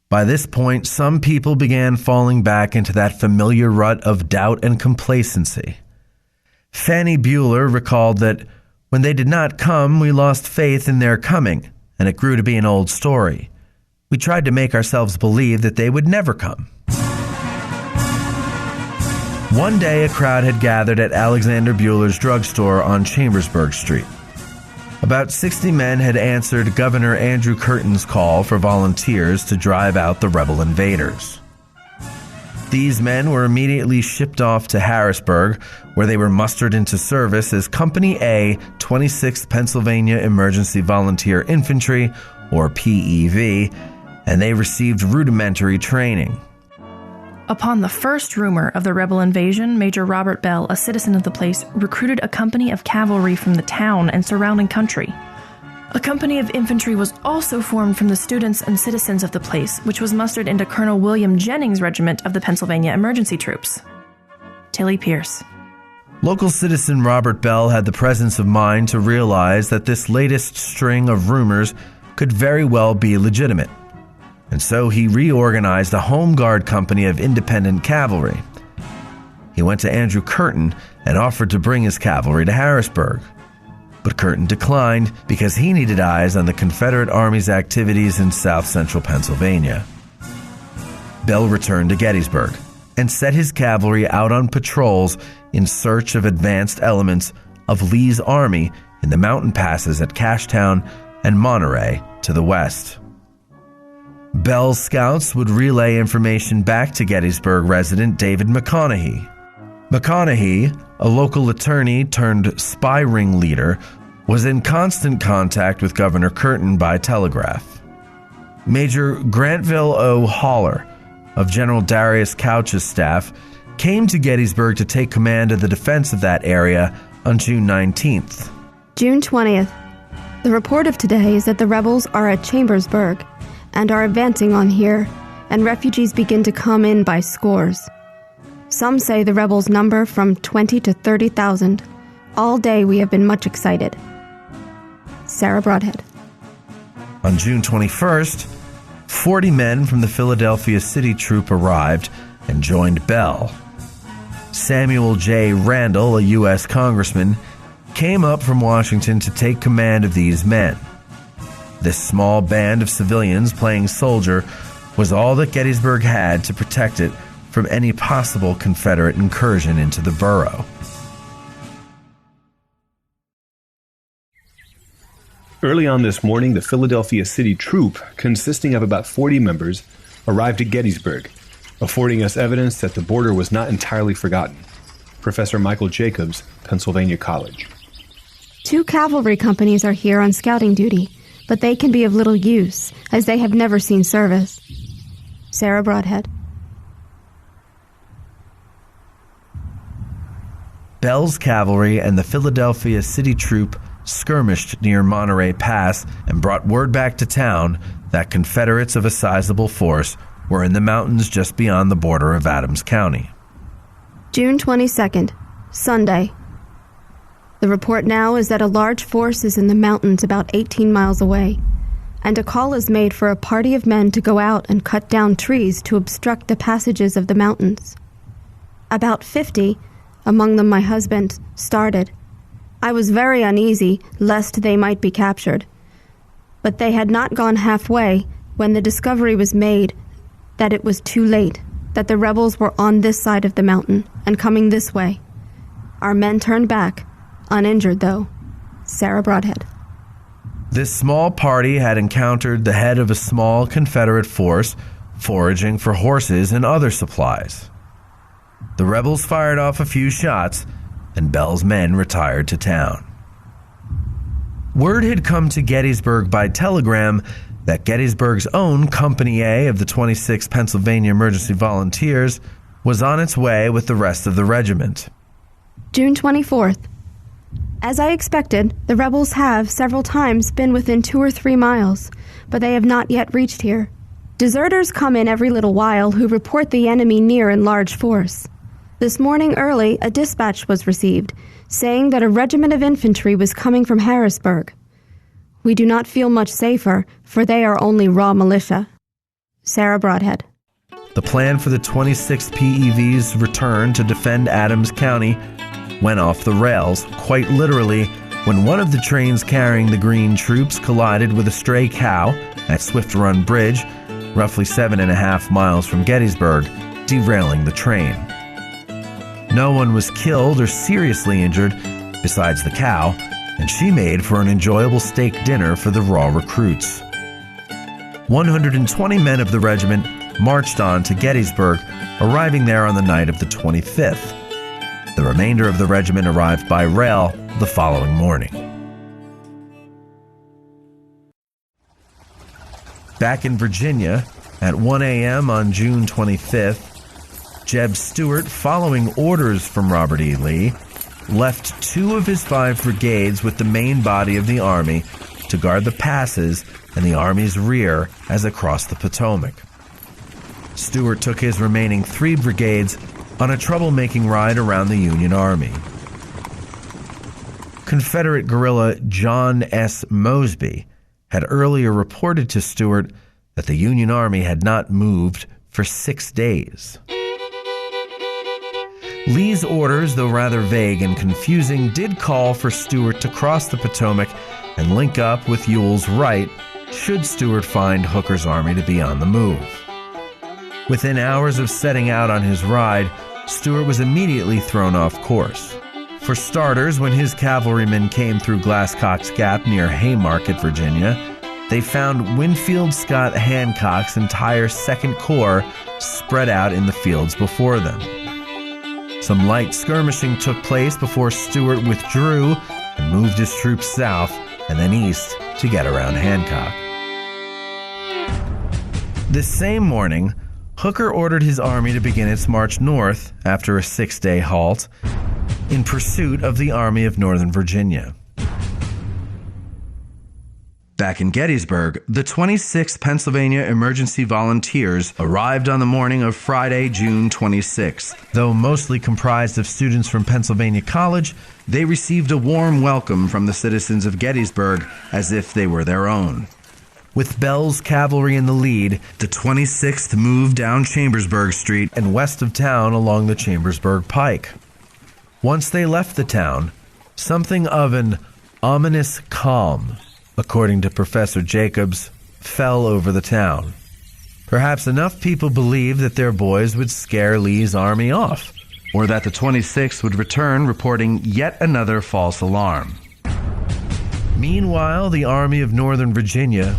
By this point, some people began falling back into that familiar rut of doubt and complacency. Fanny Bueller recalled that when they did not come, we lost faith in their coming, and it grew to be an old story. We tried to make ourselves believe that they would never come. One day, a crowd had gathered at Alexander Bueller's drugstore on Chambersburg Street. About 60 men had answered Governor Andrew Curtin's call for volunteers to drive out the rebel invaders. These men were immediately shipped off to Harrisburg, where they were mustered into service as Company A, 26th Pennsylvania Emergency Volunteer Infantry, or PEV, and they received rudimentary training. Upon the first rumor of the rebel invasion, Major Robert Bell, a citizen of the place, recruited a company of cavalry from the town and surrounding country. A company of infantry was also formed from the students and citizens of the place, which was mustered into Colonel William Jennings' regiment of the Pennsylvania Emergency Troops. Tilly Pierce. Local citizen Robert Bell had the presence of mind to realize that this latest string of rumors could very well be legitimate. And so he reorganized a home guard company of independent cavalry. He went to Andrew Curtin and offered to bring his cavalry to Harrisburg. But Curtin declined because he needed eyes on the Confederate Army's activities in south-central Pennsylvania. Bell returned to Gettysburg and set his cavalry out on patrols in search of advanced elements of Lee's army in the mountain passes at Cashtown and Monterey to the west. Bell's scouts would relay information back to Gettysburg resident David McConaughey. McConaughey, a local attorney turned spy ring leader, was in constant contact with Governor Curtin by telegraph. Major Grantville O. Haller of General Darius Couch's staff came to Gettysburg to take command of the defense of that area on June 19th. June 20th. The report of today is that the rebels are at Chambersburg and are advancing on here, and refugees begin to come in by scores. Some say the rebels number from 20 to 30,000. All day we have been much excited. Sarah Broadhead. On June 21st, 40 men from the Philadelphia City Troop arrived and joined Bell. Samuel J. Randall, a U.S. congressman, came up from Washington to take command of these men. This small band of civilians playing soldier was all that Gettysburg had to protect it from any possible Confederate incursion into the borough. Early on this morning, the Philadelphia City Troop, consisting of about 40 members, arrived at Gettysburg, affording us evidence that the border was not entirely forgotten. Professor Michael Jacobs, Pennsylvania College. 2 cavalry companies are here on scouting duty, but they can be of little use, as they have never seen service. Sarah Broadhead. Bell's cavalry and the Philadelphia City Troop skirmished near Monterey Pass and brought word back to town that Confederates of a sizable force were in the mountains just beyond the border of Adams County. June 22nd, Sunday. The report now is that a large force is in the mountains about 18 miles away, and a call is made for a party of men to go out and cut down trees to obstruct the passages of the mountains. About 50, among them my husband, started. I was very uneasy lest they might be captured, but they had not gone halfway when the discovery was made that it was too late, that the rebels were on this side of the mountain and coming this way. Our men turned back, uninjured though. Sarah Broadhead. This small party had encountered the head of a small Confederate force foraging for horses and other supplies. The rebels fired off a few shots, and Bell's men retired to town. Word had come to Gettysburg by telegram that Gettysburg's own Company A of the 26th Pennsylvania Emergency Volunteers was on its way with the rest of the regiment. June 24th. As I expected, the rebels have several times been within 2 or 3 miles, but they have not yet reached here. Deserters come in every little while who report the enemy near in large force. This morning early, a dispatch was received, saying that a regiment of infantry was coming from Harrisburg. We do not feel much safer, for they are only raw militia. Sarah Broadhead. The plan for the 26th PEV's return to defend Adams County went off the rails, quite literally, when one of the trains carrying the Green troops collided with a stray cow at Swift Run Bridge, roughly 7.5 miles from Gettysburg, derailing the train. No one was killed or seriously injured besides the cow, and she made for an enjoyable steak dinner for the raw recruits. 120 men of the regiment marched on to Gettysburg, arriving there on the night of the 25th. The remainder of the regiment arrived by rail the following morning. Back in Virginia, at 1 a.m. on June 25th, Jeb Stuart, following orders from Robert E. Lee, left 2 of his 5 brigades with the main body of the Army to guard the passes and the Army's rear as it crossed the Potomac. Stuart took his remaining 3 brigades on a troublemaking ride around the Union Army. Confederate guerrilla John S. Mosby had earlier reported to Stuart that the Union Army had not moved for 6 days. Lee's orders, though rather vague and confusing, did call for Stuart to cross the Potomac and link up with Ewell's right should Stuart find Hooker's army to be on the move. Within hours of setting out on his ride, Stuart was immediately thrown off course. For starters, when his cavalrymen came through Glasscock's Gap near Haymarket, Virginia, they found Winfield Scott Hancock's entire 2nd Corps spread out in the fields before them. Some light skirmishing took place before Stuart withdrew and moved his troops south and then east to get around Hancock. This same morning, Hooker ordered his army to begin its march north after a 6-day halt in pursuit of the Army of Northern Virginia. Back in Gettysburg, the 26th Pennsylvania Emergency Volunteers arrived on the morning of Friday, June 26th. Though mostly comprised of students from Pennsylvania College, they received a warm welcome from the citizens of Gettysburg as if they were their own. With Bell's cavalry in the lead, the 26th moved down Chambersburg Street and west of town along the Chambersburg Pike. Once they left the town, something of an ominous calm, according to Professor Jacobs, fell over the town. Perhaps enough people believed that their boys would scare Lee's army off, or that the 26th would return reporting yet another false alarm. Meanwhile, the Army of Northern Virginia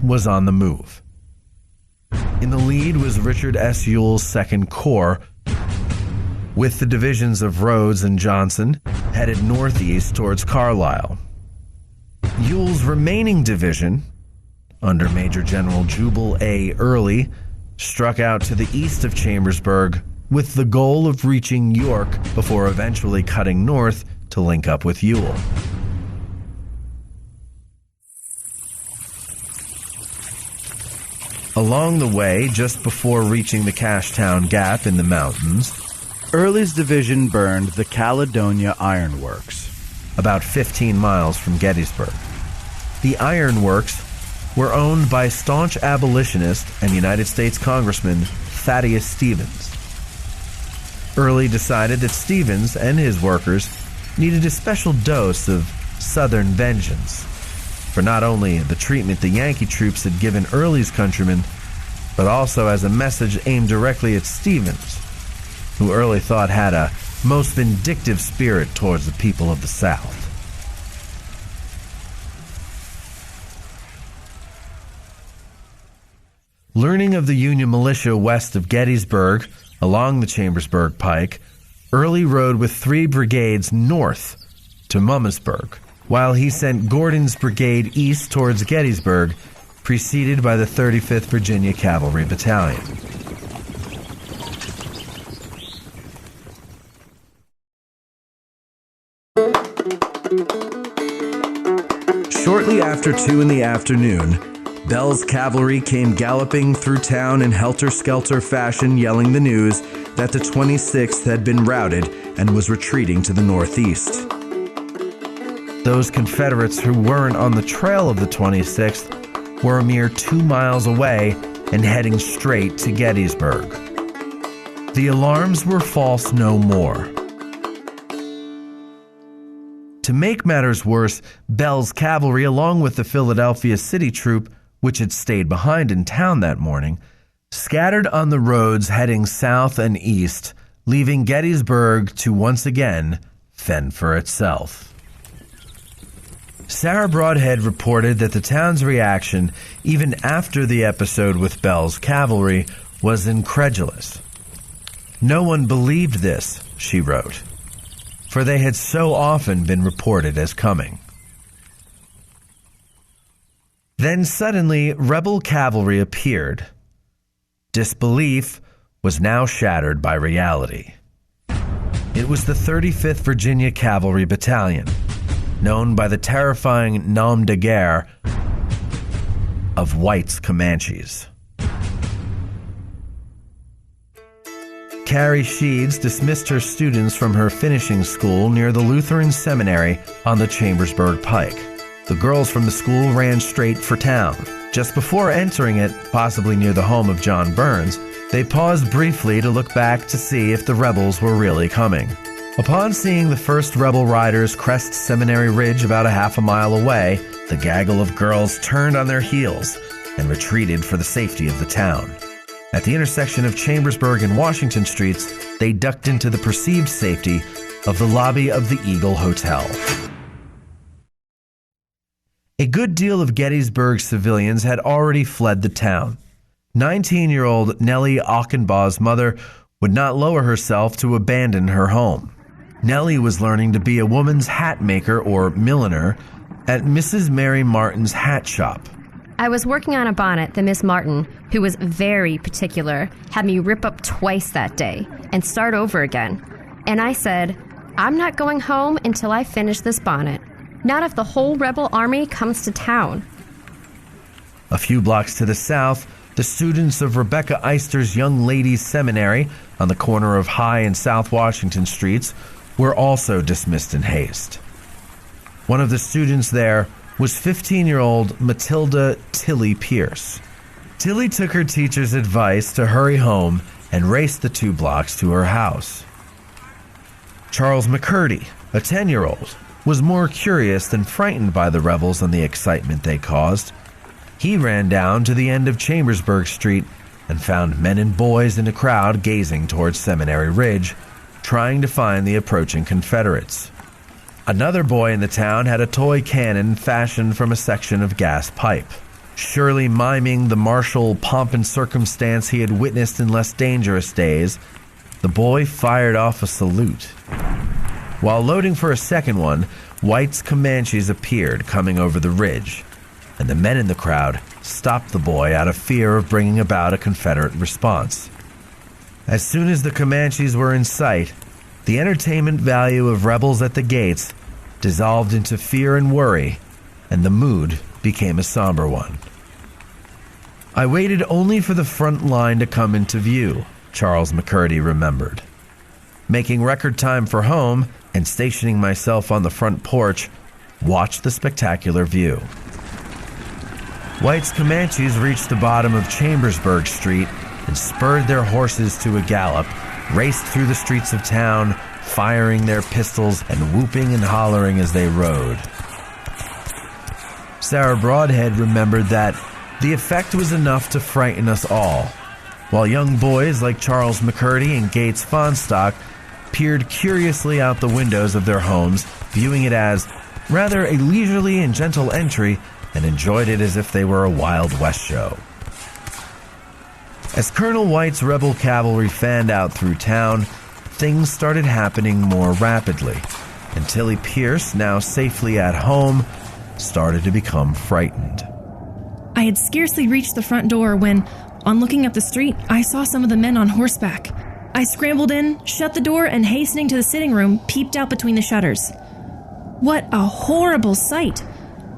was on the move. In the lead was Richard S. Ewell's 2nd Corps, with the divisions of Rhodes and Johnson headed northeast towards Carlisle. Ewell's remaining division, under Major General Jubal A. Early, struck out to the east of Chambersburg with the goal of reaching York before eventually cutting north to link up with Ewell. Along the way, just before reaching the Cashtown Gap in the mountains, Early's division burned the Caledonia Iron Works, about 15 miles from Gettysburg. The Iron Works were owned by staunch abolitionist and United States Congressman Thaddeus Stevens. Early decided that Stevens and his workers needed a special dose of Southern vengeance for not only the treatment the Yankee troops had given Early's countrymen, but also as a message aimed directly at Stevens, who Early thought had a most vindictive spirit towards the people of the South. Learning of the Union militia west of Gettysburg, along the Chambersburg Pike, Early rode with 3 brigades north to Emmitsburg, while he sent Gordon's brigade east towards Gettysburg, preceded by the 35th Virginia Cavalry Battalion. Shortly after 2 in the afternoon, Bell's cavalry came galloping through town in helter-skelter fashion, yelling the news that the 26th had been routed and was retreating to the northeast. Those Confederates who weren't on the trail of the 26th were a mere 2 miles away and heading straight to Gettysburg. The alarms were false no more. To make matters worse, Bell's cavalry, along with the Philadelphia City Troop, which had stayed behind in town that morning, scattered on the roads heading south and east, leaving Gettysburg to once again fend for itself. Sarah Broadhead reported that the town's reaction, even after the episode with Bell's cavalry, was incredulous. No one believed this, she wrote, for they had so often been reported as coming. Then suddenly, rebel cavalry appeared. Disbelief was now shattered by reality. It was the 35th Virginia Cavalry Battalion, known by the terrifying nom de guerre of White's Comanches. Carrie Sheeds dismissed her students from her finishing school near the Lutheran Seminary on the Chambersburg Pike. The girls from the school ran straight for town. Just before entering it, possibly near the home of John Burns, they paused briefly to look back to see if the rebels were really coming. Upon seeing the first rebel riders crest Seminary Ridge about a half a mile away, the gaggle of girls turned on their heels and retreated for the safety of the town. At the intersection of Chambersburg and Washington Streets, they ducked into the perceived safety of the lobby of the Eagle Hotel. A good deal of Gettysburg civilians had already fled the town. 19-year-old Nellie Auchenbaugh's mother would not lower herself to abandon her home. Nellie was learning to be a woman's hat maker or milliner at Mrs. Mary Martin's hat shop. I was working on a bonnet that Miss Martin, who was very particular, had me rip up twice that day and start over again. And I said, I'm not going home until I finish this bonnet. Not if the whole rebel army comes to town. A few blocks to the south, the students of Rebecca Eyster's Young Ladies Seminary on the corner of High and South Washington Streets were also dismissed in haste. One of the students there was 15-year-old Matilda Tilly Pierce. Tilly took her teacher's advice to hurry home and raced the 2 blocks to her house. Charles McCurdy, a 10-year-old, was more curious than frightened by the rebels and the excitement they caused. He ran down to the end of Chambersburg Street and found men and boys in a crowd gazing towards Seminary Ridge, trying to find the approaching Confederates. Another boy in the town had a toy cannon fashioned from a section of gas pipe. Surely miming the martial pomp and circumstance he had witnessed in less dangerous days, the boy fired off a salute. While loading for a second one, White's Comanches appeared coming over the ridge, and the men in the crowd stopped the boy out of fear of bringing about a Confederate response. As soon as the Comanches were in sight, the entertainment value of rebels at the gates dissolved into fear and worry, and the mood became a somber one. I waited only for the front line to come into view, Charles McCurdy remembered. Making record time for home and stationing myself on the front porch, watched the spectacular view. White's Comanches reached the bottom of Chambersburg Street and spurred their horses to a gallop, raced through the streets of town, firing their pistols and whooping and hollering as they rode. Sarah Broadhead remembered that the effect was enough to frighten us all, while young boys like Charles McCurdy and Gates Fonstock peered curiously out the windows of their homes, viewing it as rather a leisurely and gentle entry, and enjoyed it as if they were a Wild West show. As Colonel White's rebel cavalry fanned out through town, things started happening more rapidly, and Tilly Pierce, now safely at home, started to become frightened. I had scarcely reached the front door when, on looking up the street, I saw some of the men on horseback. I scrambled in, shut the door, and hastening to the sitting room, peeped out between the shutters. What a horrible sight!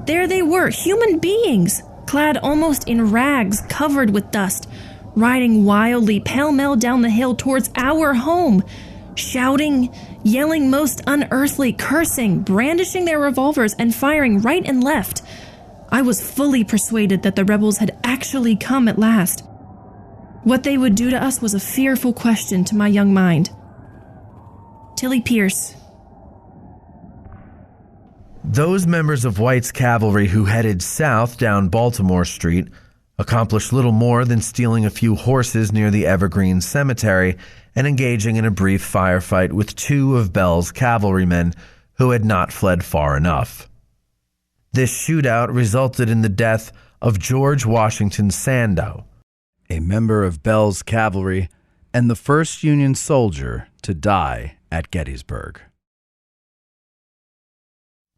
There they were, human beings, clad almost in rags, covered with dust, riding wildly pell-mell down the hill towards our home, shouting, yelling most unearthly, cursing, brandishing their revolvers, and firing right and left. I was fully persuaded that the rebels had actually come at last. What they would do to us was a fearful question to my young mind. Tilly Pierce. Those members of White's cavalry who headed south down Baltimore Street accomplished little more than stealing a few horses near the Evergreen Cemetery and engaging in a brief firefight with 2 of Bell's cavalrymen who had not fled far enough. This shootout resulted in the death of George Washington Sandow, a member of Bell's cavalry and the first Union soldier to die at Gettysburg.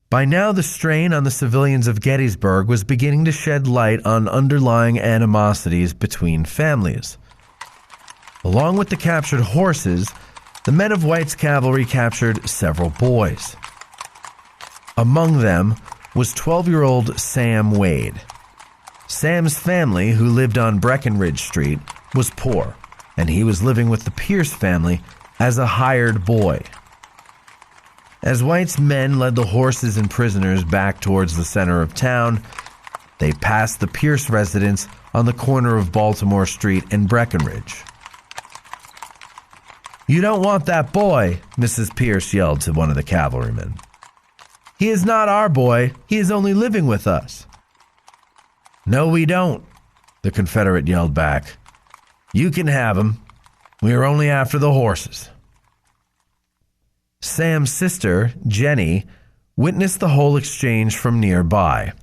By now, the strain on the civilians of Gettysburg was beginning to shed light on underlying animosities between families. Along with the captured horses, the men of White's cavalry captured several boys. Among them was 12-year-old Sam Wade. Sam's family, who lived on Breckenridge Street, was poor, and he was living with the Pierce family as a hired boy. As White's men led the horses and prisoners back towards the center of town, they passed the Pierce residence on the corner of Baltimore Street and Breckenridge. "You don't want that boy," Mrs. Pierce yelled to one of the cavalrymen. "He is not our boy. He is only living with us." "No, we don't," the Confederate yelled back. "You can have him. We are only after the horses." Sam's sister, Jenny, witnessed the whole exchange from nearby.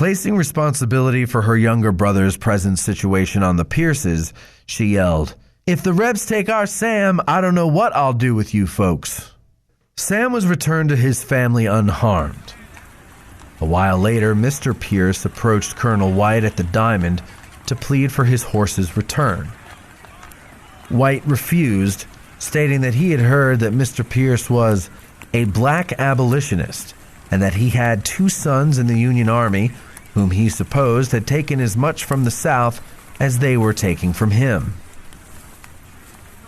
Placing responsibility for her younger brother's present situation on the Pierces, she yelled, "If the Rebs take our Sam, I don't know what I'll do with you folks." Sam was returned to his family unharmed. A while later, Mr. Pierce approached Colonel White at the Diamond to plead for his horse's return. White refused, stating that he had heard that Mr. Pierce was a black abolitionist and that he had 2 sons in the Union Army whom he supposed had taken as much from the South as they were taking from him.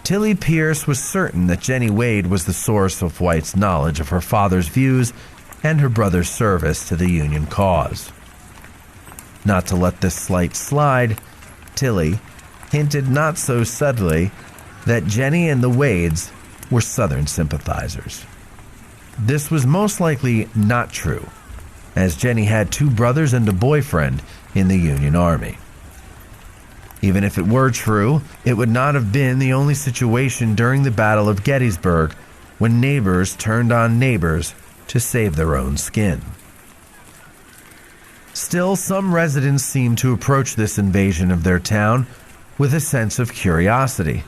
Tilly Pierce was certain that Jenny Wade was the source of White's knowledge of her father's views and her brother's service to the Union cause. Not to let this slight slide, Tilly hinted not so subtly that Jenny and the Wades were Southern sympathizers. This was most likely not true, as Jenny had 2 brothers and a boyfriend in the Union Army. Even if it were true, it would not have been the only situation during the Battle of Gettysburg when neighbors turned on neighbors to save their own skin. Still, some residents seemed to approach this invasion of their town with a sense of curiosity,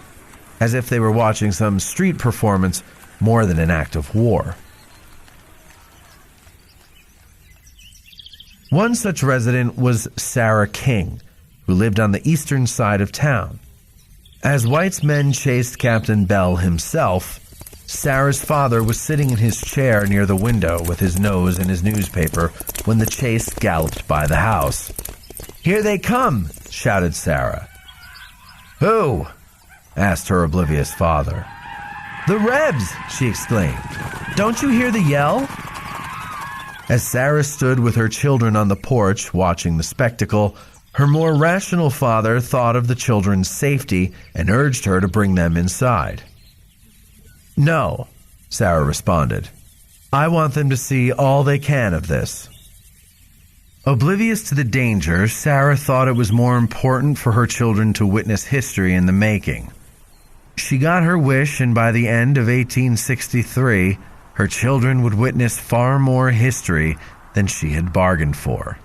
as if they were watching some street performance more than an act of war. One such resident was Sarah King, who lived on the eastern side of town. As White's men chased Captain Bell himself, Sarah's father was sitting in his chair near the window with his nose in his newspaper when the chase galloped by the house. "Here they come!" shouted Sarah. "Who?" asked her oblivious father. "The Rebs!" she exclaimed. "Don't you hear the yell?" As Sarah stood with her children on the porch watching the spectacle, her more rational father thought of the children's safety and urged her to bring them inside. "No," Sarah responded. "I want them to see all they can of this." Oblivious to the danger, Sarah thought it was more important for her children to witness history in the making. She got her wish, and by the end of 1863, her children would witness far more history than she had bargained for.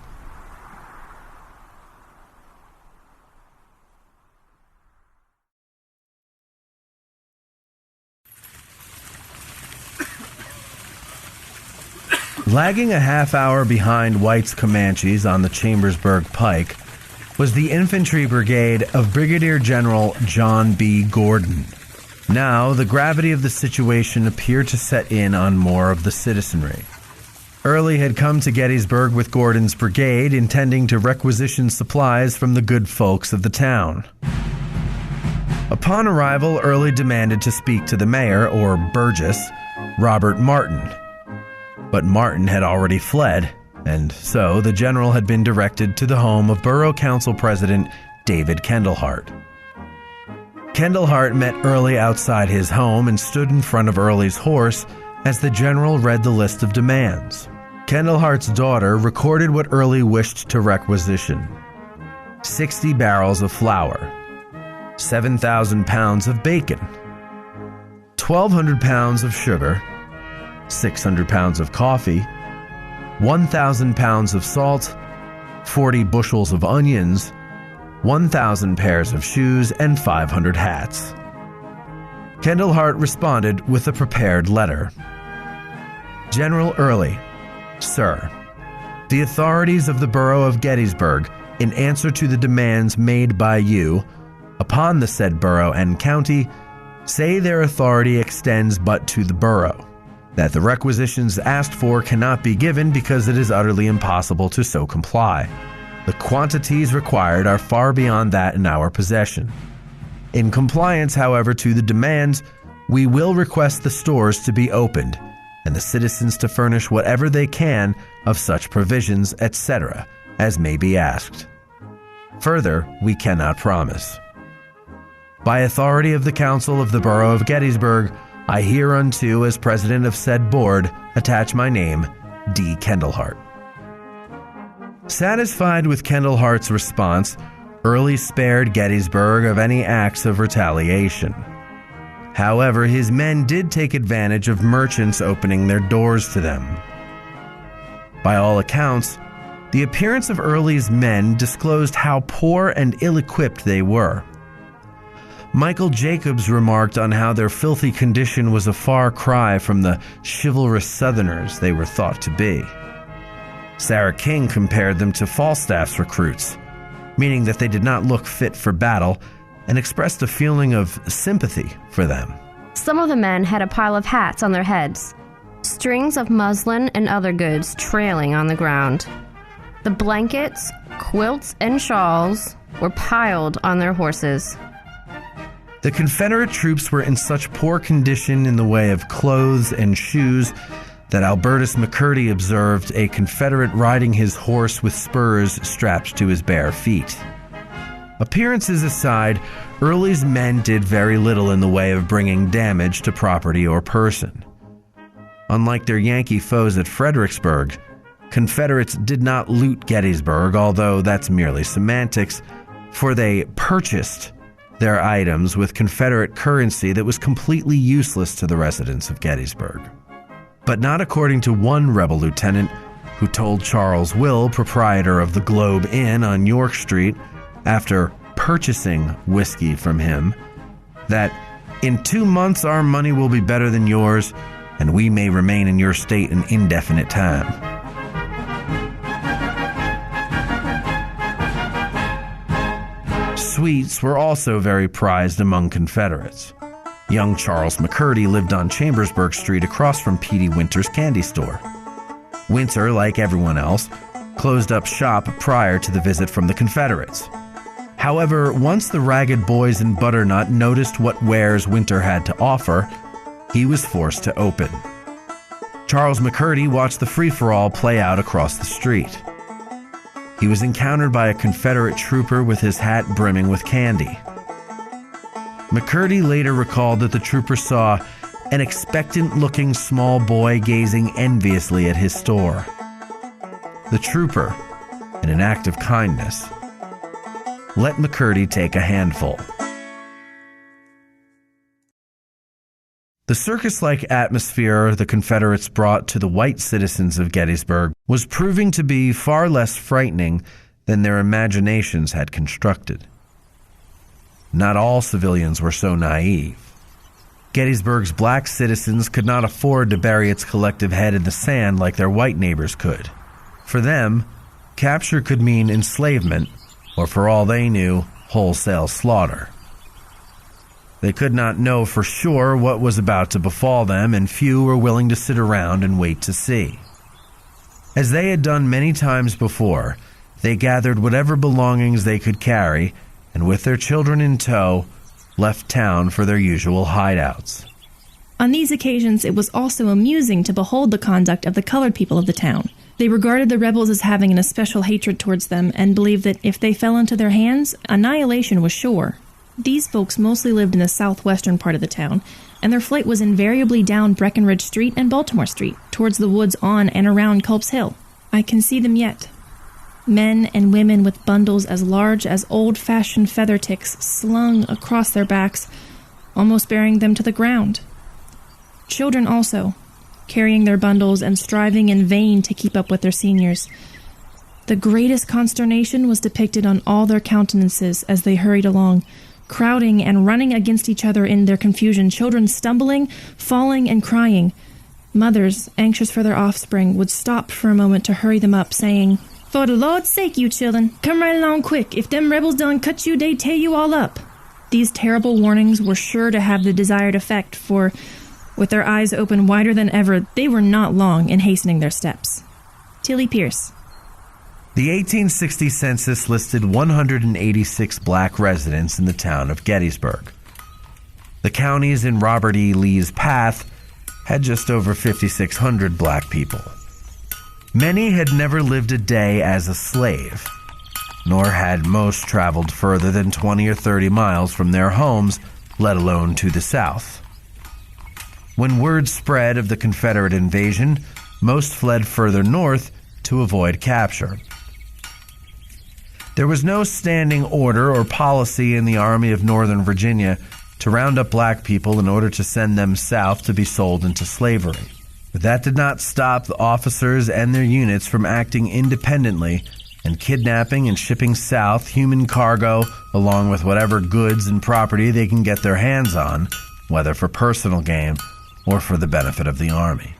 Lagging a half hour behind White's Comanches on the Chambersburg Pike was the infantry brigade of Brigadier General John B. Gordon. Now, the gravity of the situation appeared to set in on more of the citizenry. Early had come to Gettysburg with Gordon's brigade, intending to requisition supplies from the good folks of the town. Upon arrival, Early demanded to speak to the mayor, or Burgess, Robert Martin. But Martin had already fled, and so the general had been directed to the home of Borough Council President David Kendallhart. Kendallhart met Early outside his home and stood in front of Early's horse as the general read the list of demands. Kendallhart's daughter recorded what Early wished to requisition: 60 barrels of flour, 7,000 pounds of bacon, 1,200 pounds of sugar, 600 pounds of coffee, 1,000 pounds of salt, 40 bushels of onions, 1,000 pairs of shoes, and 500 hats. Kendallhart responded with a prepared letter. General Early, Sir, the authorities of the borough of Gettysburg, in answer to the demands made by you upon the said borough and county, say their authority extends but to the borough, that the requisitions asked for cannot be given because it is utterly impossible to so comply. The quantities required are far beyond that in our possession. In compliance, however, to the demands, we will request the stores to be opened and the citizens to furnish whatever they can of such provisions, etc., as may be asked. Further, we cannot promise. By authority of the Council of the Borough of Gettysburg, I hereunto, as president of said board, attach my name, D. Kendallhart. Satisfied with Kendallhart's response, Early spared Gettysburg of any acts of retaliation. However, his men did take advantage of merchants opening their doors to them. By all accounts, The appearance of Early's men disclosed how poor and ill-equipped they were. Michael Jacobs remarked on how their filthy condition was a far cry from the chivalrous Southerners they were thought to be. Sarah King compared them to Falstaff's recruits, meaning that they did not look fit for battle, and expressed a feeling of sympathy for them. Some of the men had a pile of hats on their heads, strings of muslin and other goods trailing on the ground. The blankets, quilts, and shawls were piled on their horses. The Confederate troops were in such poor condition in the way of clothes and shoes that Albertus McCurdy observed a Confederate riding his horse with spurs strapped to his bare feet. Appearances aside, Early's men did very little in the way of bringing damage to property or person. Unlike their Yankee foes at Fredericksburg, Confederates did not loot Gettysburg, although that's merely semantics, for they purchased their items with Confederate currency that was completely useless to the residents of Gettysburg. But not according to one rebel lieutenant who told Charles Will, proprietor of the Globe Inn on York Street, after purchasing whiskey from him, that in 2 months our money will be better than yours, and we may remain in your state an indefinite time. Sweets were also very prized among Confederates. Young Charles McCurdy lived on Chambersburg Street across from Petey Winter's candy store. Winter, like everyone else, closed up shop prior to the visit from the Confederates. However, once the ragged boys in Butternut noticed what wares Winter had to offer, he was forced to open. Charles McCurdy watched the free-for-all play out across the street. He was encountered by a Confederate trooper with his hat brimming with candy. McCurdy later recalled that the trooper saw an expectant-looking small boy gazing enviously at his store. The trooper, in an act of kindness, let McCurdy take a handful. The circus-like atmosphere the Confederates brought to the white citizens of Gettysburg was proving to be far less frightening than their imaginations had constructed. Not all civilians were so naive. Gettysburg's black citizens could not afford to bury its collective head in the sand like their white neighbors could. For them, capture could mean enslavement, or for all they knew, wholesale slaughter. They could not know for sure what was about to befall them, and few were willing to sit around and wait to see. As they had done many times before, they gathered whatever belongings they could carry, and with their children in tow, left town for their usual hideouts. On these occasions, it was also amusing to behold the conduct of the colored people of the town. They regarded the rebels as having an especial hatred towards them, and believed that if they fell into their hands, annihilation was sure. These folks mostly lived in the southwestern part of the town, and their flight was invariably down Breckenridge Street and Baltimore Street, towards the woods on and around Culp's Hill. I can see them yet. Men and women with bundles as large as old-fashioned feather ticks slung across their backs, almost bearing them to the ground. Children also, carrying their bundles and striving in vain to keep up with their seniors. The greatest consternation was depicted on all their countenances as they hurried along, crowding and running against each other in their confusion, children stumbling, falling, and crying. Mothers, anxious for their offspring, would stop for a moment to hurry them up, saying, "For the Lord's sake, you children, come right along quick. If them rebels done cut you, they tear you all up." These terrible warnings were sure to have the desired effect, for, with their eyes open wider than ever, they were not long in hastening their steps. Tilly Pierce. The 1860 census listed 186 black residents in the town of Gettysburg. The counties in Robert E. Lee's path had just over 5,600 black people. Many had never lived a day as a slave, nor had most traveled further than 20 or 30 miles from their homes, let alone to the south. When word spread of the Confederate invasion, most fled further north to avoid capture. There was no standing order or policy in the Army of Northern Virginia to round up black people in order to send them south to be sold into slavery. But that did not stop the officers and their units from acting independently and kidnapping and shipping south human cargo along with whatever goods and property they can get their hands on, whether for personal gain or for the benefit of the army.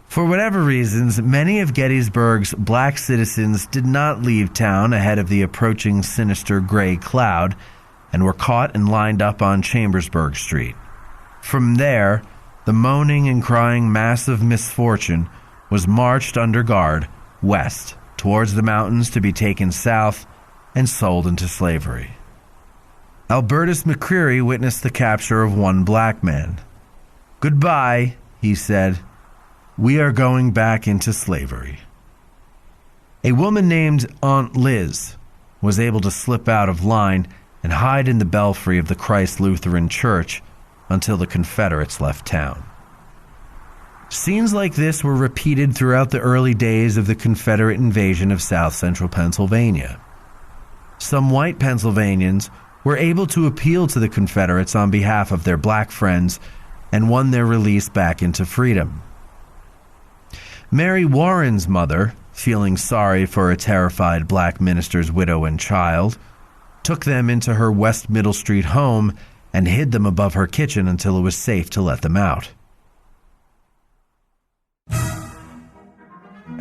For whatever reasons, many of Gettysburg's black citizens did not leave town ahead of the approaching sinister gray cloud and were caught and lined up on Chambersburg Street. From there, the moaning and crying mass of misfortune was marched under guard west towards the mountains to be taken south and sold into slavery. Albertus McCreary witnessed the capture of one black man. "Goodbye," he said. "We are going back into slavery." A woman named Aunt Liz was able to slip out of line and hide in the belfry of the Christ Lutheran Church until the Confederates left town. Scenes like this were repeated throughout the early days of the Confederate invasion of south-central Pennsylvania. Some white Pennsylvanians were able to appeal to the Confederates on behalf of their black friends and won their release back into freedom. Mary Warren's mother, feeling sorry for a terrified black minister's widow and child, took them into her West Middle Street home and hid them above her kitchen until it was safe to let them out.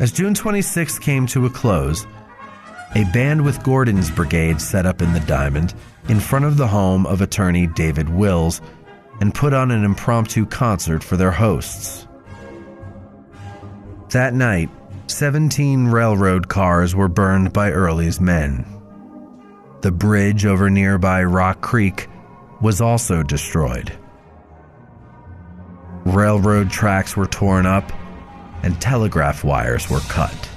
As June 26 came to a close, a band with Gordon's brigade set up in the Diamond in front of the home of attorney David Wills and put on an impromptu concert for their hosts. That night, 17 railroad cars were burned by Early's men. The bridge over nearby Rock Creek was also destroyed. Railroad tracks were torn up and telegraph wires were cut.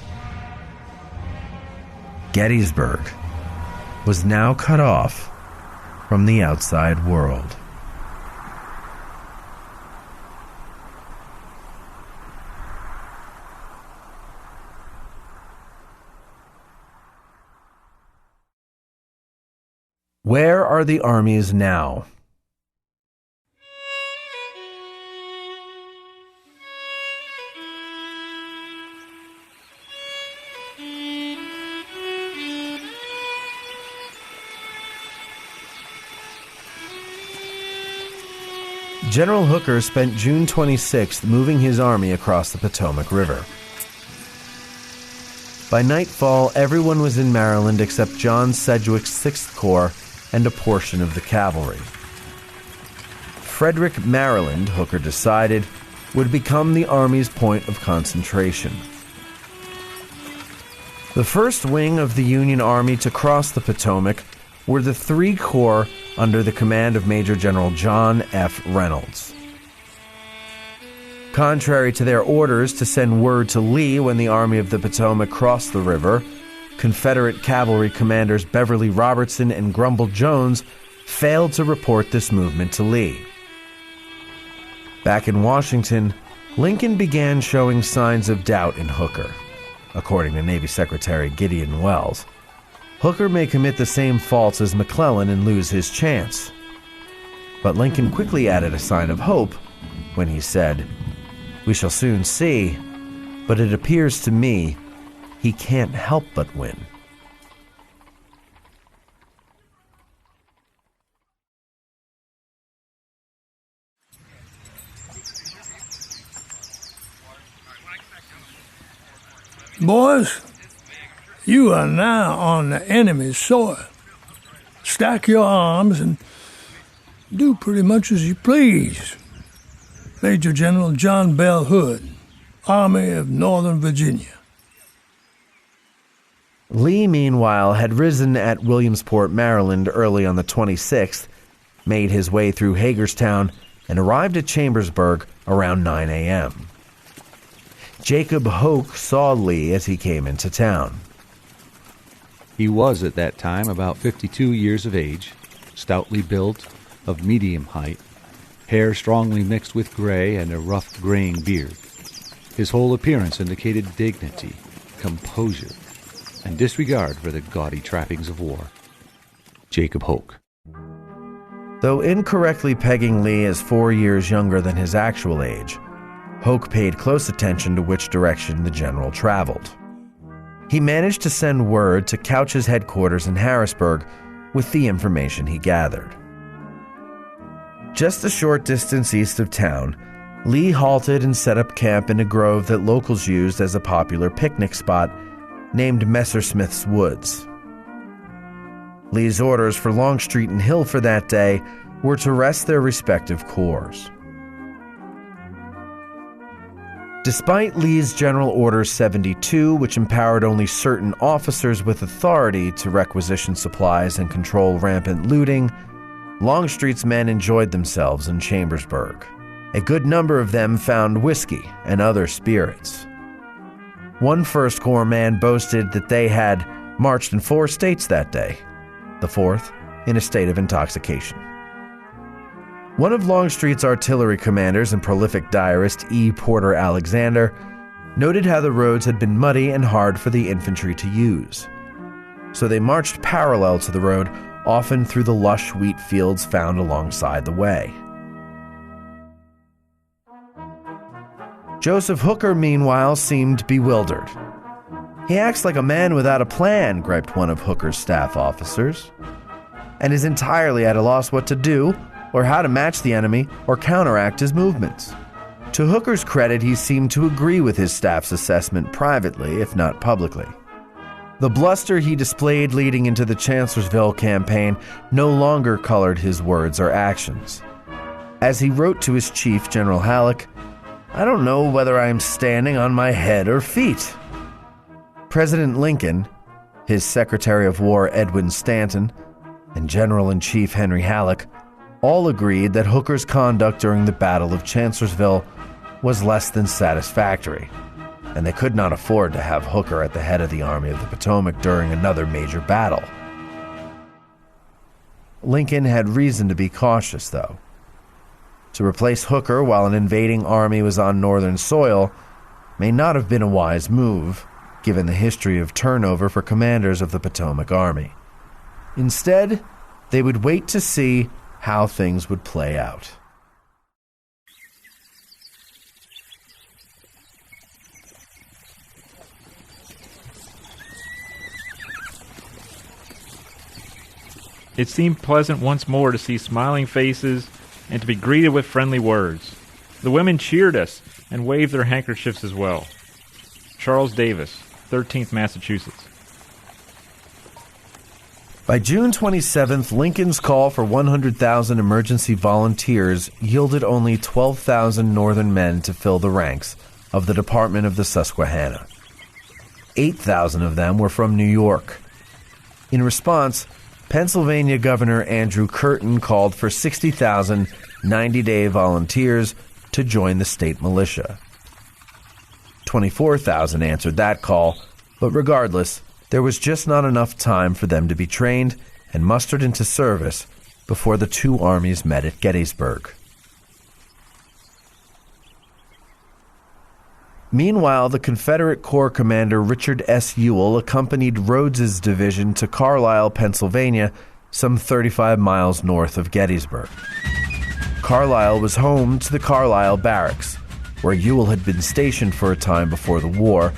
Gettysburg was now cut off from the outside world. Where are the armies now? General Hooker spent June 26th moving his army across the Potomac River. By nightfall, everyone was in Maryland except John Sedgwick's 6th Corps and a portion of the cavalry. Frederick, Maryland, Hooker decided, would become the Army's point of concentration. The first wing of the Union Army to cross the Potomac were the 3 Corps under the command of Major General John F. Reynolds. Contrary to their orders to send word to Lee when the Army of the Potomac crossed the river, Confederate cavalry commanders Beverly Robertson and Grumble Jones failed to report this movement to Lee. Back in Washington, Lincoln began showing signs of doubt in Hooker. According to Navy Secretary Gideon Welles, Hooker may commit the same faults as McClellan and lose his chance. But Lincoln quickly added a sign of hope when he said, "We shall soon see, but it appears to me he can't help but win." Boys, you are now on the enemy's soil. Stack your arms and do pretty much as you please. Major General John Bell Hood, Army of Northern Virginia. Lee, meanwhile, had risen at Williamsport, Maryland early on the 26th, made his way through Hagerstown, and arrived at Chambersburg around 9 a.m. Jacob Hoke saw Lee as he came into town. He was at that time about 52 years of age, stoutly built, of medium height, hair strongly mixed with gray and a rough graying beard. His whole appearance indicated dignity, composure, and disregard for the gaudy trappings of war. Jacob Hoke. Though incorrectly pegging Lee as 4 years younger than his actual age, Hoke paid close attention to which direction the general traveled. He managed to send word to Couch's headquarters in Harrisburg with the information he gathered. Just a short distance east of town, Lee halted and set up camp in a grove that locals used as a popular picnic spot named Messersmith's Woods. Lee's orders for Longstreet and Hill for that day were to rest their respective corps. Despite Lee's General Order 72, which empowered only certain officers with authority to requisition supplies and control rampant looting, Longstreet's men enjoyed themselves in Chambersburg. A good number of them found whiskey and other spirits. One First Corps man boasted that they had marched in 4 states that day, the 4th in a state of intoxication. One of Longstreet's artillery commanders and prolific diarist, E. Porter Alexander, noted how the roads had been muddy and hard for the infantry to use. So they marched parallel to the road, often through the lush wheat fields found alongside the way. Joseph Hooker, meanwhile, seemed bewildered. "He acts like a man without a plan," griped one of Hooker's staff officers, "and is entirely at a loss what to do, or how to match the enemy or counteract his movements." To Hooker's credit, he seemed to agree with his staff's assessment privately, if not publicly. The bluster he displayed leading into the Chancellorsville campaign no longer colored his words or actions. As he wrote to his chief, General Halleck, "I don't know whether I am standing on my head or feet." President Lincoln, his Secretary of War Edwin Stanton, and General-in-Chief Henry Halleck all agreed that Hooker's conduct during the Battle of Chancellorsville was less than satisfactory, and they could not afford to have Hooker at the head of the Army of the Potomac during another major battle. Lincoln had reason to be cautious, though. To replace Hooker while an invading army was on northern soil may not have been a wise move, given the history of turnover for commanders of the Potomac Army. Instead, they would wait to see how things would play out. It seemed pleasant once more to see smiling faces and to be greeted with friendly words. The women cheered us and waved their handkerchiefs as well. Charles Davis, 13th Massachusetts. By June 27th, Lincoln's call for 100,000 emergency volunteers yielded only 12,000 Northern men to fill the ranks of the Department of the Susquehanna. 8,000 of them were from New York. In response, Pennsylvania Governor Andrew Curtin called for 60,000 90-day volunteers to join the state militia. 24,000 answered that call, but regardless, there was just not enough time for them to be trained and mustered into service before the two armies met at Gettysburg. Meanwhile, the Confederate Corps commander Richard S. Ewell accompanied Rodes's division to Carlisle, Pennsylvania, some 35 miles north of Gettysburg. Carlisle was home to the Carlisle Barracks, where Ewell had been stationed for a time before the war,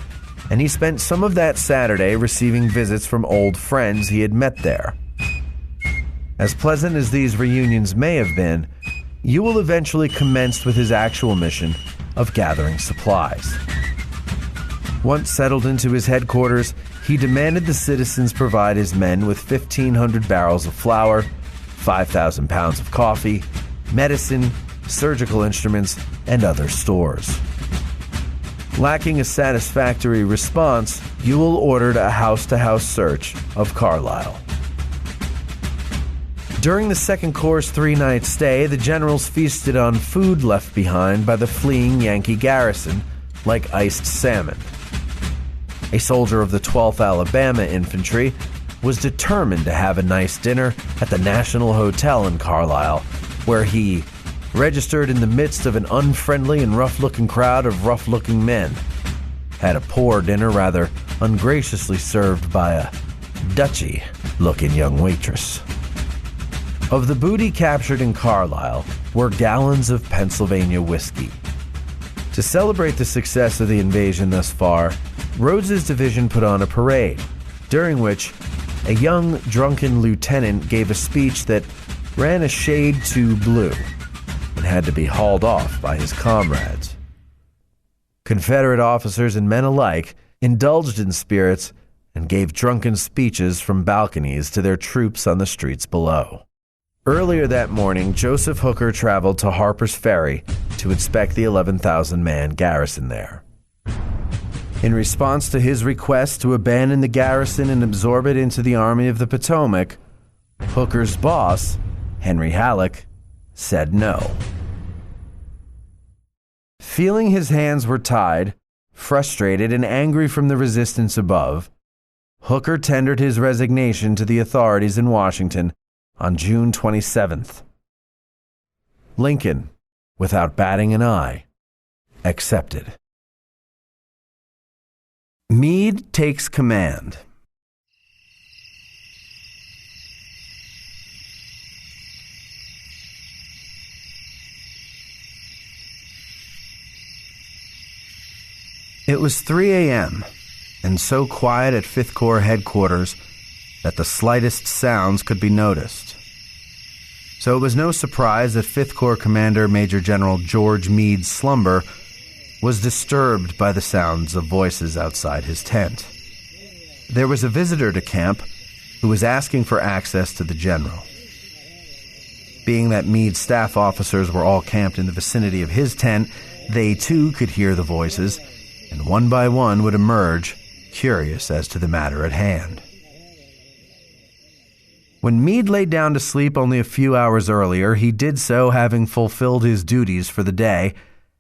and he spent some of that Saturday receiving visits from old friends he had met there. As pleasant as these reunions may have been, Ewell eventually commenced with his actual mission of gathering supplies. Once settled into his headquarters, he demanded the citizens provide his men with 1,500 barrels of flour, 5,000 pounds of coffee, medicine, surgical instruments, and other stores. Lacking a satisfactory response, Ewell ordered a house-to-house search of Carlisle. During the Second Corps' 3-night stay, the generals feasted on food left behind by the fleeing Yankee garrison, like iced salmon. A soldier of the 12th Alabama Infantry was determined to have a nice dinner at the National Hotel in Carlisle, where he registered in the midst of an unfriendly and rough-looking crowd of rough-looking men. Had a poor dinner rather ungraciously served by a Dutchy-looking young waitress. Of the booty captured in Carlisle were gallons of Pennsylvania whiskey. To celebrate the success of the invasion thus far, Rhodes's division put on a parade, during which a young, drunken lieutenant gave a speech that ran a shade too blue and had to be hauled off by his comrades. Confederate officers and men alike indulged in spirits and gave drunken speeches from balconies to their troops on the streets below. Earlier that morning, Joseph Hooker traveled to Harper's Ferry to inspect the 11,000-man garrison there. In response to his request to abandon the garrison and absorb it into the Army of the Potomac, Hooker's boss, Henry Halleck, said no. Feeling his hands were tied, frustrated and angry from the resistance above, Hooker tendered his resignation to the authorities in Washington on June 27th. Lincoln, without batting an eye, accepted. Meade takes command. It was 3 a.m., and so quiet at 5th Corps headquarters that the slightest sounds could be noticed. So it was no surprise that 5th Corps Commander Major General George Meade's slumber was disturbed by the sounds of voices outside his tent. There was a visitor to camp who was asking for access to the general. Being that Meade's staff officers were all camped in the vicinity of his tent, they too could hear the voices, and one by one would emerge, curious as to the matter at hand. When Meade lay down to sleep only a few hours earlier, he did so having fulfilled his duties for the day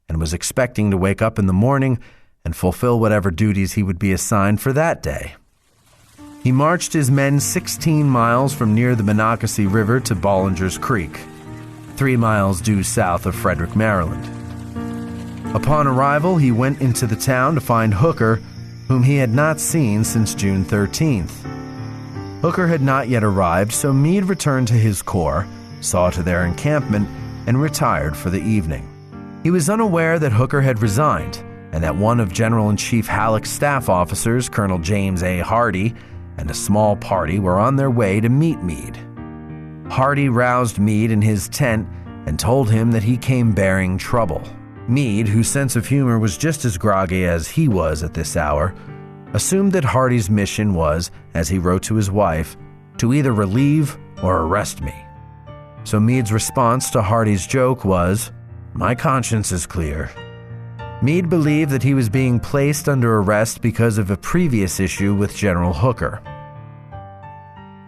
and was expecting to wake up in the morning and fulfill whatever duties he would be assigned for that day. He marched his men 16 miles from near the Monocacy River to Bollinger's Creek, 3 miles due south of Frederick, Maryland. Upon arrival, he went into the town to find Hooker, whom he had not seen since June 13th. Hooker had not yet arrived, so Meade returned to his corps, saw to their encampment, and retired for the evening. He was unaware that Hooker had resigned, and that one of General-in-Chief Halleck's staff officers, Colonel James A. Hardee, and a small party were on their way to meet Meade. Hardee roused Meade in his tent and told him that he came bearing trouble. Meade, whose sense of humor was just as groggy as he was at this hour, assumed that Hardee's mission was, as he wrote to his wife, to either relieve or arrest me. So Meade's response to Hardee's joke was, "My conscience is clear." Meade believed that he was being placed under arrest because of a previous issue with General Hooker.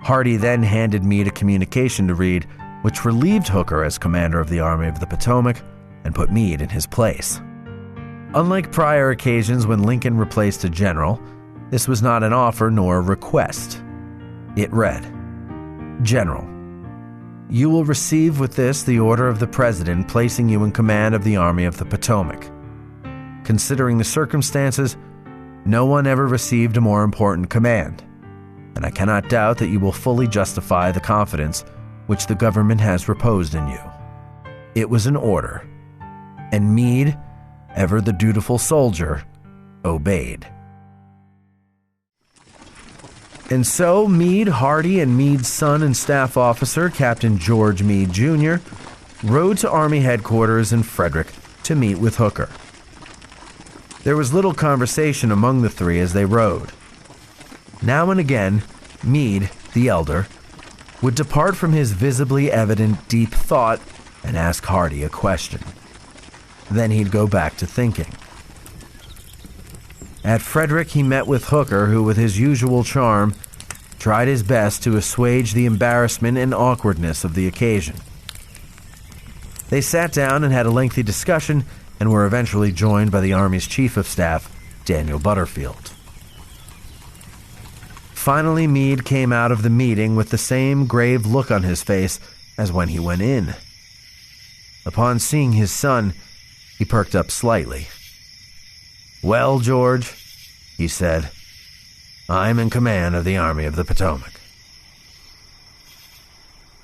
Hardee then handed Meade a communication to read, which relieved Hooker as commander of the Army of the Potomac and put Meade in his place. Unlike prior occasions when Lincoln replaced a general, this was not an offer nor a request. It read, "General, you will receive with this the order of the President placing you in command of the Army of the Potomac. Considering the circumstances, no one ever received a more important command, and I cannot doubt that you will fully justify the confidence which the government has reposed in you." It was an order, and Meade, ever the dutiful soldier, obeyed. And so Meade, Hardee, and Meade's son and staff officer, Captain George Meade, Jr., rode to Army headquarters in Frederick to meet with Hooker. There was little conversation among the three as they rode. Now and again, Meade, the elder, would depart from his visibly evident deep thought and ask Hardee a question. Then he'd go back to thinking. At Frederick, he met with Hooker, who, with his usual charm, tried his best to assuage the embarrassment and awkwardness of the occasion. They sat down and had a lengthy discussion and were eventually joined by the Army's Chief of Staff, Daniel Butterfield. Finally, Meade came out of the meeting with the same grave look on his face as when he went in. Upon seeing his son, he perked up slightly. "Well, George," he said, "I'm in command of the Army of the Potomac."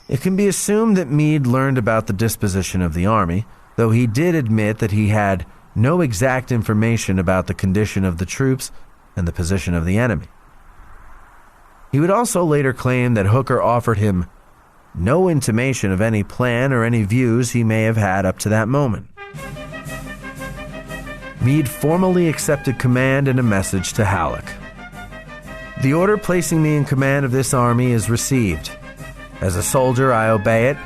It can be assumed that Meade learned about the disposition of the army, though he did admit that he had no exact information about the condition of the troops and the position of the enemy. He would also later claim that Hooker offered him no intimation of any plan or any views he may have had up to that moment. Meade formally accepted command in a message to Halleck. The order placing me in command of this army is received. As a soldier, I obey it,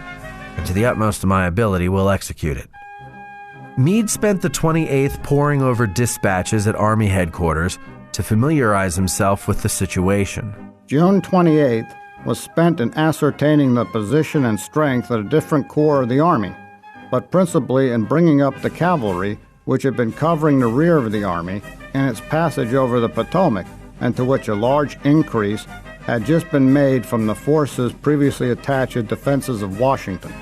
and to the utmost of my ability will execute it. Meade spent the 28th poring over dispatches at Army headquarters to familiarize himself with the situation. June 28th was spent in ascertaining the position and strength of the different corps of the Army, but principally in bringing up the cavalry, which had been covering the rear of the Army in its passage over the Potomac, and to which a large increase had just been made from the forces previously attached to defenses of Washington.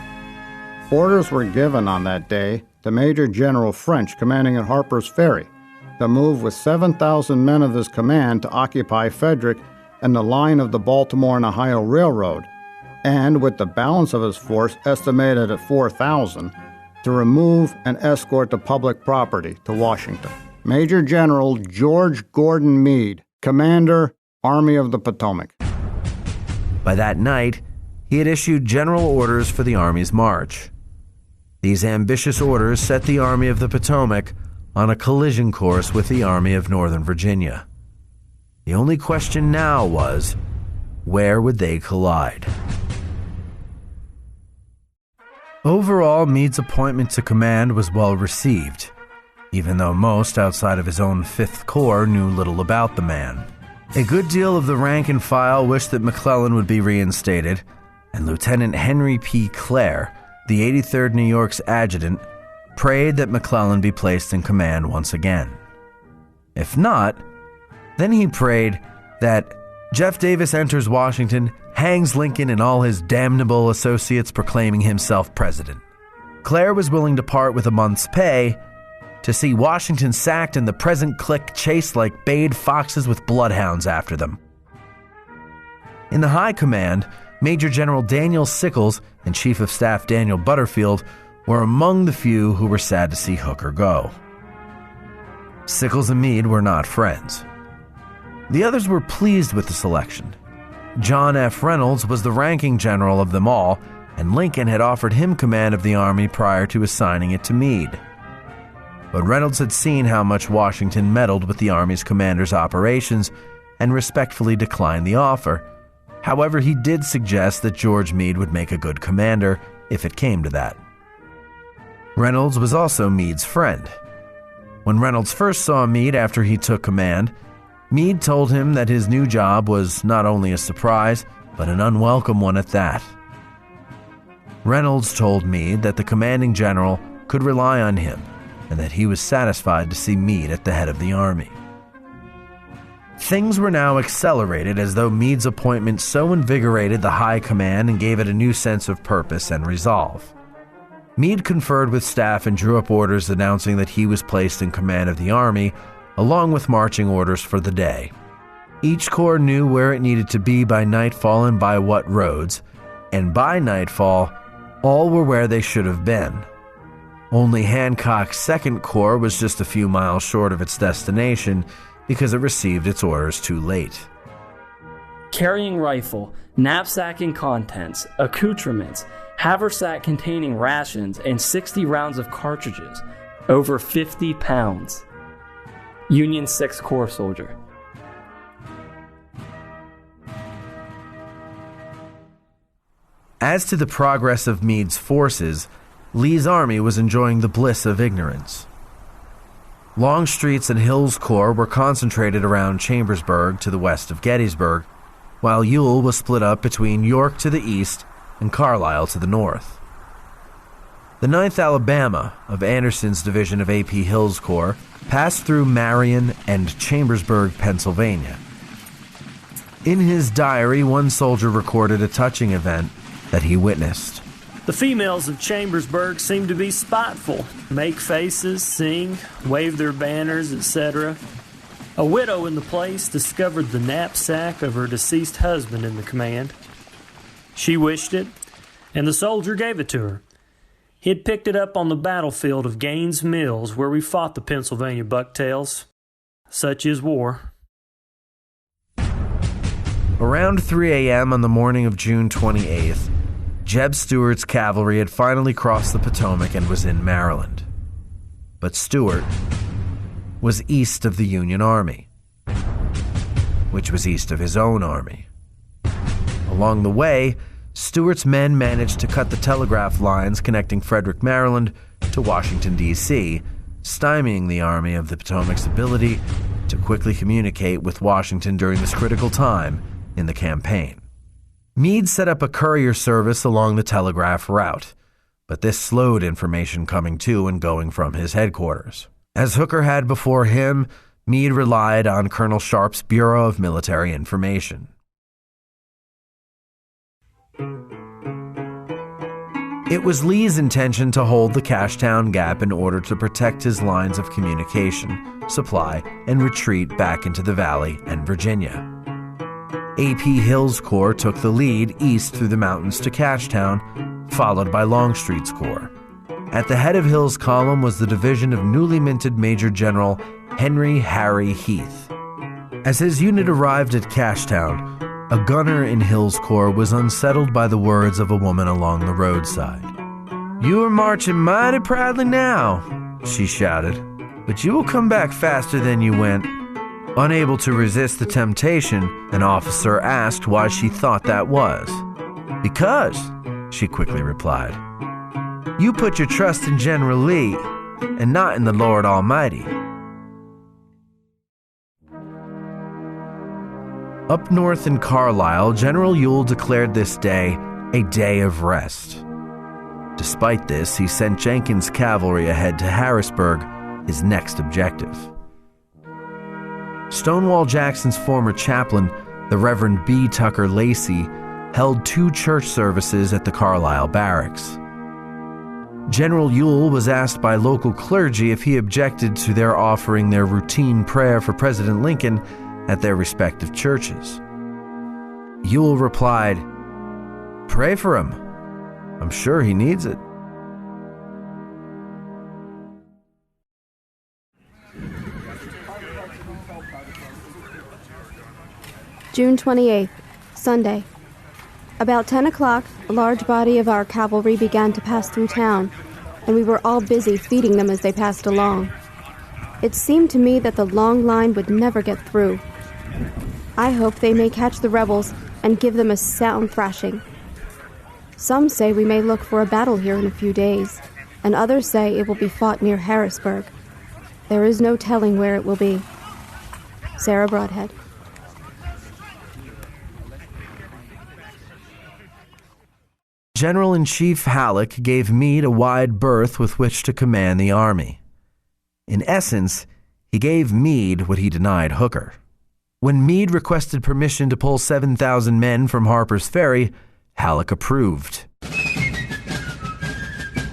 Orders were given on that day to Major General French, commanding at Harper's Ferry, to move with 7,000 men of his command to occupy Frederick and the line of the Baltimore and Ohio Railroad, and with the balance of his force estimated at 4,000, to remove and escort the public property to Washington. Major General George Gordon Meade, Commander, Army of the Potomac. By that night, he had issued general orders for the Army's march. These ambitious orders set the Army of the Potomac on a collision course with the Army of Northern Virginia. The only question now was, where would they collide? Overall, Meade's appointment to command was well received, even though most outside of his own 5th Corps knew little about the man. A good deal of the rank and file wished that McClellan would be reinstated, and Lieutenant Henry P. Clare, the 83rd New York's adjutant, prayed that McClellan be placed in command once again. If not, then he prayed that Jeff Davis enters Washington, hangs Lincoln and all his damnable associates, proclaiming himself president. Clare was willing to part with a month's pay to see Washington sacked and the present clique chased like bayed foxes with bloodhounds after them. In the high command, Major General Daniel Sickles and Chief of Staff Daniel Butterfield were among the few who were sad to see Hooker go. Sickles and Meade were not friends. The others were pleased with the selection. John F. Reynolds was the ranking general of them all, and Lincoln had offered him command of the Army prior to assigning it to Meade. But Reynolds had seen how much Washington meddled with the Army's commander's operations and respectfully declined the offer. However, he did suggest that George Meade would make a good commander if it came to that. Reynolds was also Meade's friend. When Reynolds first saw Meade after he took command, Meade told him that his new job was not only a surprise, but an unwelcome one at that. Reynolds told Meade that the commanding general could rely on him, and that he was satisfied to see Meade at the head of the Army. Things were now accelerated as though Meade's appointment so invigorated the high command and gave it a new sense of purpose and resolve. Meade conferred with staff and drew up orders announcing that he was placed in command of the Army, along with marching orders for the day. Each corps knew where it needed to be by nightfall and by what roads, and by nightfall, all were where they should have been. Only Hancock's 2nd Corps was just a few miles short of its destination because it received its orders too late. Carrying rifle, knapsack and contents, accoutrements, haversack containing rations, and 60 rounds of cartridges, over 50 pounds. Union 6th Corps soldier. As to the progress of Meade's forces, Lee's army was enjoying the bliss of ignorance. Longstreet's and Hill's corps were concentrated around Chambersburg to the west of Gettysburg, while Ewell was split up between York to the east and Carlisle to the north. The 9th Alabama of Anderson's division of A.P. Hill's corps passed through Marion and Chambersburg, Pennsylvania. In his diary, one soldier recorded a touching event that he witnessed. The females of Chambersburg seem to be spiteful, make faces, sing, wave their banners, etc. A widow in the place discovered the knapsack of her deceased husband in the command. She wished it, and the soldier gave it to her. He had picked it up on the battlefield of Gaines Mills, where we fought the Pennsylvania bucktails. Such is war. Around 3 a.m. on the morning of June 28th, Jeb Stuart's cavalry had finally crossed the Potomac and was in Maryland. But Stuart was east of the Union Army, which was east of his own army. Along the way, Stuart's men managed to cut the telegraph lines connecting Frederick, Maryland to Washington, D.C., stymieing the Army of the Potomac's ability to quickly communicate with Washington during this critical time in the campaign. Meade set up a courier service along the telegraph route, but this slowed information coming to and going from his headquarters. As Hooker had before him, Meade relied on Colonel Sharp's Bureau of Military Information. It was Lee's intention to hold the Cashtown Gap in order to protect his lines of communication, supply, and retreat back into the Valley and Virginia. A.P. Hill's Corps took the lead east through the mountains to Cashtown, followed by Longstreet's Corps. At the head of Hill's column was the division of newly minted Major General Henry Harry Heath. As his unit arrived at Cashtown, a gunner in Hill's Corps was unsettled by the words of a woman along the roadside. "You are marching mighty proudly now," she shouted, "but you will come back faster than you went." Unable to resist the temptation, an officer asked why she thought that was. "Because," she quickly replied, "you put your trust in General Lee and not in the Lord Almighty." Up north in Carlisle, General Ewell declared this day a day of rest. Despite this, he sent Jenkins' cavalry ahead to Harrisburg, his next objective. Stonewall Jackson's former chaplain, the Reverend B. Tucker Lacey, held 2 church services at the Carlisle barracks. General Ewell was asked by local clergy if he objected to their offering their routine prayer for President Lincoln at their respective churches. Ewell replied, "Pray for him. I'm sure he needs it." June 28th, Sunday. About 10 o'clock, a large body of our cavalry began to pass through town, and we were all busy feeding them as they passed along. It seemed to me that the long line would never get through. I hope they may catch the rebels and give them a sound thrashing. Some say we may look for a battle here in a few days, and others say it will be fought near Harrisburg. There is no telling where it will be. Sarah Broadhead. General-in-Chief Halleck gave Meade a wide berth with which to command the army. In essence, he gave Meade what he denied Hooker. When Meade requested permission to pull 7,000 men from Harper's Ferry, Halleck approved.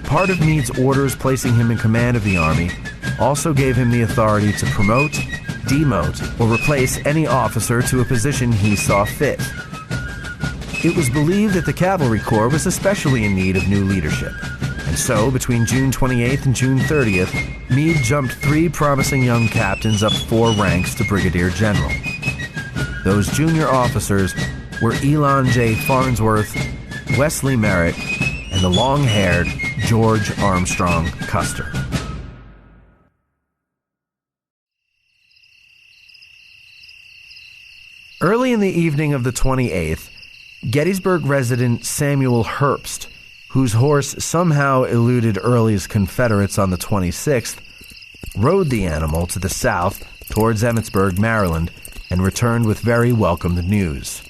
Part of Meade's orders placing him in command of the army also gave him the authority to promote, demote, or replace any officer to a position he saw fit. It was believed that the Cavalry Corps was especially in need of new leadership, and so between June 28th and June 30th, Meade jumped 3 promising young captains up 4 ranks to Brigadier General. Those junior officers were Elon J. Farnsworth, Wesley Merritt, and the long-haired George Armstrong Custer. Early in the evening of the 28th, Gettysburg resident Samuel Herbst, whose horse somehow eluded Early's Confederates on the 26th, rode the animal to the south towards Emmitsburg, Maryland, and returned with very welcome news.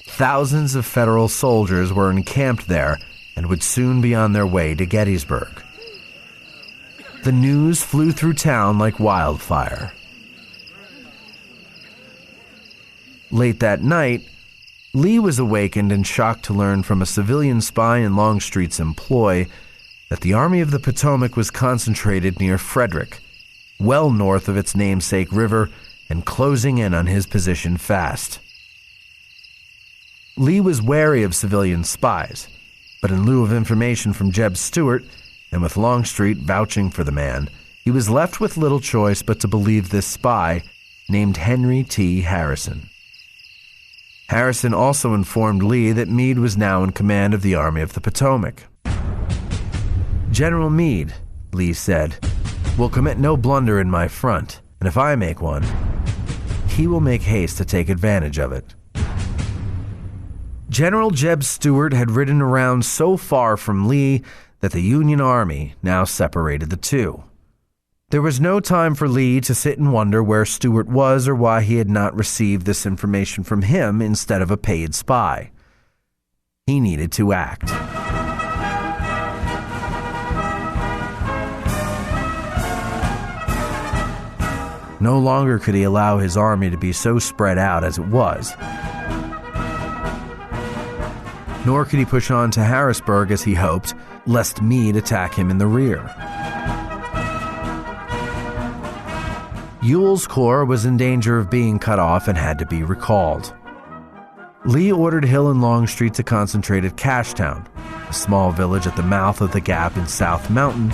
Thousands of Federal soldiers were encamped there and would soon be on their way to Gettysburg. The news flew through town like wildfire. Late that night, Lee was awakened and shocked to learn from a civilian spy in Longstreet's employ that the Army of the Potomac was concentrated near Frederick, well north of its namesake river, and closing in on his position fast. Lee was wary of civilian spies, but in lieu of information from Jeb Stuart, and with Longstreet vouching for the man, he was left with little choice but to believe this spy named Henry T. Harrison. Harrison also informed Lee that Meade was now in command of the Army of the Potomac. "General Meade," Lee said, "will commit no blunder in my front, and if I make one, he will make haste to take advantage of it." General Jeb Stuart had ridden around so far from Lee that the Union Army now separated the two. There was no time for Lee to sit and wonder where Stuart was or why he had not received this information from him instead of a paid spy. He needed to act. No longer could he allow his army to be so spread out as it was. Nor could he push on to Harrisburg as he hoped, lest Meade attack him in the rear. Ewell's corps was in danger of being cut off and had to be recalled. Lee ordered Hill and Longstreet to concentrate at Cashtown, a small village at the mouth of the Gap in South Mountain,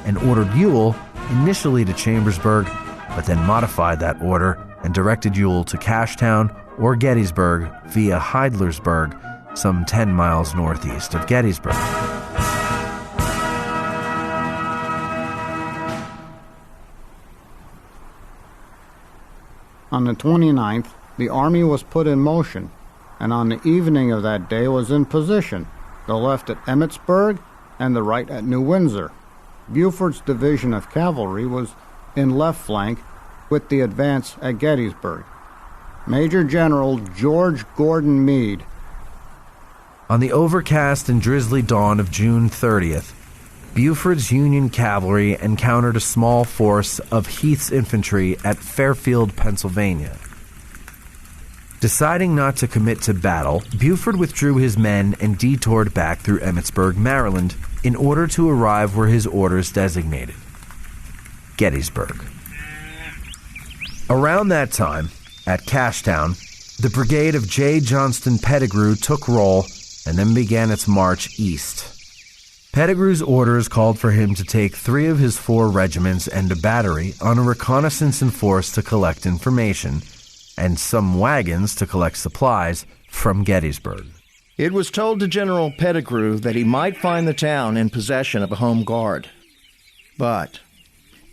and ordered Ewell initially to Chambersburg, but then modified that order and directed Ewell to Cashtown or Gettysburg via Heidlersburg, some 10 miles northeast of Gettysburg. On the 29th, the army was put in motion, and on the evening of that day was in position, the left at Emmitsburg and the right at New Windsor. Buford's division of cavalry was in left flank with the advance at Gettysburg. Major General George Gordon Meade. On the overcast and drizzly dawn of June 30th, Buford's Union cavalry encountered a small force of Heath's infantry at Fairfield, Pennsylvania. Deciding not to commit to battle, Buford withdrew his men and detoured back through Emmitsburg, Maryland, in order to arrive where his orders designated: Gettysburg. Around that time, at Cashtown, the brigade of J. Johnston Pettigrew took roll and then began its march east. Pettigrew's orders called for him to take 3 of his 4 regiments and a battery on a reconnaissance in force to collect information, and some wagons to collect supplies from Gettysburg. It was told to General Pettigrew that he might find the town in possession of a home guard. But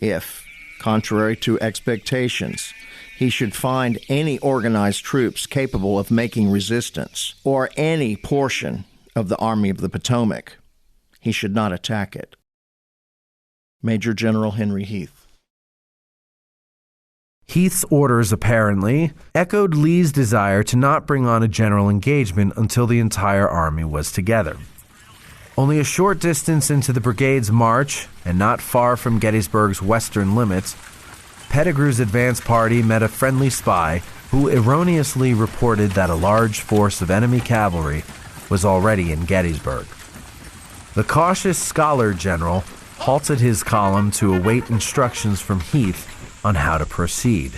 if, contrary to expectations, he should find any organized troops capable of making resistance, or any portion of the Army of the Potomac, he should not attack it. Major General Henry Heath. Heath's orders apparently echoed Lee's desire to not bring on a general engagement until the entire army was together. Only a short distance into the brigade's march, and not far from Gettysburg's western limits, Pettigrew's advance party met a friendly spy who erroneously reported that a large force of enemy cavalry was already in Gettysburg. The cautious scholar general halted his column to await instructions from Heath on how to proceed.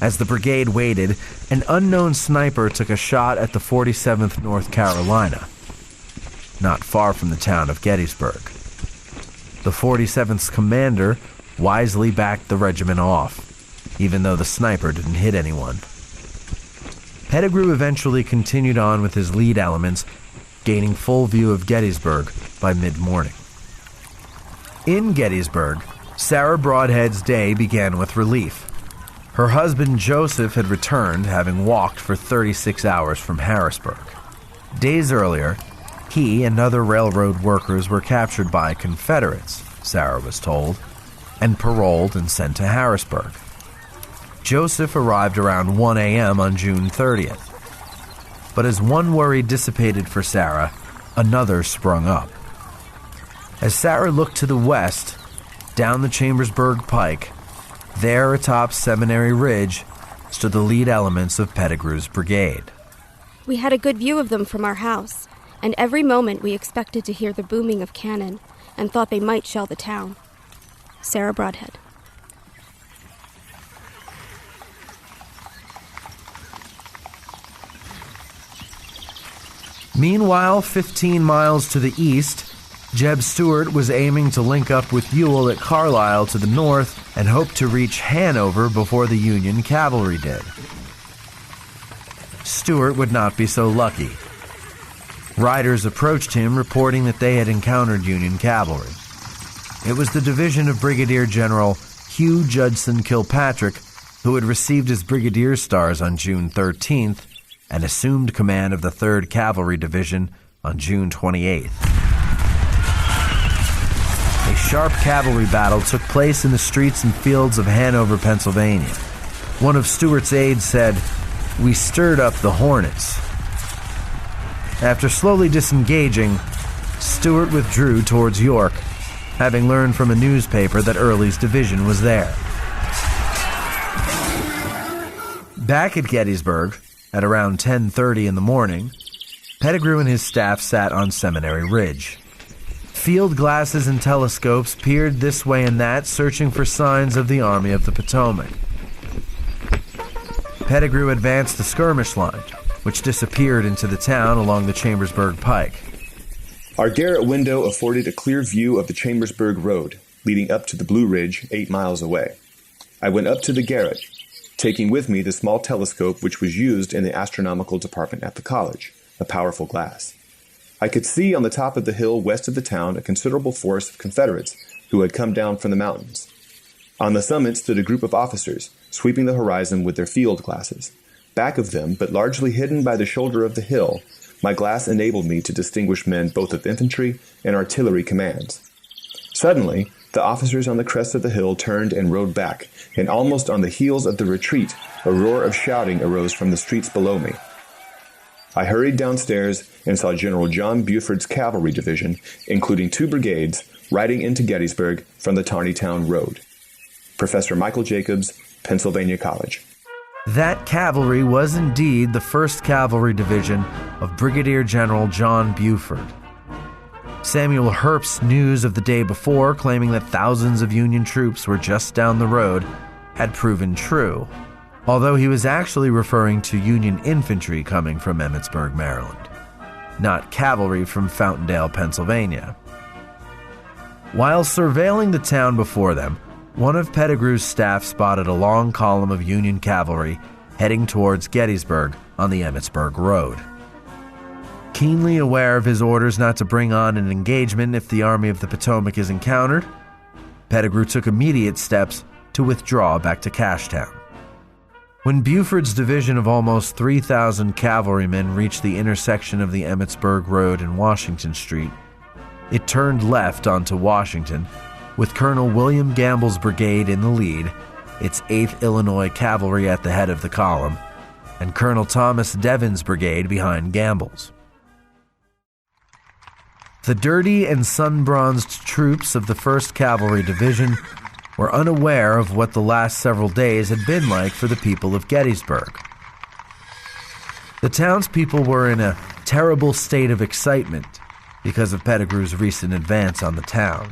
As the brigade waited, an unknown sniper took a shot at the 47th North Carolina, not far from the town of Gettysburg. The 47th's commander wisely backed the regiment off, even though the sniper didn't hit anyone. Pettigrew eventually continued on with his lead elements, gaining full view of Gettysburg by mid-morning. In Gettysburg, Sarah Broadhead's day began with relief. Her husband Joseph had returned, having walked for 36 hours from Harrisburg. Days earlier, he and other railroad workers were captured by Confederates, Sarah was told, and paroled and sent to Harrisburg. Joseph arrived around 1 a.m. on June 30th. But as one worry dissipated for Sarah, another sprung up. As Sarah looked to the west, down the Chambersburg Pike, there atop Seminary Ridge, stood the lead elements of Pettigrew's brigade. We had a good view of them from our house, and every moment we expected to hear the booming of cannon and thought they might shell the town. Sarah Broadhead. Meanwhile, 15 miles to the east, Jeb Stuart was aiming to link up with Ewell at Carlisle to the north and hoped to reach Hanover before the Union cavalry did. Stuart would not be so lucky. Riders approached him reporting that they had encountered Union cavalry. It was the division of Brigadier General Hugh Judson Kilpatrick, who had received his brigadier stars on June 13th and assumed command of the 3rd Cavalry Division on June 28th. A sharp cavalry battle took place in the streets and fields of Hanover, Pennsylvania. One of Stuart's aides said, "We stirred up the hornets." After slowly disengaging, Stuart withdrew towards York, having learned from a newspaper that Early's division was there. Back at Gettysburg, at around 10:30 in the morning, Pettigrew and his staff sat on Seminary Ridge. Field glasses and telescopes peered this way and that, searching for signs of the Army of the Potomac. Pettigrew advanced the skirmish line, which disappeared into the town along the Chambersburg Pike. Our garret window afforded a clear view of the Chambersburg Road, leading up to the Blue Ridge 8 miles away. I went up to the garret, taking with me the small telescope which was used in the astronomical department at the college, a powerful glass. I could see on the top of the hill west of the town a considerable force of Confederates who had come down from the mountains. On the summit stood a group of officers, sweeping the horizon with their field glasses. Back of them, but largely hidden by the shoulder of the hill, my glass enabled me to distinguish men both of infantry and artillery commands. Suddenly, the officers on the crest of the hill turned and rode back, and almost on the heels of the retreat, a roar of shouting arose from the streets below me. I hurried downstairs and saw General John Buford's cavalry division, including 2 brigades, riding into Gettysburg from the Tarnytown Road. Professor Michael Jacobs, Pennsylvania College. That cavalry was indeed the 1st Cavalry Division of Brigadier General John Buford. Samuel Hearp's news of the day before, claiming that thousands of Union troops were just down the road, had proven true, although he was actually referring to Union infantry coming from Emmitsburg, Maryland, not cavalry from Fountaindale, Pennsylvania. While surveilling the town before them, one of Pettigrew's staff spotted a long column of Union cavalry heading towards Gettysburg on the Emmitsburg Road. Keenly aware of his orders not to bring on an engagement if the Army of the Potomac is encountered, Pettigrew took immediate steps to withdraw back to Cashtown. When Buford's division of almost 3,000 cavalrymen reached the intersection of the Emmitsburg Road and Washington Street, it turned left onto Washington, with Colonel William Gamble's brigade in the lead, its 8th Illinois Cavalry at the head of the column, and Colonel Thomas Devon's brigade behind Gamble's. The dirty and sun-bronzed troops of the 1st Cavalry Division were unaware of what the last several days had been like for the people of Gettysburg. The townspeople were in a terrible state of excitement because of Pettigrew's recent advance on the town.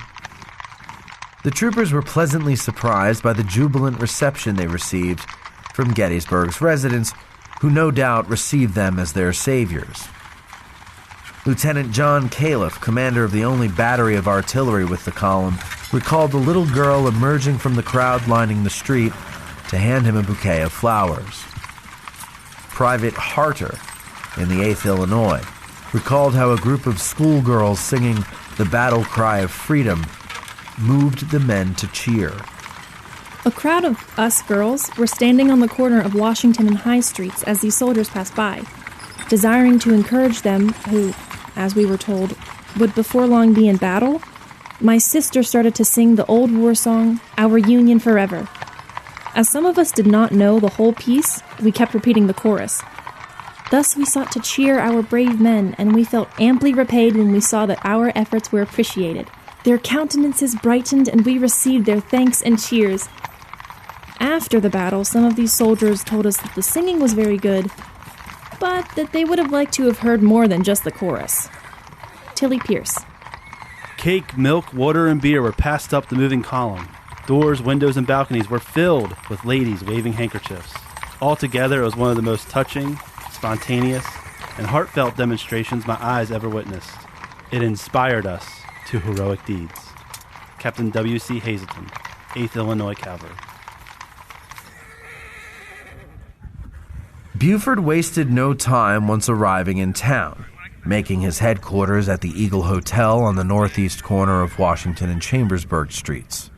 The troopers were pleasantly surprised by the jubilant reception they received from Gettysburg's residents, who no doubt received them as their saviors. Lieutenant John Califf, commander of the only battery of artillery with the column, recalled the little girl emerging from the crowd lining the street to hand him a bouquet of flowers. Private Harter, in the 8th Illinois, recalled how a group of schoolgirls singing the battle cry of freedom moved the men to cheer. A crowd of us girls were standing on the corner of Washington and High Streets as these soldiers passed by, desiring to encourage them who, as we were told, would before long be in battle. My sister started to sing the old war song, Our Union Forever. As some of us did not know the whole piece, we kept repeating the chorus. Thus we sought to cheer our brave men, and we felt amply repaid when we saw that our efforts were appreciated. Their countenances brightened, and we received their thanks and cheers. After the battle, some of these soldiers told us that the singing was very good, but that they would have liked to have heard more than just the chorus. Tilly Pierce. Cake, milk, water, and beer were passed up the moving column. Doors, windows, and balconies were filled with ladies waving handkerchiefs. Altogether, it was one of the most touching, spontaneous, and heartfelt demonstrations my eyes ever witnessed. It inspired us to heroic deeds. Captain W.C. Hazelton, 8th Illinois Cavalry. Buford wasted no time once arriving in town, making his headquarters at the Eagle Hotel on the northeast corner of Washington and Chambersburg streets.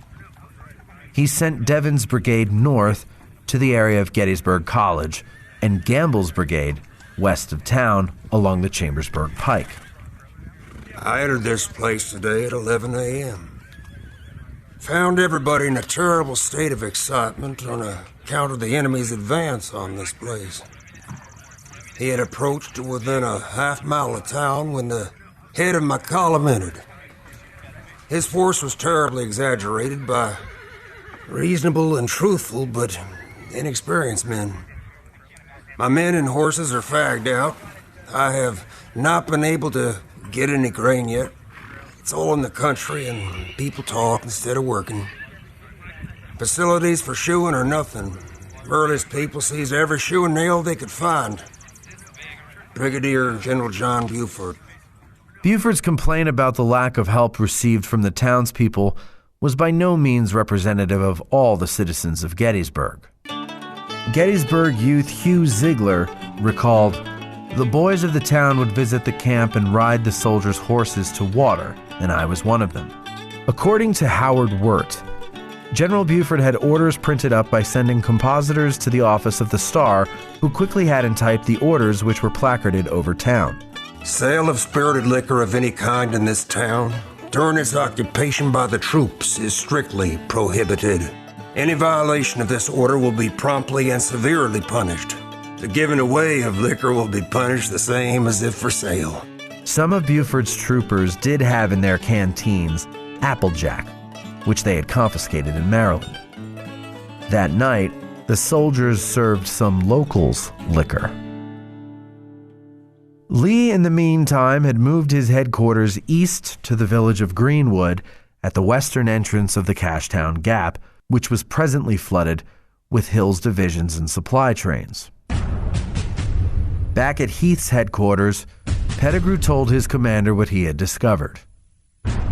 He sent Devon's brigade north to the area of Gettysburg College and Gamble's brigade west of town along the Chambersburg Pike. I entered this place today at 11 a.m. Found everybody in a terrible state of excitement on account of the enemy's advance on this place. He had approached to within a half-mile of town when the head of my column entered. His force was terribly exaggerated by reasonable and truthful but inexperienced men. My men and horses are fagged out. I have not been able to get any grain yet. It's all in the country and people talk instead of working. Facilities for shoeing are nothing. Burley's people seized every shoe and nail they could find. Brigadier General John Buford. Buford's complaint about the lack of help received from the townspeople was by no means representative of all the citizens of Gettysburg. Gettysburg youth Hugh Ziegler recalled, "The boys of the town would visit the camp and ride the soldiers' horses to water, and I was one of them." According to Howard Wirt, General Buford had orders printed up by sending compositors to the office of the Star, who quickly had and typed the orders which were placarded over town. Sale of spirited liquor of any kind in this town during its occupation by the troops is strictly prohibited. Any violation of this order will be promptly and severely punished. The giving away of liquor will be punished the same as if for sale. Some of Buford's troopers did have in their canteens Applejack, which they had confiscated in Maryland. That night, the soldiers served some locals' liquor. Lee, in the meantime, had moved his headquarters east to the village of Greenwood at the western entrance of the Cashtown Gap, which was presently flooded with Hill's divisions and supply trains. Back at Heath's headquarters, Pettigrew told his commander what he had discovered.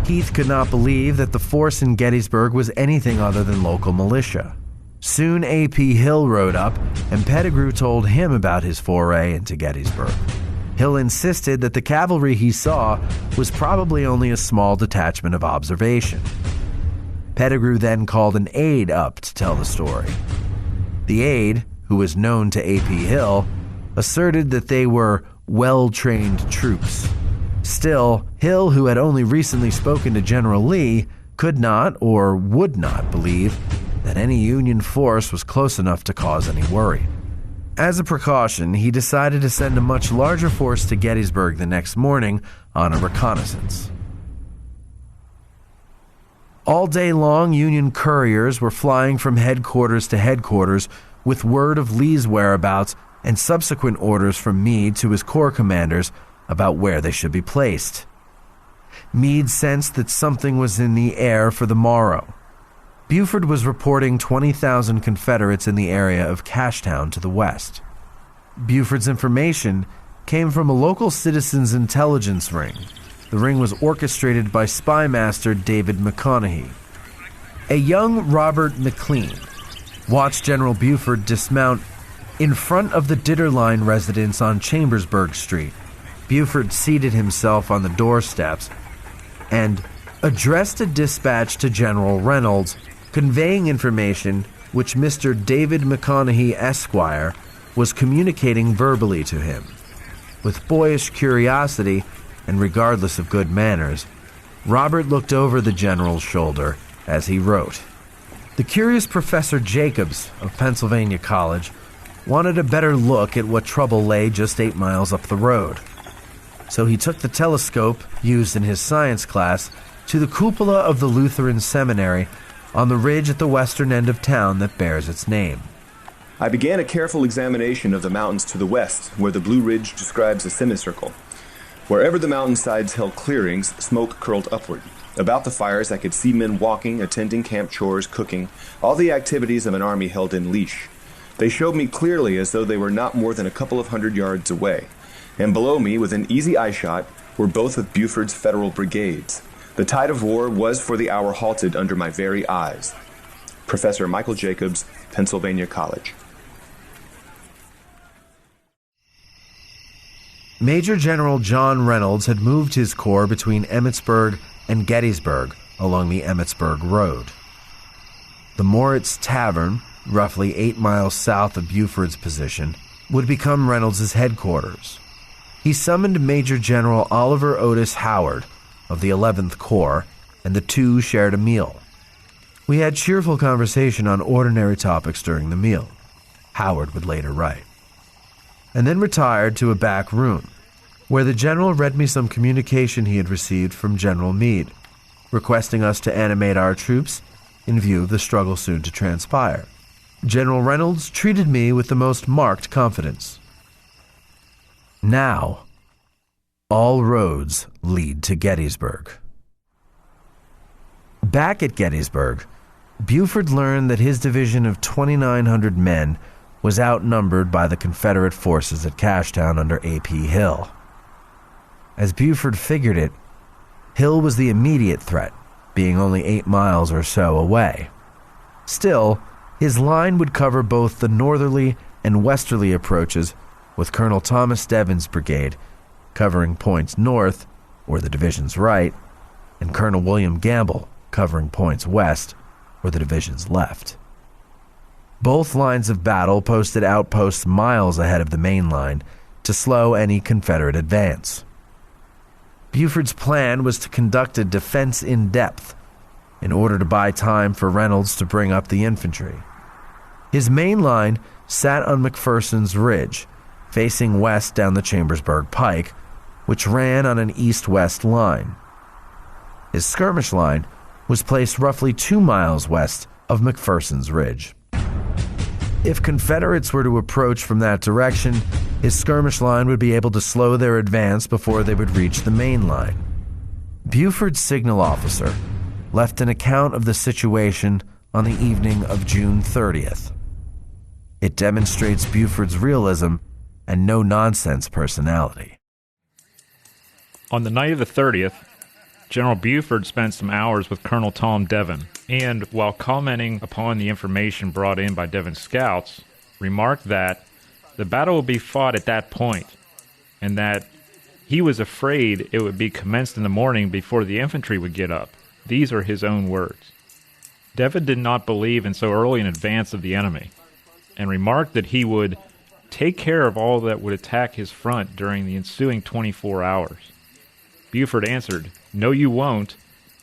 Heath could not believe that the force in Gettysburg was anything other than local militia. Soon A.P. Hill rode up, and Pettigrew told him about his foray into Gettysburg. Hill insisted that the cavalry he saw was probably only a small detachment of observation. Pettigrew then called an aide up to tell the story. The aide, who was known to A.P. Hill, asserted that they were well-trained troops. Still, Hill, who had only recently spoken to General Lee, could not or would not believe that any Union force was close enough to cause any worry. As a precaution, he decided to send a much larger force to Gettysburg the next morning on a reconnaissance. All day long, Union couriers were flying from headquarters to headquarters with word of Lee's whereabouts and subsequent orders from Meade to his corps commanders about where they should be placed. Meade sensed that something was in the air for the morrow. Buford was reporting 20,000 Confederates in the area of Cashtown to the west. Buford's information came from a local citizens' intelligence ring. The ring was orchestrated by spy master David McConaughey. A young Robert McLean watched General Buford dismount in front of the Ditterline residence on Chambersburg Street. Buford seated himself on the doorsteps and addressed a dispatch to General Reynolds, conveying information which Mr. David McConaughey, Esquire, was communicating verbally to him. With boyish curiosity and regardless of good manners, Robert looked over the general's shoulder as he wrote. The curious Professor Jacobs of Pennsylvania College wanted a better look at what trouble lay just 8 miles up the road. So he took the telescope used in his science class to the cupola of the Lutheran Seminary on the ridge at the western end of town that bears its name. I began a careful examination of the mountains to the west, where the Blue Ridge describes a semicircle. Wherever the mountainsides held clearings, smoke curled upward. About the fires I could see men walking, attending camp chores, cooking, all the activities of an army held in leash. They showed me clearly as though they were not more than a couple of 100 yards away. And below me, within easy eyeshot, were both of Buford's Federal brigades. The tide of war was for the hour halted under my very eyes. Professor Michael Jacobs, Pennsylvania College. Major General John Reynolds had moved his corps between Emmitsburg and Gettysburg along the Emmitsburg Road. The Moritz Tavern, roughly 8 miles south of Buford's position, would become Reynolds' headquarters. He summoned Major General Oliver Otis Howard of the 11th Corps, and the two shared a meal. We had cheerful conversation on ordinary topics during the meal, Howard would later write, and then retired to a back room, where the general read me some communication he had received from General Meade, requesting us to animate our troops in view of the struggle soon to transpire. General Reynolds treated me with the most marked confidence. Now, all roads lead to Gettysburg. Back at Gettysburg, Buford learned that his division of 2,900 men was outnumbered by the Confederate forces at Cashtown under A.P. Hill. As Buford figured it, Hill was the immediate threat, being only 8 miles or so away. Still, his line would cover both the northerly and westerly approaches, with Colonel Thomas Devon's brigade covering points north, or the division's right, and Colonel William Gamble covering points west, or the division's left. Both lines of battle posted outposts miles ahead of the main line to slow any Confederate advance. Buford's plan was to conduct a defense in depth in order to buy time for Reynolds to bring up the infantry. His main line sat on McPherson's Ridge, facing west down the Chambersburg Pike, which ran on an east-west line. His skirmish line was placed roughly 2 miles west of McPherson's Ridge. If Confederates were to approach from that direction, his skirmish line would be able to slow their advance before they would reach the main line. Buford's signal officer left an account of the situation on the evening of June 30th. It demonstrates Buford's realism and no-nonsense personality. On the night of the 30th, General Buford spent some hours with Colonel Tom Devon, and while commenting upon the information brought in by Devon's scouts, remarked that the battle would be fought at that point, and that he was afraid it would be commenced in the morning before the infantry would get up. These are his own words. Devon did not believe in so early an advance of the enemy, and remarked that he would take care of all that would attack his front during the ensuing 24 hours. Buford answered, "No, you won't.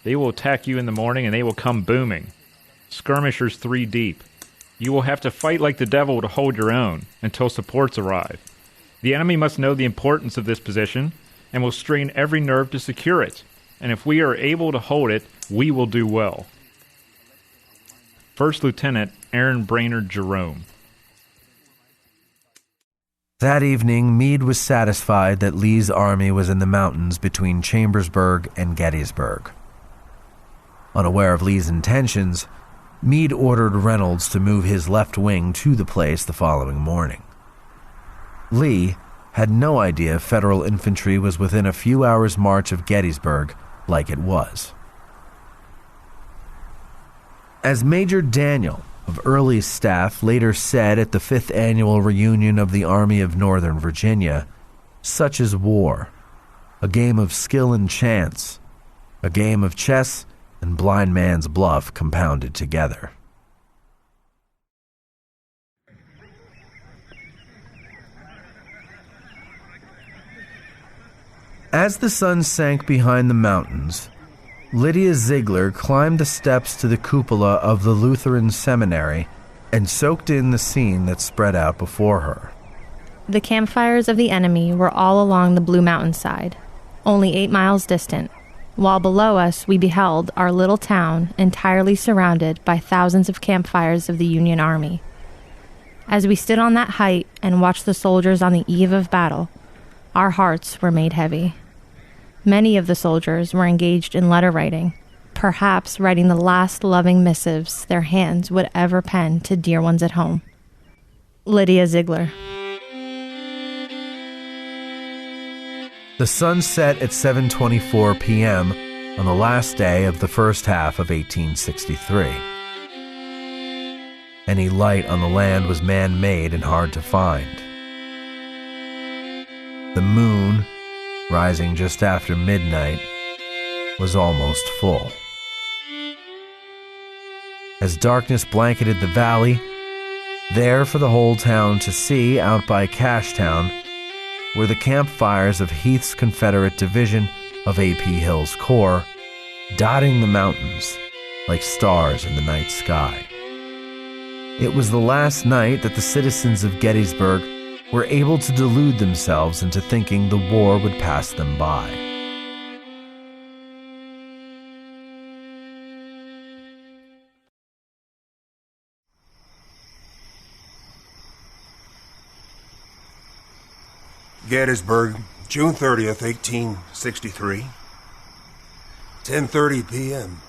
They will attack you in the morning and they will come booming. Skirmishers 3 deep. You will have to fight like the devil to hold your own until supports arrive. The enemy must know the importance of this position and will strain every nerve to secure it. And if we are able to hold it, we will do well." First Lieutenant Aaron Brainerd Jerome. That evening, Meade was satisfied that Lee's army was in the mountains between Chambersburg and Gettysburg. Unaware of Lee's intentions, Meade ordered Reynolds to move his left wing to the place the following morning. Lee had no idea Federal infantry was within a few hours' march of Gettysburg like it was. As Major Daniel of Early's staff later said at the 5th annual reunion of the Army of Northern Virginia, such is war, a game of skill and chance, a game of chess and blind man's bluff compounded together. As the sun sank behind the mountains, Lydia Ziegler climbed the steps to the cupola of the Lutheran Seminary and soaked in the scene that spread out before her. The campfires of the enemy were all along the Blue Mountain side, only 8 miles distant, while below us we beheld our little town entirely surrounded by thousands of campfires of the Union Army. As we stood on that height and watched the soldiers on the eve of battle, our hearts were made heavy. Many of the soldiers were engaged in letter writing, perhaps writing the last loving missives their hands would ever pen to dear ones at home. Lydia Ziegler. The sun set at 7:24 p.m., on the last day of the first half of 1863. Any light on the land was man-made and hard to find. The moon, rising just after midnight, was almost full. As darkness blanketed the valley, there for the whole town to see out by Cashtown were the campfires of Heath's Confederate Division of A.P. Hill's Corps, dotting the mountains like stars in the night sky. It was the last night that the citizens of Gettysburg were able to delude themselves into thinking the war would pass them by. Gettysburg, June 30th, 1863. 10:30 p.m.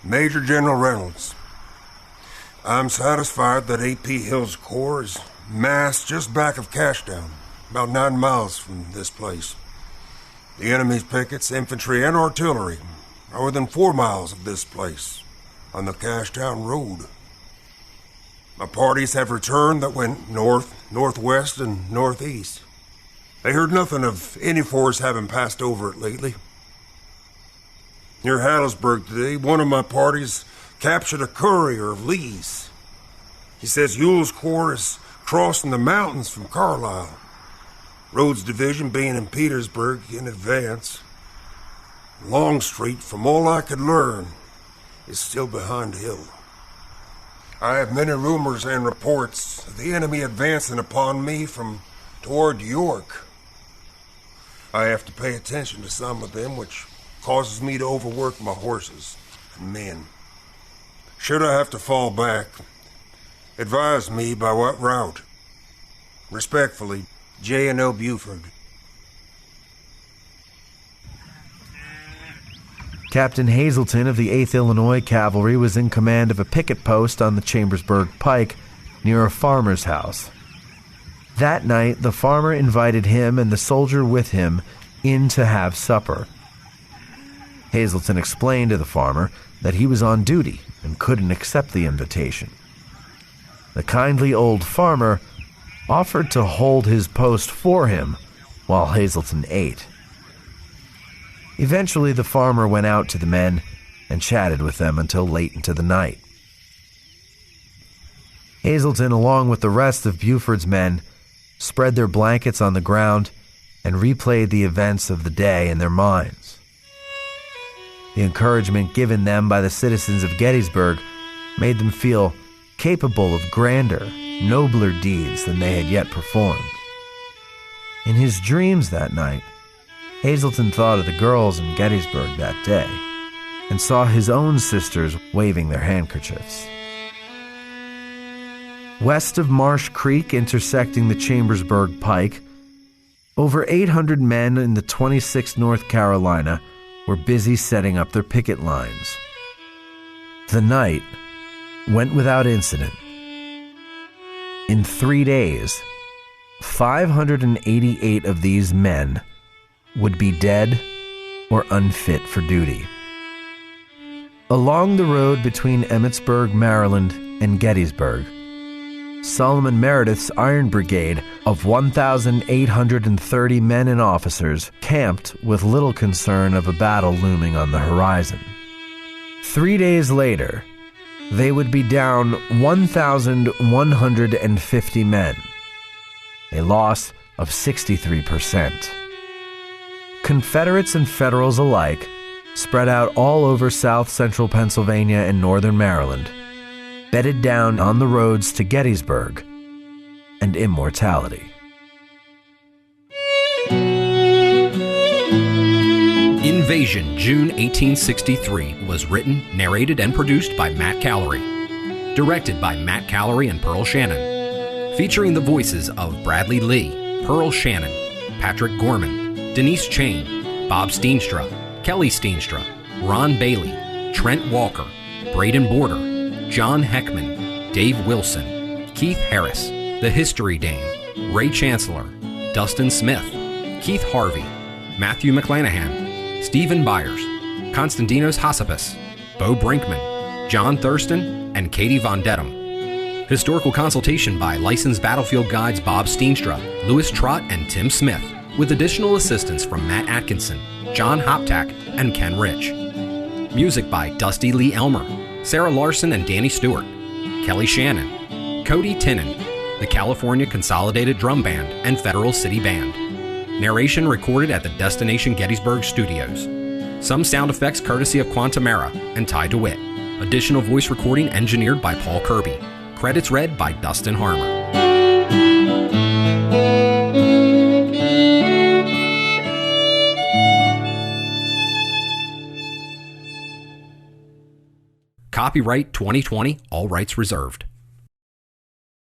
Major General Reynolds. I'm satisfied that A.P. Hill's Corps is massed just back of Cashtown, about 9 miles from this place. The enemy's pickets, infantry, and artillery are within 4 miles of this place, on the Cashtown Road. My parties have returned that went north, northwest, and northeast. They heard nothing of any force having passed over it lately. Near Hattiesburg today, one of my parties captured a courier of Lee's. He says Ewell's Corps is crossing the mountains from Carlisle. Rhodes' division being in Petersburg in advance. Longstreet, from all I could learn, is still behind Hill. I have many rumors and reports of the enemy advancing upon me from toward York. I have to pay attention to some of them, which causes me to overwork my horses and men. Should I have to fall back, advise me by what route. Respectfully, J&O Buford. Captain Hazelton of the 8th Illinois Cavalry was in command of a picket post on the Chambersburg Pike near a farmer's house. That night, the farmer invited him and the soldier with him in to have supper. Hazelton explained to the farmer that he was on duty and couldn't accept the invitation. The kindly old farmer offered to hold his post for him while Hazelton ate. Eventually, the farmer went out to the men and chatted with them until late into the night. Hazelton, along with the rest of Buford's men, spread their blankets on the ground and replayed the events of the day in their minds. The encouragement given them by the citizens of Gettysburg made them feel capable of grander, nobler deeds than they had yet performed. In his dreams that night, Hazelton thought of the girls in Gettysburg that day and saw his own sisters waving their handkerchiefs. West of Marsh Creek, intersecting the Chambersburg Pike, over 800 men in the 26th North Carolina were busy setting up their picket lines. The night went without incident. In 3 days, 588 of these men would be dead or unfit for duty. Along the road between Emmitsburg, Maryland, and Gettysburg, Solomon Meredith's Iron Brigade of 1,830 men and officers camped with little concern of a battle looming on the horizon. 3 days later, they would be down 1,150 men, a loss of 63%. Confederates and Federals alike, spread out all over south-central Pennsylvania and northern Maryland, bedded down on the roads to Gettysburg and immortality. Invasion, June 1863, was written, narrated, and produced by Matt Callery. Directed by Matt Callery and Pearl Shannon. Featuring the voices of Bradley Lee, Pearl Shannon, Patrick Gorman, Denise Chain, Bob Steenstra, Kelly Steenstra, Ron Bailey, Trent Walker, Braden Border, John Heckman, Dave Wilson, Keith Harris, The History Dame, Ray Chancellor, Dustin Smith, Keith Harvey, Matthew McClanahan, Stephen Byers, Konstantinos Hassapis, Bo Brinkman, John Thurston, and Katie Von Dedham. Historical consultation by licensed battlefield guides Bob Steenstra, Louis Trott, and Tim Smith, with additional assistance from Matt Atkinson, John Hoptack, and Ken Rich. Music by Dusty Lee Elmer, Sarah Larson and Danny Stewart, Kelly Shannon, Cody Tinnen, the California Consolidated Drum Band, and Federal City Band. Narration recorded at the Destination Gettysburg Studios. Some sound effects courtesy of Quantamera and Ty DeWitt. Additional voice recording engineered by Paul Kirby. Credits read by Dustin Harmer. Copyright 2020, all rights reserved.